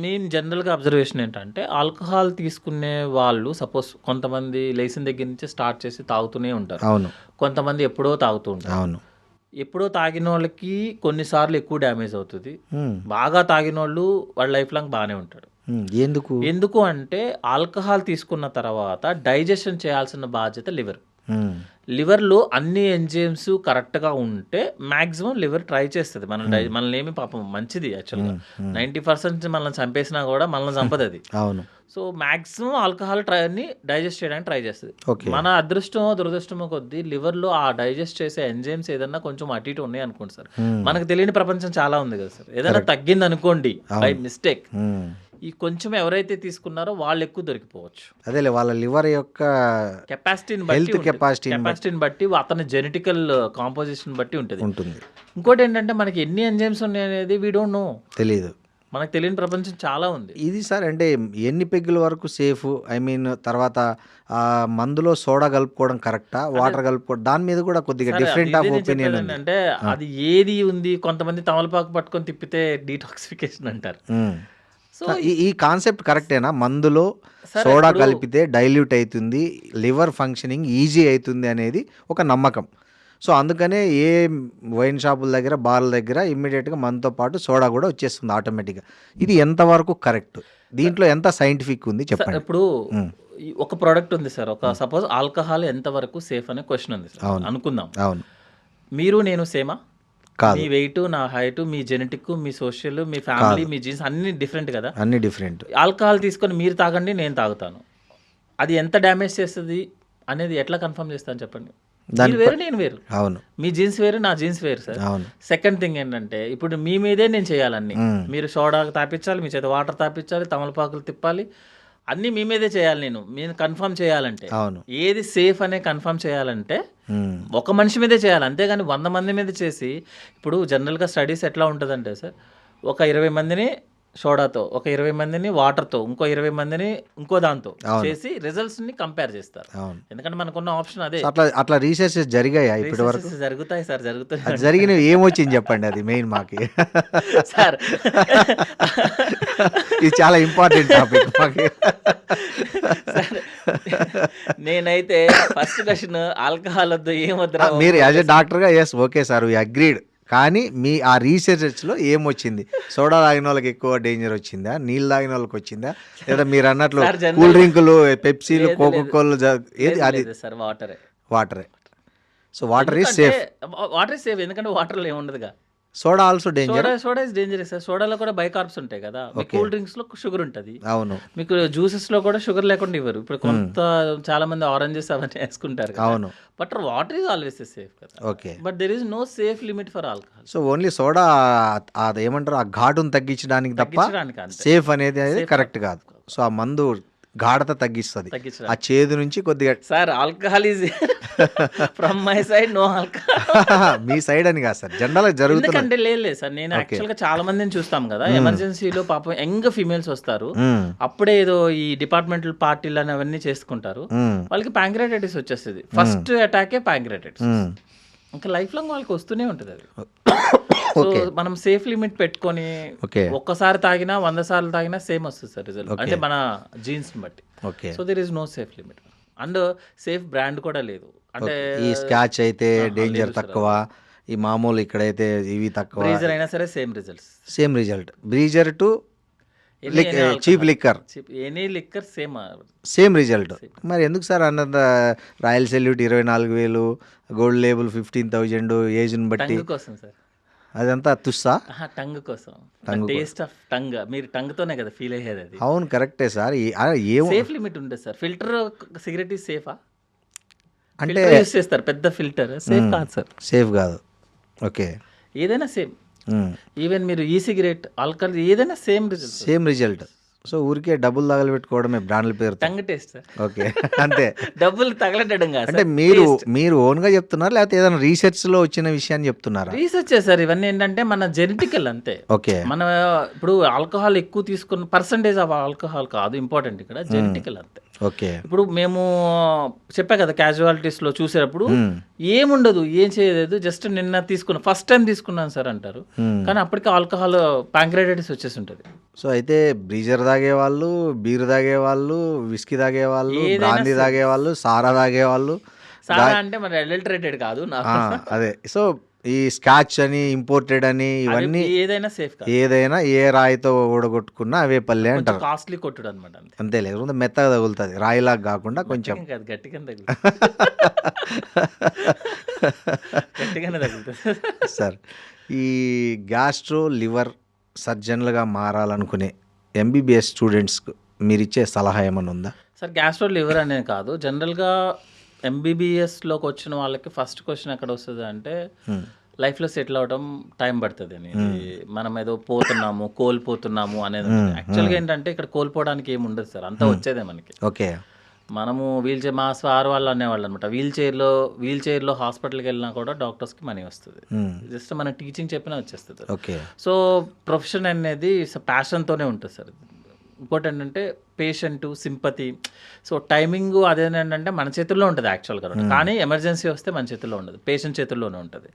[SPEAKER 3] మేము జనరల్గా అబ్జర్వేషన్ ఏంటంటే, ఆల్కహాల్ తీసుకునే వాళ్ళు సపోజ్ కొంతమంది లేచిన దగ్గర నుంచి స్టార్ట్ చేసి తాగుతూనే ఉంటారు.
[SPEAKER 2] అవును.
[SPEAKER 3] కొంతమంది ఎప్పుడో తాగుతూ ఉంటారు.
[SPEAKER 2] అవును.
[SPEAKER 3] ఎప్పుడో తాగిన వాళ్ళకి కొన్నిసార్లు ఎక్కువ డ్యామేజ్ అవుతుంది. బాగా తాగిన వాళ్ళు వాళ్ళ లైఫ్ లాంగ్ బాగానే ఉంటాడు. ఎందుకు అంటే ఆల్కహాల్ తీసుకున్న తర్వాత డైజెషన్ చేయాల్సిన బాధ్యత లివర్లో అన్ని ఎంజైమ్స్ కరెక్ట్గా ఉంటే మ్యాక్సిమం లివర్ ట్రై చేస్తుంది మనల్ని ఏమి పాపం మంచిది. యాక్చువల్గా 90% మనల్ని చంపేసినా కూడా మనల్ని చంపదు అది.
[SPEAKER 2] అవును.
[SPEAKER 3] సో మ్యాక్సిమం ఆల్కహాల్ ని డైజెస్ట్ చేయడానికి ట్రై చేస్తుంది. మన అదృష్టమో దురదృష్టమో కొద్దీ లివర్లో ఆ డైజెస్ట్ చేసే ఎంజైమ్స్ ఏదన్నా కొంచెం అటు ఇటు ఉన్నాయి అనుకోండి సార్, మనకు తెలియని ప్రపంచం చాలా ఉంది కదా సార్. ఏదైనా తగ్గింది అనుకోండి బై మిస్టేక్, ఈ కొంచెం ఎవరైతే తీసుకున్నారో వాళ్ళు ఎక్కువ దొరికిపోవచ్చు.
[SPEAKER 2] అదేలే, వాళ్ళ లివర్ యొక్క
[SPEAKER 3] కెపాసిటీని బట్టి అతని జెనెటికల్ కాంపోజిషన్ బట్టి ఉంటుంది. ఇంకోటి ఏంటంటే, మనకి ఎన్ని ఎంజైమ్స్ ఉన్నాయి అనేది వీ డోంట్ నో,
[SPEAKER 2] తెలియదు.
[SPEAKER 3] మనకు తెలియని ప్రపంచం చాలా ఉంది.
[SPEAKER 2] ఇది సార్ అంటే ఎన్ని పెగ్గుల వరకు సేఫ్? ఐ మీన్ తర్వాత మందులో సోడా కలుపుకోవడం కరెక్టా, వాటర్ కలుపుకోవడం, దాని మీద కూడా కొద్దిగా డిఫరెంట్ ఆఫ్ ఒపీనియన్ ఉంది.
[SPEAKER 3] అంటే అది ఏది ఉంది, కొంతమంది తమలపాకు పట్టుకొని తిప్పితే డీటాక్సిఫికేషన్ అంటారు.
[SPEAKER 2] సో ఈ కాన్సెప్ట్ కరెక్టేనా? మందులో సోడా కలిపితే డైల్యూట్ అవుతుంది, లివర్ ఫంక్షనింగ్ ఈజీ అవుతుంది అనేది ఒక నమ్మకం. సో అందుకనే ఏ వైన్ షాపుల దగ్గర, బార్ల దగ్గర ఇమ్మీడియట్గా మనతో పాటు సోడా కూడా వచ్చేస్తుంది ఆటోమేటిక్గా. ఇది ఎంతవరకు కరెక్ట్? దీంట్లో ఎంత సైంటిఫిక్ ఉంది చెప్పండి.
[SPEAKER 3] ఇప్పుడు ఒక ప్రోడక్ట్ ఉంది సార్, ఒక సపోజ్ ఆల్కహాల్ ఎంతవరకు సేఫ్ అనే క్వశ్చన్ ఉంది సార్ అనుకుందాం.
[SPEAKER 2] అవును.
[SPEAKER 3] మీరు నేను సేమా?
[SPEAKER 2] కాదు.
[SPEAKER 3] మీ వెయిట్, నా హైట్, మీ జెనెటిక్, మీ సోషల్, మీ ఫ్యామిలీ, మీ జీన్స్ అన్ని డిఫరెంట్ కదా.
[SPEAKER 2] అన్ని డిఫరెంట్.
[SPEAKER 3] ఆల్కహాల్ తీసుకొని మీరు తాగండి, నేను తాగుతాను, అది ఎంత డ్యామేజ్ చేస్తుంది అనేది ఎట్లా కన్ఫర్మ్ చేస్తాను చెప్పండి? మీరు వేరు, నేను వేరు.
[SPEAKER 2] అవును.
[SPEAKER 3] మీ జీన్స్ వేరు, నా జీన్స్ వేరు సార్. సెకండ్ థింగ్ ఏంటంటే, ఇప్పుడు మీ మీదే నేను చేయాలన్నీ. మీరు సోడా తాపించాలి, మీ చేత వాటర్ తాపించాలి, తమలపాకులు తిప్పాలి, అన్నీ మీ మీదే చేయాలి. నేను కన్ఫర్మ్ చేయాలంటే, ఏది సేఫ్ అనే కన్ఫర్మ్ చేయాలంటే ఒక మనిషి మీదే చేయాలి, అంతేగాని 100 మంది మీద చేసి. ఇప్పుడు జనరల్గా స్టడీస్ ఎట్లా ఉంటుందంటే సార్, ఒక 20 మందిని సోడాతో, ఒక 20 మందిని వాటర్తో, ఇంకో 20 మందిని ఇంకో దాంతో చేసి రిజల్ట్స్ని కంపేర్ చేస్తారు.
[SPEAKER 2] అవును.
[SPEAKER 3] ఎందుకంటే మనకున్న ఆప్షన్ అదే.
[SPEAKER 2] సో అట్లా అట్లా రీసెర్చెస్ జరిగాయా ఇప్పటి వరకు?
[SPEAKER 3] Researches జరుగుతాయి సార్, జరుగుతాయి
[SPEAKER 2] అది జరిగినవి ఏమొచ్చింది చెప్పండి, అది మెయిన్ మాకి.
[SPEAKER 3] సార్.
[SPEAKER 2] ఇది చాలా ఇంపార్టెంట్ టాపిక్ మాకి.
[SPEAKER 3] సార్ నేనైతే ఫస్ట్ క్వశ్చన్ ఆల్కహాల్ వద్దు ఏమొద్దురా
[SPEAKER 2] మీరు యాజ్ ఎ డాక్టర్గా yes okay sir we agreed, కానీ మీ ఆ రీసెర్చ్లో ఏమొచ్చింది? సోడా తాగిన వాళ్ళకి ఎక్కువ డేంజర్ వచ్చిందా, నీళ్ళు తాగిన వాళ్ళకి వచ్చిందా, లేదా మీరు అన్నట్లు
[SPEAKER 3] సార్, general-
[SPEAKER 2] కూల్ డ్రింకులు, పెప్సీలు,
[SPEAKER 3] లేదు,
[SPEAKER 2] కోకో
[SPEAKER 3] లేదు.
[SPEAKER 2] కోలు ఏది అది?
[SPEAKER 3] సార్ వాటరే.
[SPEAKER 2] వాటరే. So water is safe.
[SPEAKER 3] Water safe, ఎందుకంటే వాటర్లో ఏముండదుగా.
[SPEAKER 2] Soda also danger.
[SPEAKER 3] Soda is dangerous sir. సోడాలో కూడా బైకార్బ్స్ ఉంటాయి కదా. కూల్ డ్రింక్స్ లో షుగర్ ఉంటుంది,
[SPEAKER 2] అవును
[SPEAKER 3] మీకు జ్యూసెస్ లో కూడా షుగర్ లేకుండా ఇవ్వరు. ఇప్పుడు కొంత చాలా మంది ఆరెంజెస్ అవన్నీ వేసుకుంటారు కదా.
[SPEAKER 2] అవును.
[SPEAKER 3] But water is always safe కదా.
[SPEAKER 2] Okay.
[SPEAKER 3] But there is no safe limit for alcohol.
[SPEAKER 2] So only soda అది ఏమంటారు, ఆ ఘాటును తగ్గించడానికి తప్ప
[SPEAKER 3] తగ్గించడానికి అంతే.
[SPEAKER 2] సేఫ్ అనేది కరెక్ట్ కాదు. సో ఆ మందు గాఢత తగ్గిస్తుంది,
[SPEAKER 3] తగ్గించడానికి.
[SPEAKER 2] ఆ చేదు నుంచి కొద్దిగా.
[SPEAKER 3] Sir alcohol is from my side no alcohol.
[SPEAKER 2] మీ సైడ్ అని కాదు సార్, జనరల్ జరుగుతుంది.
[SPEAKER 3] ఎందుకంటే లేదు సార్, నేను యాక్చువల్ గా చాలా మందిని చూస్తాం కదా, ఎమర్జెన్సీలో పాపం యంగ్ ఫీమేల్స్ వస్తారు, అప్పుడే ఏదో ఈ డిపార్ట్మెంటల్ పార్టీలు అని అవన్నీ చేసుకుంటారు, వాళ్ళకి ప్యాంక్రియాటైటిస్ వచ్చేస్తుంది. ఫస్ట్ అటాకే ప్యాంక్రియాటైటిస్, ఇంకా లైఫ్ లాంగ్ వాళ్ళకి వస్తూనే ఉంటుంది అది. సో మనం సేఫ్ లిమిట్ పెట్టుకొని ఒక్కసారి తాగినా 100 సార్లు తాగినా సేమ్ వస్తుంది సార్ రిజల్ట్, అంటే మన జీన్స్ ని బట్టి. So there is no safe limit and safe brand కూడా లేదు. అంటే
[SPEAKER 2] ఈ స్కాచ్ అయితే డేంజర్ తక్కువ, ఈ మామూలు ఇక్కడైతే ఇవి తక్కువ.
[SPEAKER 3] బ్రీజర్ అయినా సరే same results,
[SPEAKER 2] same result. Brezza to cheap liquor,
[SPEAKER 3] any liquor
[SPEAKER 2] same result. మరి ఎందుకు సార్ అన్నది రాయల్ సెల్యూట్ 24,000, గోల్డ్ లేబుల్ 15,000 ఏజ్ని బట్టి
[SPEAKER 3] కోసం సార్?
[SPEAKER 2] అదంతా తుస్సా?
[SPEAKER 3] టంగ్ కోసం, టేస్ట్ ఆఫ్ టంగ్. మీరు టంగ్ తోనే కదా ఫీల్ అయ్యేది అది.
[SPEAKER 2] అవును కరెక్టే సార్. ఏం
[SPEAKER 3] సేఫ్ లిమిట్ ఉంటుంది సార్. ఫిల్టర్ సిగరెట్ ఈజ్ సేఫా
[SPEAKER 2] అంటే
[SPEAKER 3] యూస్ చేస్తారు, పెద్ద ఫిల్టర్. సేఫ్ కాదు సార్,
[SPEAKER 2] సేఫ్ కాదు. ఓకే.
[SPEAKER 3] ఏదైనా సేమ్, ఈవెన్ మీరు ఈ సిగరెట్, ఆల్కహాల్ ఏదైనా same result.
[SPEAKER 2] Same result. So ఊరికే డబ్బులు తగలబెట్టుకోవడమే బ్రాండ్ల పేరు.
[SPEAKER 3] Tongue taste sir.
[SPEAKER 2] ఓకే అంతే.
[SPEAKER 3] డబ్బులు తగలటడం కాదు.
[SPEAKER 2] అంటే మీరు ఓన్గా చెప్తున్నారు, లేకపోతే ఏదైనా రీసెర్చ్లో వచ్చిన విషయాన్ని చెప్తున్నారా?
[SPEAKER 3] రీసెర్చ్ చేశారు. ఇవన్నీ ఏంటంటే మన జెనెటికల్ అంతే.
[SPEAKER 2] ఓకే.
[SPEAKER 3] మన ఇప్పుడు ఆల్కహాల్ ఎక్కువ తీసుకున్న పర్సంటేజ్ ఆఫ్ ఆల్కహాల్ కాదు ఇంపార్టెంట్, ఇక్కడ జెనెటికల్ అంతే.
[SPEAKER 2] ఓకే.
[SPEAKER 3] ఇప్పుడు మేము చెప్పా కదా క్యాజువాలిటీస్లో చూసేటప్పుడు ఏముండదు, ఏం చేయలేదు, జస్ట్ నిన్న తీసుకున్నా, ఫస్ట్ టైం తీసుకున్నాను సార్ అంటారు, కానీ అప్పటికి ఆల్కహాల్ ప్యాంక్రియాటైటిస్ వచ్చేసి ఉంటుంది.
[SPEAKER 2] సో అయితే బ్రీజర్ తాగేవాళ్ళు, బీర్ తాగేవాళ్ళు, విస్కీ తాగేవాళ్ళు, బ్రాందీ తాగేవాళ్ళు, సారా తాగేవాళ్ళు.
[SPEAKER 3] సారా అంటే మరి అడల్టరేటెడ్ కాదు
[SPEAKER 2] అదే. సో ఈ స్కాచ్ అని, ఇంపోర్టెడ్ అని, ఇవన్నీ
[SPEAKER 3] ఏదైనా సేఫ్ కాదు.
[SPEAKER 2] ఏదైనా ఏ రాయితో ఓడగొట్టుకున్నా అవే పల్లె అంటారు.
[SPEAKER 3] కాస్ట్లీ కొట్టుడు అనమాట అంతే.
[SPEAKER 2] అంతే, లేకపోతే మెత్తగా తగులుతుంది, రాయిలాగా కాకుండా కొంచెం
[SPEAKER 3] గట్టిగానే తగులుతుంది
[SPEAKER 2] సార్. ఈ గ్యాస్ట్రో లివర్ సర్జన్లుగా మారాలనుకునే ఎంబీబీఎస్ స్టూడెంట్స్కు మీరు ఇచ్చే సలహా ఏమైనా ఉందా
[SPEAKER 3] సార్? గ్యాస్ట్రో లివర్ అనేది కాదు, జనరల్గా ఎంబీబీఎస్లోకి వచ్చిన వాళ్ళకి ఫస్ట్ క్వశ్చన్ ఎక్కడ వస్తుంది అంటే లైఫ్లో సెటిల్ అవడం టైం పడుతుంది అని. మనం ఏదో పోతున్నాము, కోల్పోతున్నాము అనేది. యాక్చువల్గా ఏంటంటే ఇక్కడ కోల్పోవడానికి ఏమి ఉండదు సార్, అంతా వచ్చేదే మనకి.
[SPEAKER 2] ఓకే.
[SPEAKER 3] మనము మా సార్ వాళ్ళు అనేవాళ్ళు అనమాట, వీల్ చైర్లో హాస్పిటల్కి వెళ్ళినా కూడా డాక్టర్స్కి మనీ వస్తుంది, జస్ట్ మన టీచింగ్ చెప్పినా వచ్చేస్తుంది.
[SPEAKER 2] ఓకే.
[SPEAKER 3] సో ప్రొఫెషన్ అనేది ప్యాషన్తోనే ఉంటుంది సార్. ఇంకోటి ఏంటంటే పేషెంట్ సింపతి. సో టైమింగ్ అదేంటంటే మన చేతుల్లో ఉంటుంది యాక్చువల్గా, కానీ ఎమర్జెన్సీ వస్తే మన చేతుల్లో ఉండదు, పేషెంట్ చేతుల్లోనే ఉంటుంది.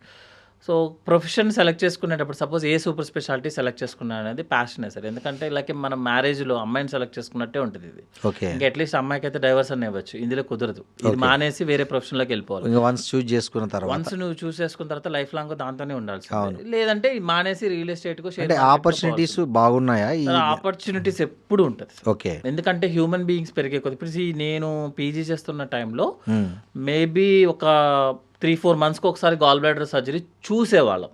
[SPEAKER 3] సో ప్రొఫెషన్ సెలెక్ట్ చేసుకునేటప్పుడు సపోజ్ ఏ సూపర్ స్పెషాలిటీ సెలెక్ట్ చేసుకున్నా అనేది ప్యాషనే సార్. ఎందుకంటే ఇలాగే మనం మ్యారేజ్లో అమ్మాయిని సెలెక్ట్ చేసుకున్నట్టే ఉంటుంది ఇది.
[SPEAKER 2] ఓకే.
[SPEAKER 3] ఇంకా అట్లీస్ట్ అమ్మాయికి అయితే డైవర్స్ అని ఇవ్వచ్చు, ఇందులో కుదరదు. ఇది మానేసి వేరే ప్రొఫెషన్లోకి వెళ్ళిపోవాలి.
[SPEAKER 2] వన్స్ చూస్ చేసుకున్న తర్వాత,
[SPEAKER 3] వన్స్ నువ్వు చూస్ చేసుకున్న తర్వాత లైఫ్ లాంగ్ దాంతోనే ఉండాల్సి, లేదంటే మానేసి రియల్ ఎస్టేట్ కు షేర్.
[SPEAKER 2] ఆపర్చునిటీస్ బాగున్నాయా?
[SPEAKER 3] ఆపర్చునిటీస్ ఎప్పుడు ఉంటుంది.
[SPEAKER 2] ఓకే.
[SPEAKER 3] ఎందుకంటే హ్యూమన్ బీయింగ్స్ పెరిగే కొద్ది. ఇప్పుడు నేను పీజీ చేస్తున్న టైంలో మేబీ ఒక 3-4 months ఒకసారి గాల్ బ్లాడర్ సర్జరీ చూసేవాళ్ళం,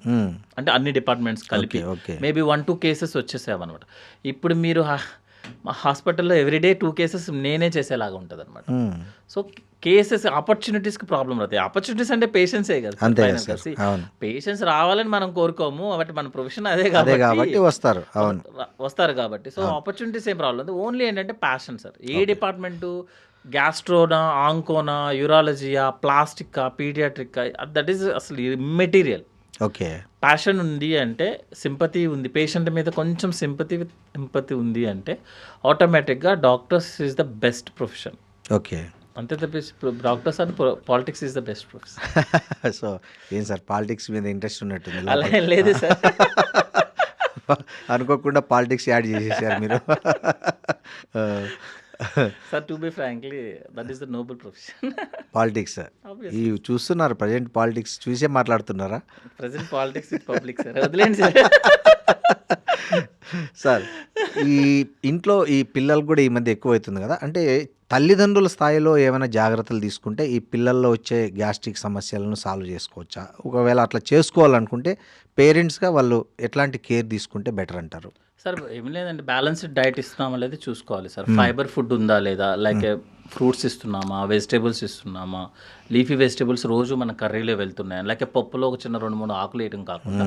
[SPEAKER 3] అంటే అన్ని డిపార్ట్మెంట్స్ కలిపి. మేబీ 1-2 కేసెస్ వచ్చేసేవన్నమాట. ఇప్పుడు మీరు మా హాస్పిటల్లో ఎవ్రీడే 2 కేసెస్ నేనే చేసేలాగా ఉంటుంది అనమాట. సో కేసెస్ ఆపర్చునిటీస్కి ప్రాబ్లం అవుతాయి. ఆపర్చునిటీస్ అంటే పేషెన్సే కదా, పేషెన్స్ రావాలని మనం కోరుకోము, కాబట్టి మన ప్రొఫెషన్ అదే కాబట్టి వస్తారు కాబట్టి. సో ఆపర్చునిటీస్ ఏం ప్రాబ్లం, ఓన్లీ ఏంటంటే ప్యాషన్ సార్. ఏ డిపార్ట్మెంటు, గ్యాస్ట్రోనా, ఆంకోనా, యూరాలజీయా, ప్లాస్టికా, పీడియాట్రికా, దట్ ఈస్ అసలు ఇమ్మెటీరియల్.
[SPEAKER 2] ఓకే.
[SPEAKER 3] ప్యాషన్ ఉంది అంటే, సింపతి ఉంది, పేషెంట్ మీద కొంచెం ఎంపతి ఉంది అంటే ఆటోమేటిక్గా doctors is the best profession.
[SPEAKER 2] Okay.
[SPEAKER 3] అంతే తప్పించి doctors and politics is the best profession.
[SPEAKER 2] So ఏం సార్ పాలిటిక్స్ మీద ఇంట్రెస్ట్ ఉన్నట్టుంది
[SPEAKER 3] అలా
[SPEAKER 2] లోపల.
[SPEAKER 3] ఏం లేదు సార్.
[SPEAKER 2] అనుకోకుండా పాలిటిక్స్ యాడ్ చేసేసారు మీరు.
[SPEAKER 3] Sir to be frankly that is the Nobel profession.
[SPEAKER 2] Politics ఈ చూస్తున్నారు ప్రజెంట్ పాలిటిక్స్ చూసే మాట్లాడుతున్నారా
[SPEAKER 3] present politics with public sir, వదిలేండి సార్.
[SPEAKER 2] సార్ ఈ ఇంట్లో ఈ పిల్లలకు కూడా ఈ మధ్య ఎక్కువ అవుతుంది కదా, అంటే తల్లిదండ్రుల స్థాయిలో ఏమైనా జాగ్రత్తలు తీసుకుంటే ఈ పిల్లల్లో వచ్చే గ్యాస్ట్రిక్ సమస్యలను సాల్వ్ చేసుకోవచ్చా? ఒకవేళ అట్లా చేసుకోవాలనుకుంటే పేరెంట్స్గా వాళ్ళు ఎట్లాంటి కేర్ తీసుకుంటే బెటర్ అంటారు?
[SPEAKER 3] సార్ ఏం లేదండి, బ్యాలెన్స్డ్ డైట్ ఇస్తున్నామా లేదా చూసుకోవాలి సార్. ఫైబర్ ఫుడ్ ఉందా లేదా, లైక్ ఫ్రూట్స్ ఇస్తున్నామా, వెజిటేబుల్స్ ఇస్తున్నామా, లీఫీ వెజిటేబుల్స్ రోజు మన కర్రీలో వెళ్తున్నాయి, లేక పప్పులో ఒక చిన్న 2-3 ఆకులు వేయడం కాకుండా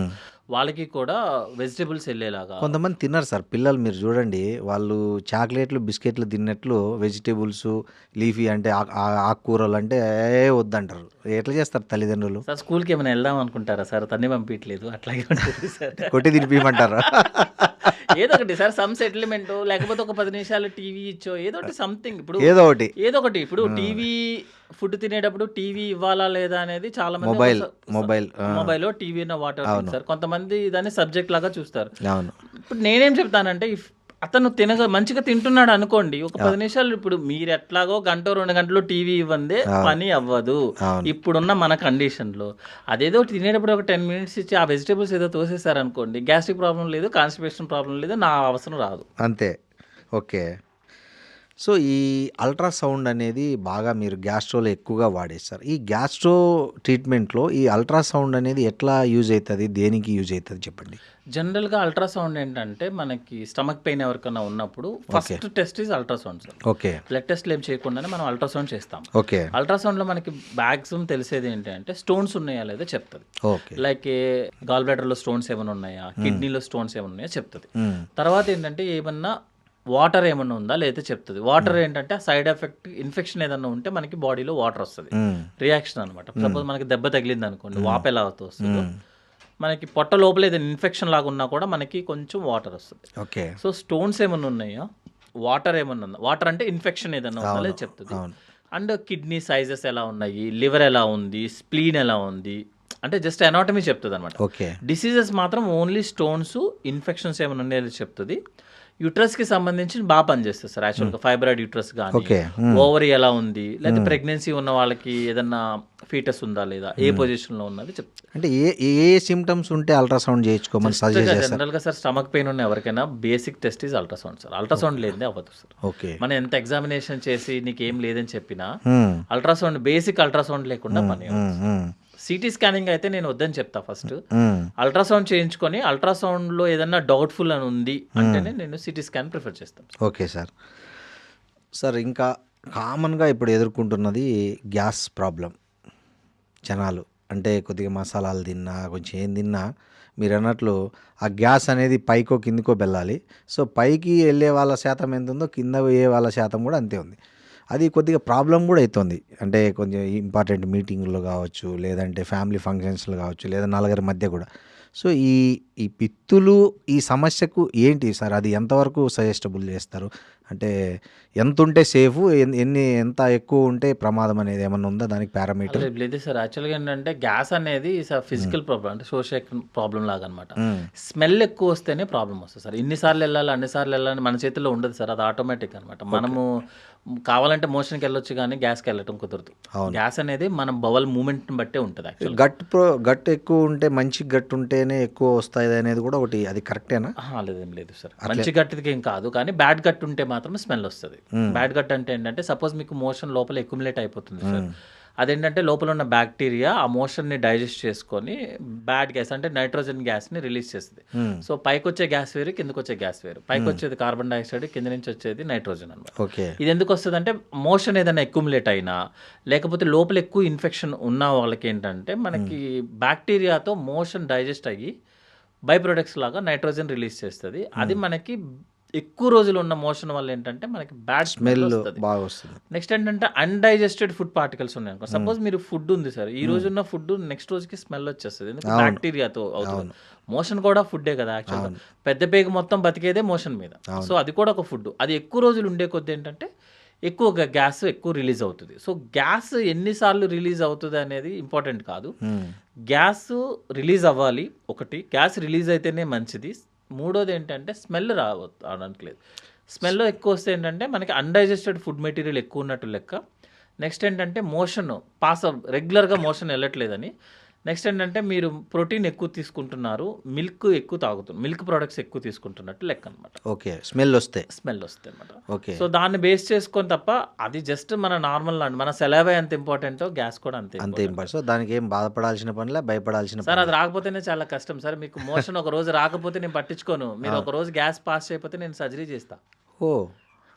[SPEAKER 3] వాళ్ళకి కూడా వెజిటేబుల్స్ వెళ్ళేలాగా.
[SPEAKER 2] కొంతమంది తిన్నారు సార్ పిల్లలు, మీరు చూడండి వాళ్ళు చాక్లెట్లు బిస్కెట్లు తిన్నట్లు వెజిటేబుల్స్ లీఫీ అంటే ఆకుకూరలు అంటే వద్దంటారు. ఎట్లా చేస్తారు తల్లిదండ్రులు?
[SPEAKER 3] సార్ స్కూల్కి ఏమైనా వెళ్దాం అనుకుంటారా సార్, తన్నే పంపించలేదు, అట్లాగే ఉంటుంది సార్.
[SPEAKER 2] కొట్టి తినిపించమంటారా?
[SPEAKER 3] ఏదో ఒకటి సార్, సమ్ సెటిల్మెంట్, లేకపోతే ఒక 10 నిమిషాలు టీవీ ఇచ్చో, ఏదో ఒకటి సంథింగ్. ఇప్పుడు
[SPEAKER 2] ఏదో ఒకటి
[SPEAKER 3] ఇప్పుడు టీవీ ఫుడ్ తినేటప్పుడు టీవీ ఇవ్వాలా లేదా అనేది చాలా మంది మొబైల్ టీవీ వాటర్ సార్. కొంతమంది దాన్ని సబ్జెక్ట్ లాగా చూస్తారు. ఇప్పుడు నేనేం చెప్తానంటే, అతను మంచిగా తింటున్నాడు అనుకోండి, ఒక 10 నిమిషాలు, ఇప్పుడు మీరు ఎట్లాగో 1-2 గంటలు టీవీ ఇవ్వందే పని అవ్వదు ఇప్పుడున్న మన కండిషన్లో. అదేదో తినేటప్పుడు ఒక 10 మినిట్స్ ఇచ్చి ఆ వెజిటేబుల్స్ ఏదో తోసేసారు అనుకోండి, గ్యాస్ట్రిక్ ప్రాబ్లం లేదు, కాన్స్టిపేషన్ ప్రాబ్లం లేదు, నా అవసరం రాదు.
[SPEAKER 2] అంతే. ఓకే. సో ఈ అల్ట్రాసౌండ్ అనేది బాగా మీరు గ్యాస్ట్రోలో ఎక్కువగా వాడేస్తారు. ఈ గ్యాస్ట్రో ట్రీట్మెంట్లో ఈ అల్ట్రాసౌండ్ అనేది ఎట్లా యూజ్ అవుతుంది, దేనికి యూజ్ అవుతుంది చెప్పండి?
[SPEAKER 3] జనరల్గా అల్ట్రాసౌండ్ ఏంటంటే, మనకి స్టమక్ పెయిన్ ఎవరికైనా ఉన్నప్పుడు first test is ultrasound sir.
[SPEAKER 2] Okay.
[SPEAKER 3] Blood టెస్ట్లు ఏం చేయకుండానే మనం అల్ట్రాసౌండ్ చేస్తాం.
[SPEAKER 2] ఓకే.
[SPEAKER 3] అల్ట్రాసౌండ్లో మనకి మ్యాక్సిమం తెలిసేది ఏంటంటే స్టోన్స్ ఉన్నాయా లేదా చెప్తుంది.
[SPEAKER 2] ఓకే.
[SPEAKER 3] లైక్ గాల్ బ్లాడర్లో స్టోన్స్ ఏమైనా ఉన్నాయా, కిడ్నీలో స్టోన్స్ ఏమైనా ఉన్నాయా చెప్తుంది. తర్వాత ఏంటంటే ఏమన్నా వాటర్ ఏమన్నా ఉందా లేదా చెప్తుంది. వాటర్ ఏంటంటే సైడ్ ఎఫెక్ట్, ఇన్ఫెక్షన్ ఏదన్నా ఉంటే మనకి బాడీలో వాటర్ వస్తుంది, రియాక్షన్ అనమాట. సపోజ్ మనకి దెబ్బ తగిలింది అనుకోండి, వాపు ఎలా వస్తుందో, మనకి పొట్ట లోపల ఏదైనా ఇన్ఫెక్షన్ లాగా ఉన్నా కూడా మనకి కొంచెం వాటర్ వస్తుంది.
[SPEAKER 2] ఓకే.
[SPEAKER 3] సో స్టోన్స్ ఏమన్నా ఉన్నాయా, వాటర్ ఏమన్నా ఉందా, వాటర్ అంటే ఇన్ఫెక్షన్ ఏదన్నా ఉందా లేదా చెప్తుంది. అండ్ కిడ్నీ సైజెస్ ఎలా ఉన్నాయి, లివర్ ఎలా ఉంది, స్ప్లీన్ ఎలా ఉంది, అంటే జస్ట్ అనాటమీ చెప్తుంది అనమాట.
[SPEAKER 2] ఓకే.
[SPEAKER 3] డిసీజెస్ మాత్రం ఓన్లీ స్టోన్స్, ఇన్ఫెక్షన్స్ ఏమైనా ఉన్నాయో చెప్తుంది. యూట్రస్కి సంబంధించి బాగా పనిచేస్తుంది సార్ యాక్చువల్గా. ఫైబ్రాయిడ్ యూట్రస్ కానీ, ఓవరీ ఎలా ఉంది, లేదా ప్రెగ్నెన్సీ ఉన్న వాళ్ళకి ఏదన్నా ఫీటస్ ఉందా లేదా, ఏ పొజిషన్లో ఉన్నది చెప్తుంది.
[SPEAKER 2] అంటే ఏ సిమ్టమ్స్ ఉంటే అల్ట్రాసౌండ్ చేయించుకోమని సజెస్ట్ చేస్తారు?
[SPEAKER 3] జనరల్గా సార్ స్టమక్ పెయిన్ ఉన్న ఎవరికైనా basic test is ultrasound sir. Ultrasound లేదే అవ్వదు సార్.
[SPEAKER 2] ఓకే.
[SPEAKER 3] మనం ఎంత ఎగ్జామినేషన్ చేసి నీకు ఏం లేదని చెప్పినా అల్ట్రాసౌండ్, బేసిక్ అల్ట్రాసౌండ్ లేకుండా పని. సిటీ స్కానింగ్ అయితే నేను వద్దని చెప్తా. ఫస్ట్ అల్ట్రాసౌండ్ చేయించుకొని, అల్ట్రాసౌండ్లో ఏదన్నా డౌట్ఫుల్ అని ఉంది అంటేనే నేను సిటీ స్కాన్ ప్రిఫర్ చేస్తాను.
[SPEAKER 2] Okay sir. సార్ ఇంకా కామన్గా ఇప్పుడు ఎదుర్కొంటున్నది గ్యాస్ ప్రాబ్లం. జనాలు అంటే కొద్దిగా మసాలాలు తిన్నా, కొంచెం ఏం తిన్నా మీరు అన్నట్లు ఆ గ్యాస్ అనేది పైకో కిందికో వెళ్ళాలి. సో పైకి వెళ్ళే వాళ్ళ శాతం ఎంత ఉందో కింద పోయే వాళ్ళ శాతం కూడా అంతే ఉంది. అది కొద్దిగా ప్రాబ్లం కూడా అవుతుంది. అంటే కొంచెం ఇంపార్టెంట్ మీటింగ్లో కావచ్చు, లేదంటే ఫ్యామిలీ ఫంక్షన్స్లో కావచ్చు, లేదా నలుగురి మధ్య కూడా. సో ఈ పిత్తులు ఈ సమస్యకు ఏంటి సార్, అది ఎంతవరకు సజెస్టబుల్ చేస్తారు? అంటే ఎంత ఉంటే సేఫ్, ఎంత ఎక్కువ ఉంటే ప్రమాదం అనేది ఏమన్నా ఉందా దానికి పారామీటర్?
[SPEAKER 3] లేదు సార్, యాక్చువల్గా ఏంటంటే గ్యాస్ అనేది ఫిజికల్ ప్రాబ్లం, అంటే సోషల్ ప్రాబ్లం లాగా అనమాట. స్మెల్ ఎక్కువ వస్తేనే ప్రాబ్లం వస్తుంది సార్. ఇన్నిసార్లు వెళ్ళాలి, అన్నిసార్లు వెళ్ళాలి మన చేతిలో ఉండదు సార్, అది ఆటోమేటిక్ అనమాట. మనము కావాలంటే మోషన్కి వెళ్ళొచ్చు కానీ గ్యాస్కి వెళ్ళటం కుదరదు. గ్యాస్ అనేది మన బవల్ మూమెంట్ని బట్టే ఉంటుంది.
[SPEAKER 2] గట్ ఎక్కువ ఉంటే, మంచి గట్టు ఉంటేనే ఎక్కువ వస్తాయి అనేది కూడా ఒకటి, అది కరెక్టేనా?
[SPEAKER 3] లేదేం లేదు సార్, మంచి గట్టుకి ఏం కాదు, కానీ బ్యాడ్ గట్ ఉంటే మాత్రం స్మెల్ వస్తుంది. బ్యాడ్ గట్ అంటే ఏంటంటే, సపోజ్ మీకు మోషన్ లోపల ఎక్యుములేట్ అయిపోతుంది సార్, అదేంటంటే లోపల ఉన్న బ్యాక్టీరియా ఆ మోషన్ని డైజెస్ట్ చేసుకొని బ్యాడ్ గ్యాస్ అంటే నైట్రోజన్ గ్యాస్ని రిలీజ్ చేస్తుంది. సో పైకి వచ్చే గ్యాస్ వేరు, కిందకి వచ్చే గ్యాస్ వేరు. పైకి వచ్చేది కార్బన్ డైఆక్సైడ్, కింద నుంచి వచ్చేది నైట్రోజన్ అనమాట. ఇది ఎందుకు వస్తుంది అంటే, మోషన్ ఏదైనా ఎక్యుములేట్ అయినా, లేకపోతే లోపల ఎక్కువ ఇన్ఫెక్షన్ ఉన్న వాళ్ళకి ఏంటంటే, మనకి బ్యాక్టీరియాతో మోషన్ డైజెస్ట్ అయ్యి బై ప్రొడక్ట్స్ లాగా నైట్రోజన్ రిలీజ్ చేస్తుంది. అది మనకి ఎక్కువ రోజులు ఉన్న మోషన్ వల్ల ఏంటంటే మనకి బ్యాడ్ స్మెల్
[SPEAKER 2] స్మెల్
[SPEAKER 3] వస్తుంది.
[SPEAKER 2] బాగా వస్తుంది.
[SPEAKER 3] నెక్స్ట్ ఏంటంటే అన్డైజెస్టెడ్ ఫుడ్ పార్టికల్స్ ఉన్నాయి అనుకో, సపోజ్ మీరు ఫుడ్ ఉంది సార్, ఈ రోజు ఉన్న ఫుడ్ నెక్స్ట్ రోజుకి స్మెల్ వచ్చేస్తుంది, ఎందుకంటే బ్యాక్టీరియాతో అవుతుంది. మోషన్ కూడా ఫుడ్డే కదా యాక్చువల్గా, పెద్ద పేగు మొత్తం బతికేదే మోషన్ మీద. సో అది కూడా ఒక ఫుడ్. అది ఎక్కువ రోజులు ఉండే కొద్ది ఏంటంటే ఎక్కువ గ్యాస్ ఎక్కువ రిలీజ్ అవుతుంది. సో గ్యాస్ ఎన్నిసార్లు రిలీజ్ అవుతుంది అనేది ఇంపార్టెంట్ కాదు, గ్యాస్ రిలీజ్ అవ్వాలి ఒకటి, గ్యాస్ రిలీజ్ అయితేనే మంచిది. మూడోది ఏంటంటే స్మెల్ రావడానికి లేదు. స్మెల్లో ఎక్కువ వస్తే ఏంటంటే మనకి అన్డైజెస్టెడ్ ఫుడ్ మెటీరియల్ ఎక్కువ ఉన్నట్టు లెక్క. నెక్స్ట్ ఏంటంటే మోషన్ రెగ్యులర్గా మోషన్ వెళ్ళట్లేదని. నెక్స్ట్ ఏంటంటే మీరు ప్రోటీన్ ఎక్కువ తీసుకుంటున్నారు, మిల్క్ ఎక్కువ తాగుతున్నారు, మిల్క్ ప్రోడక్ట్స్ ఎక్కువ తీసుకుంటున్నట్టు లెక్క అనమాట.
[SPEAKER 2] ఓకే, స్మెల్ వస్తే
[SPEAKER 3] అనమాట.
[SPEAKER 2] ఓకే,
[SPEAKER 3] సో దాన్ని బేస్ చేసుకొని తప్ప అది జస్ట్ మన నార్మల్ మన సెలవే ఎంత ఇంపార్టెంటో గ్యాస్ కూడా అంతే
[SPEAKER 2] ఇంపార్టెంట్. సో దానికి ఏం బాధపడాల్సిన పనిలే, భయపడాల్సిన
[SPEAKER 3] సార్. అది రాకపోతేనే చాలా కష్టం సార్. మీకు మోషన్ ఒక రోజు రాకపోతే నేను పట్టించుకోను, మీరు ఒక రోజు గ్యాస్ పాస్ చేయకపోతే నేను సర్జరీ చేస్తా.
[SPEAKER 2] ఓ,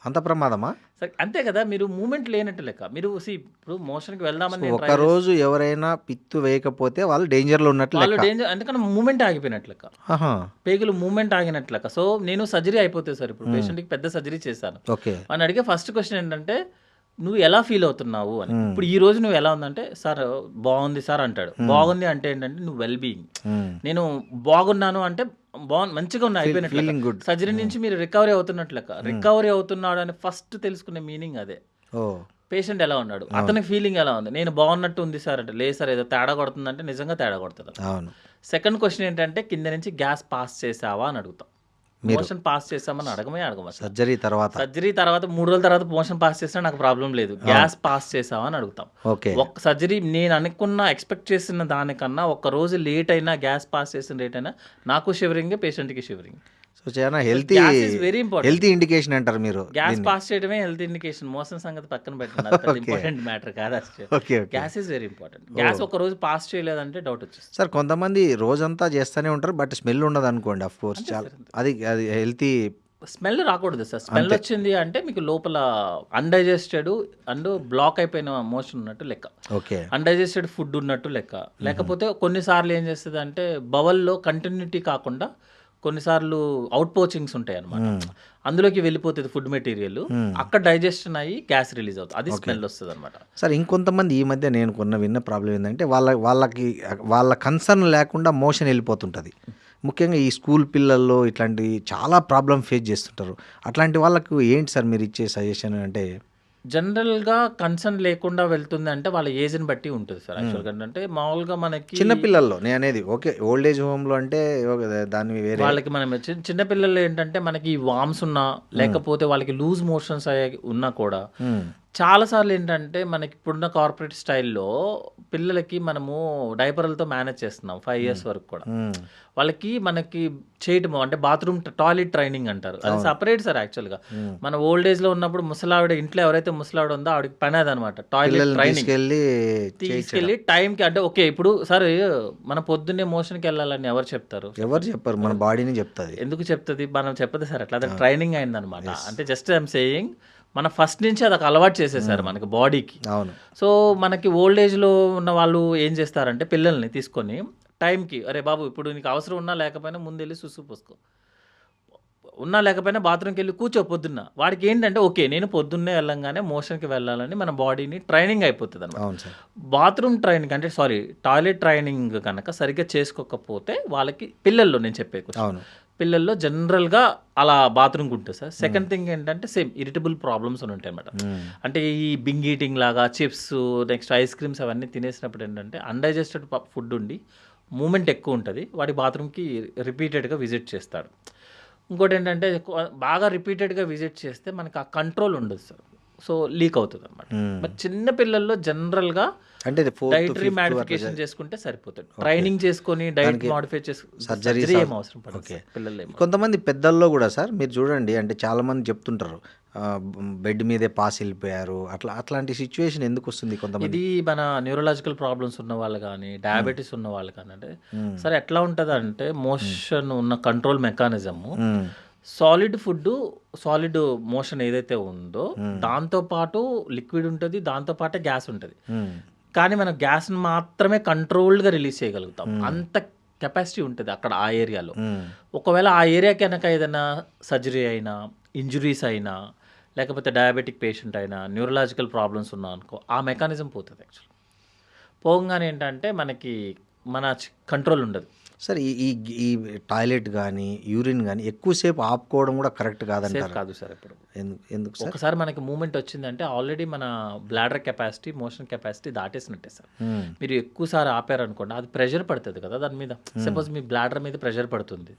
[SPEAKER 2] అంత ప్రమాదమా?
[SPEAKER 3] సరే అంతే కదా, మీరు మూమెంట్ లేనట్టు లెక్క. మీరు ఇప్పుడు మోషన్కి వెళ్దామని
[SPEAKER 2] ఒక రోజు ఎవరైనా పిత్తు వేయకపోతే వాళ్ళు డేంజర్లో ఉన్నట్లు
[SPEAKER 3] వాళ్ళు డేంజర్, ఎందుకంటే మూమెంట్ ఆగిపోయినట్లు లెక్క, పేగులు మూమెంట్ ఆగినట్లు లెక్క. సో నేను సర్జరీ అయిపోతే సార్, ఇప్పుడు పేషెంట్కి పెద్ద సర్జరీ చేశాను
[SPEAKER 2] ఓకే
[SPEAKER 3] అని అడిగే ఫస్ట్ క్వశ్చన్ ఏంటంటే నువ్వు ఎలా ఫీల్ అవుతున్నావు అని. ఇప్పుడు ఈ రోజు నువ్వు ఎలా ఉందంటే సార్ బాగుంది సార్ అంటాడు. బాగుంది అంటే ఏంటంటే నువ్వు వెల్ బీయింగ్. నేను బాగున్నాను అంటే మంచిగా ఉన్నా అయిపోయినట్లు. సర్జరీ నుంచి మీరు రికవరీ అవుతున్నట్లు లెక్క. రికవరీ అవుతున్నాడు అని ఫస్ట్ తెలుసుకునే మీనింగ్ అదే. పేషెంట్ ఎలా ఉన్నాడు, అతని ఫీలింగ్ ఎలా ఉంది, నేను బాగున్నట్టు ఉంది సార్ అంటే, లేదు సార్ ఏదో తేడా కొడుతుందంటే నిజంగా తేడా కొడుతుంది. సెకండ్ క్వశ్చన్ ఏంటంటే కింద నుంచి గ్యాస్ పాస్ చేసావా అని అడుగుతాం. మోషన్ పాస్ చేసామని అడగమా సర్జరీ తర్వాత 3 రోజుల తర్వాత మోషన్ పాస్ చేసినా నాకు ప్రాబ్లం లేదు, గ్యాస్ పాస్ చేసావా అని అడుగుతాం. ఒక సర్జరీ నేను అనుకున్న ఎక్స్పెక్ట్ చేసిన దానికన్నా ఒక రోజు లేట్ అయినా, గ్యాస్ పాస్ చేసిన లేట్ అయినా నాకు షివరింగ్, పేషెంట్కి షివరింగ్.
[SPEAKER 2] సో చాలా హెల్తీ ఇండికేషన్ అంటారు మీరు.
[SPEAKER 3] గ్యాస్ పాస్ చేయడమే హెల్త్ ఇండికేషన్. మోషన్ సంగతి పక్కన పెట్టిన ఇంపార్టెంట్ మ్యాటర్ కాదు అసలు. Gas is very important. Gas ఒక రోజు పాస్ చేయలేదంటే డౌట్ వచ్చేస్తుంది.
[SPEAKER 2] సార్ కొంతమంది రోజంతా చేస్తూనే ఉంటారు, బట్ స్మెల్ ఉండదు అనుకోండి. ఆఫ్ కోర్స్ చాలా అది హెల్తీ
[SPEAKER 3] స్మెల్ రాకూడదు సార్. స్మెల్ వచ్చింది అంటే మీకు లోపల అన్డైజెస్టెడ్ అండ్ బ్లాక్ అయిపోయిన మోషన్ ఉన్నట్టు లెక్క, అన్డైజెస్టెడ్ ఫుడ్ ఉన్నట్టు లెక్క. లేకపోతే కొన్నిసార్లు ఏం చేస్తుంది అంటే బవల్లో కంటిన్యూటీ కాకుండా కొన్నిసార్లు అవుట్ పోచింగ్స్ ఉంటాయి అనమాట, అందులోకి వెళ్ళిపోతుంది ఫుడ్ మెటీరియల్, అక్కడ డైజెషన్ అయ్యి గ్యాస్ రిలీజ్ అవుతుంది, అది స్మెల్ వస్తుంది అనమాట.
[SPEAKER 2] సార్ ఇంకొంతమంది ఈ మధ్య నేను విన్న ప్రాబ్లం ఏంటంటే వాళ్ళ కన్సర్న్ లేకుండా మోషన్ వెళ్ళిపోతుంటుంది. ముఖ్యంగా ఈ స్కూల్ పిల్లల్లో ఇట్లాంటి చాలా ప్రాబ్లం ఫేస్ చేస్తుంటారు. అట్లాంటి వాళ్ళకు ఏంటి సార్ మీరు ఇచ్చే సజెషన్ అంటే?
[SPEAKER 3] జనరల్గా కన్సర్న్ లేకుండా వెళ్తుంది అంటే వాళ్ళ ఏజ్ని బట్టి ఉంటుంది సార్. యాక్చువల్గా అంటే మామూలుగా మనకి
[SPEAKER 2] చిన్నపిల్లల్లో నేను అనేది ఓకే, ఓల్డ్ ఏజ్ హోమ్లో అంటే దాన్ని వేరే
[SPEAKER 3] వాళ్ళకి మనం చిన్నపిల్లలు ఏంటంటే మనకి వామ్స్ ఉన్నా లేకపోతే వాళ్ళకి లూజ్ మోషన్స్ ఉన్నా కూడా చాలాసార్లు ఏంటంటే మనకి ఇప్పుడున్న కార్పొరేట్ స్టైల్లో పిల్లలకి మనము డైపర్లతో మేనేజ్ చేస్తున్నాం 5 years వరకు కూడా. వాళ్ళకి మనకి చేయటము అంటే బాత్రూమ్ టాయిలెట్ ట్రైనింగ్ అంటారు, అది సపరేట్ సార్. యాక్చువల్గా మన ఓల్డ్ ఏజ్లో ఉన్నప్పుడు ముసలావిడ ఇంట్లో ఎవరైతే ముసలావిడ ఉందో ఆవిడకి పని అదనమాట, టాయిలెట్ ట్రైనింగ్ తీసుకెళ్ళి టైంకి. అంటే ఓకే ఇప్పుడు సార్ మన పొద్దున్నే మోషన్కి వెళ్ళాలని ఎవరు చెప్తారు?
[SPEAKER 2] ఎవరు చెప్పారు, మన బాడీని చెప్తుంది.
[SPEAKER 3] ఎందుకు చెప్తుంది? మనం చెప్పదు సార్ అట్లా, అది ట్రైనింగ్ అయిందనమాట. అంటే జస్ట్ ఐఎమ్ సేయింగ్ మన ఫస్ట్ నుంచి అది ఒక అలవాటు చేసేసారు మనకి బాడీకి.
[SPEAKER 2] అవును.
[SPEAKER 3] సో మనకి ఓల్డ్ ఏజ్లో ఉన్న వాళ్ళు ఏం చేస్తారంటే పిల్లల్ని తీసుకొని టైంకి, అరే బాబు ఇప్పుడు నీకు అవసరం ఉన్నా లేకపోయినా ముందు వెళ్ళి సుసు పోసుకో, ఉన్నా లేకపోయినా బాత్రూమ్కి వెళ్ళి కూర్చో పొద్దున్న. వాడికి ఏంటంటే ఓకే నేను పొద్దున్నే వెళ్ళంగానే మోషన్కి వెళ్ళాలని మన బాడీని ట్రైనింగ్ అయిపోతుంది అనమాట. బాత్రూమ్ ట్రైనింగ్ అంటే టాయిలెట్ ట్రైనింగ్ కనుక సరిగ్గా చేసుకోకపోతే వాళ్ళకి పిల్లల్లో నేను చెప్పే పిల్లల్లో జనరల్గా అలా బాత్రూమ్కి ఉంటుంది సార్. సెకండ్ థింగ్ ఏంటంటే సేమ్ ఇరిటబుల్ ప్రాబ్లమ్స్ ఉంటాయి అన్నమాట. అంటే ఈ బింగ్ ఈటింగ్ లాగా చిప్స్ నెక్స్ట్ ఐస్ క్రీమ్స్ అవన్నీ తినేసినప్పుడు ఏంటంటే అన్డైజెస్టెడ్ ఫుడ్ ఉండి మూమెంట్ ఎక్కువ ఉంటుంది, వాడి బాత్రూమ్కి రిపీటెడ్గా విజిట్ చేస్తాడు. ఇంకోటి ఏంటంటే బాగా రిపీటెడ్గా విజిట్ చేస్తే మనకి ఆ కంట్రోల్ ఉండదు సార్, సో లీక్ అవుతుంది అనమాట. బట్ చిన్న పిల్లల్లో జనరల్గా అంటే డైటరీ మాడిఫికేషన్ చేసుకుంటే సరిపోతుంది. ట్రైనింగ్ చేసుకొని డైట్ మాడిఫై చేసుకుని సర్జరీ ఏం అవసరం పడదు పిల్లలు.
[SPEAKER 2] కొంతమంది పెద్దల్లో కూడా సార్ మీరు చూడండి, అంటే చాలా మంది చెప్తుంటారు బెడ్ మీదే పాస్ వెళ్ళిపోయారు, అట్లాంటి సిచ్యువేషన్ ఎందుకు వస్తుంది? కొంతమంది
[SPEAKER 3] ఇది మన న్యూరలాజికల్ ప్రాబ్లమ్స్ ఉన్న వాళ్ళు కానీ డయాబెటీస్ ఉన్న వాళ్ళు కానీ అంటే సరే ఎట్లా ఉంటుంది అంటే మోషన్ ఉన్న కంట్రోల్ మెకానిజము సాలిడ్ మోషన్ ఏదైతే ఉందో దాంతోపాటు లిక్విడ్ ఉంటుంది, దాంతోపాటే గ్యాస్ ఉంటుంది. కానీ మనం గ్యాస్ని మాత్రమే కంట్రోల్డ్గా రిలీజ్ చేయగలుగుతాం. అంత కెపాసిటీ ఉంటుంది అక్కడ ఆ ఏరియాలో. ఒకవేళ ఆ ఏరియాకి కనుక ఏదైనా సర్జరీ అయినా, ఇంజురీస్ అయినా, లేకపోతే డయాబెటిక్ పేషెంట్ అయినా, న్యూరలాజికల్ ప్రాబ్లమ్స్ ఉన్నా అనుకో, ఆ మెకానిజం పోతుంది యాక్చువల్. పోగానే ఏంటంటే మనకి మన కంట్రోల్ ఉండదు.
[SPEAKER 2] సార్ ఈ టాయిలెట్ కానీ యూరిన్ కానీ ఎక్కువసేపు ఆపుకోవడం కూడా కరెక్ట్
[SPEAKER 3] సేఫ్
[SPEAKER 2] కాదంటారు.
[SPEAKER 3] కాదు సార్ ఇప్పుడు.
[SPEAKER 2] ఎందుకు సార్?
[SPEAKER 3] ఒకసారి మనకి మూమెంట్ వచ్చిందంటే ఆల్రెడీ మన బ్లాడర్ కెపాసిటీ, మోషన్ కెపాసిటీ దాటేసినట్టే సార్. మీరు ఎక్కువసారి ఆపారనుకోండి, అది ప్రెషర్ పడుతుంది కదా దాని మీద. సపోజ్ మీ బ్లాడర్ మీద ప్రెషర్ పడుతుంది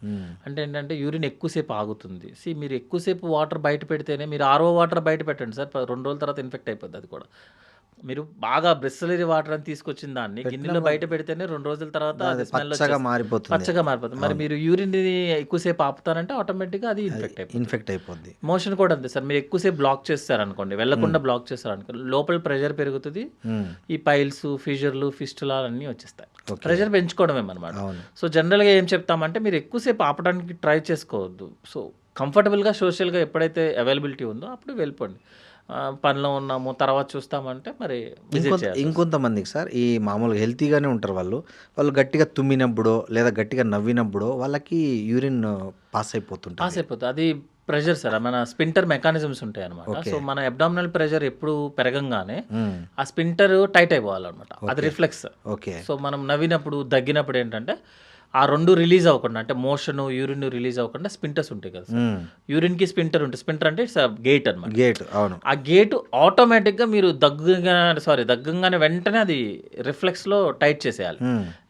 [SPEAKER 3] అంటే ఏంటంటే యూరిన్ ఎక్కువసేపు ఆగుతుంది. మీరు ఎక్కువసేపు వాటర్ బయట పెడితేనే, మీరు ఆర్ఓ వాటర్ బయట పెట్టండి సార్, 2 రోజుల తర్వాత ఇన్ఫెక్ట్ అయిపోద్ది అది కూడా. మీరు బాగా బ్రిస్లరీ వాటర్ అని తీసుకొచ్చిన దాన్ని గిన్నెలో బయట పెడితేనే 2 రోజుల తర్వాత అది స్మెల్
[SPEAKER 2] పచ్చగా మారిపోతుంది.
[SPEAKER 3] మరి మీరు యూరిన్ ఎక్కువసేపు ఆపుతారంటే ఆటోమేటిక్గా అది
[SPEAKER 2] ఇన్ఫెక్ట్ అయిపోద్ది.
[SPEAKER 3] మోషన్ కూడా అంతే సార్. మీరు ఎక్కువసేపు బ్లాక్ చేస్తారనుకోండి, వెళ్లకుండా బ్లాక్ చేస్తారనుకోండి, లోపల ప్రెషర్ పెరుగుతుంది, ఈ పైల్స్, ఫిషర్లు, ఫిస్టులా అన్నీ వచ్చేస్తాయి. ప్రెషర్ పెంచుకోవడమే అనమాట. సో జనరల్గా ఏం చెప్తామంటే మీరు ఎక్కువసేపు ఆపడానికి ట్రై చేసుకోవద్దు. సో కంఫర్టబుల్గా, సోషల్గా ఎప్పుడైతే అవైలబిలిటీ ఉందో అప్పుడు వెళ్ళిపోండి. పనిలో ఉన్నాము తర్వాత చూస్తామంటే మరి
[SPEAKER 2] ఇంకొంతమందికి సార్ ఈ మామూలుగా హెల్తీగానే ఉంటారు వాళ్ళు గట్టిగా తుమ్మినప్పుడో లేదా గట్టిగా నవ్వినప్పుడో వాళ్ళకి యూరిన్ పాస్ అయిపోతుంది.
[SPEAKER 3] అది ప్రెషర్ సార్, మన స్పింటర్ మెకానిజమ్స్ ఉంటాయి అనమాట. సో మన అబ్డామినల్ ప్రెషర్ ఎప్పుడు పెరగంగానే ఆ స్పింటర్ టైట్ అయిపోవాలన్నమాట. అది రిఫ్లెక్స్. సో మనం నవ్వినప్పుడు, దగ్గినప్పుడు ఏంటంటే ఆ 2 రిలీజ్ అవ్వకుండా, అంటే మోషన్, యూరిన్ రిలీజ్ అవ్వకుండా స్పింటర్స్ ఉంటాయి కదా సార్. యూరిన్కి స్పింటర్ ఉంటుంది. స్పింటర్ అంటే ఇట్స్ గేట్ అనమాట.
[SPEAKER 2] అవును.
[SPEAKER 3] ఆ గేట్ ఆటోమేటిక్గా మీరు దగ్గంగానే వెంటనే అది రిఫ్లెక్స్లో టైట్ చేసేయాలి,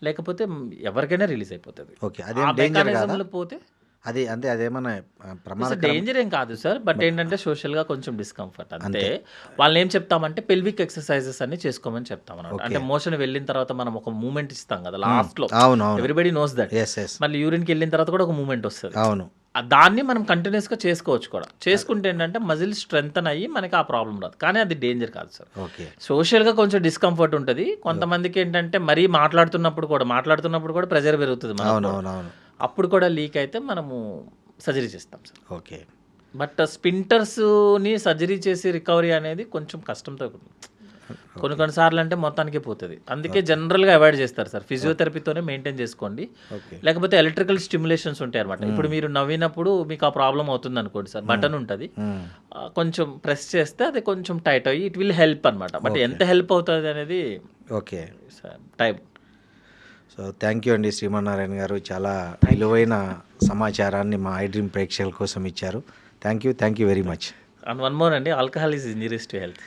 [SPEAKER 3] లేకపోతే ఎవరికైనా రిలీజ్ అయిపోతుంది. మెకానిజంలో పోతే
[SPEAKER 2] అది అంతే. అదేమన్నా
[SPEAKER 3] డేంజర్ ఏం కాదు సార్, బట్ ఏంటంటే సోషల్గా కొంచెం డిస్కంఫర్ట్ అంతే. వాళ్ళని ఏం చెప్తామంటే పెల్విక్ ఎక్సర్సైజెస్ అన్ని చేసుకోమని చెప్తాం అన్నమాట. అంటే మోషన్ వెళ్ళిన తర్వాత మనం ఒక మూమెంట్ ఇస్తాం కదా లాస్ట్ లో, ఎవ్రీబడి నోస్ దట్. మళ్ళీ యూరిన్కి వెళ్ళిన తర్వాత కూడా ఒక మూమెంట్ వస్తుంది.
[SPEAKER 2] అవును,
[SPEAKER 3] దాన్ని మనం కంటిన్యూస్గా చేసుకోవచ్చు కూడా. చేసుకుంటే ఏంటంటే మజిల్ స్ట్రెంగ్తన్ అయ్యి మనకి ఆ ప్రాబ్లం రాదు. కానీ అది డేంజర్ కాదు సార్. సోషల్గా కొంచెం డిస్కంఫర్ట్ ఉంటుంది. కొంతమందికి ఏంటంటే మరీ మాట్లాడుతున్నప్పుడు కూడా ప్రెజర్ పెరుగుతుంది మనకు. అప్పుడు కూడా లీక్ అయితే మనము సర్జరీ చేస్తాం సార్.
[SPEAKER 2] ఓకే.
[SPEAKER 3] బట్ స్పింటర్స్ని సర్జరీ చేసి రికవరీ అనేది కొంచెం కష్టంతో కొన్నిసార్లు అంటే మొత్తానికే పోతుంది. అందుకే జనరల్గా అవాయిడ్ చేస్తారు సార్. ఫిజియోథెరపీతోనే మెయింటైన్ చేసుకోండి, లేకపోతే ఎలక్ట్రికల్ స్టిమ్యులేషన్స్ ఉంటాయి అనమాట. ఇప్పుడు మీరు నవ్వినప్పుడు మీకు ఆ ప్రాబ్లం అవుతుంది అనుకోండి సార్, బటన్ ఉంటుంది, కొంచెం ప్రెస్ చేస్తే అది కొంచెం టైట్ అయ్యి ఇట్ విల్ హెల్ప్ అనమాట. బట్ ఎంత హెల్ప్ అవుతుంది అనేది టైం.
[SPEAKER 2] సో థ్యాంక్ యూ అండి శ్రీమన్నారాయణ గారు. చాలా విలువైన సమాచారాన్ని మా ఐడ్రీమ్ ప్రేక్షకుల కోసం ఇచ్చారు. Thank you very much.
[SPEAKER 3] And one more అండి, alcohol is injurious to health.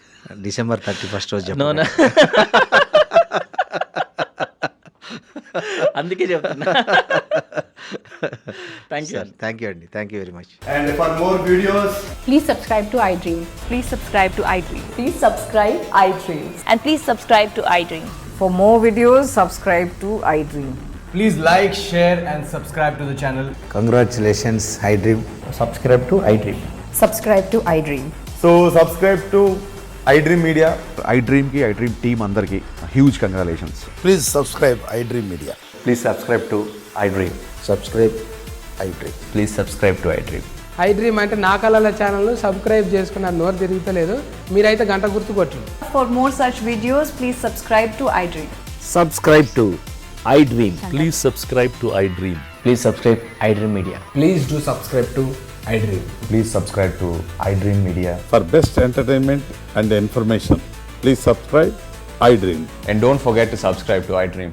[SPEAKER 2] December 31st రోజు
[SPEAKER 3] అందుకే చెప్తున్నా. థ్యాంక్ యూ
[SPEAKER 2] అండి. Thank you very much.
[SPEAKER 4] And for more videos,
[SPEAKER 5] please subscribe to iDream.
[SPEAKER 6] Please subscribe to iDream.
[SPEAKER 5] Please subscribe iDream.
[SPEAKER 6] And please subscribe to iDream.
[SPEAKER 7] For more videos, subscribe to iDream.
[SPEAKER 4] please like, share and subscribe to the channel.
[SPEAKER 2] Congratulations iDream.
[SPEAKER 4] Subscribe to iDream.
[SPEAKER 7] Subscribe to iDream.
[SPEAKER 4] So subscribe to iDream Media.
[SPEAKER 8] iDream ki iDream team andarki huge congratulations.
[SPEAKER 9] Please subscribe iDream Media.
[SPEAKER 10] Please subscribe to iDream.
[SPEAKER 9] Subscribe iDream.
[SPEAKER 10] Please subscribe to iDream.
[SPEAKER 11] iDream అంటే నా కళల ఛానల్ను subscribe చేసుకున్న నోరు తిరుగుతలేదు, మీరైతే గంట గుర్తు కొట్టండి.
[SPEAKER 6] For more such videos, please subscribe to iDream.
[SPEAKER 10] Subscribe to iDream.
[SPEAKER 9] Please subscribe to iDream.
[SPEAKER 10] Please subscribe iDream Media.
[SPEAKER 4] Please do subscribe to iDream.
[SPEAKER 10] Please subscribe to iDream Media.
[SPEAKER 9] For best entertainment and information, please subscribe iDream.
[SPEAKER 10] And don't forget to subscribe to iDream.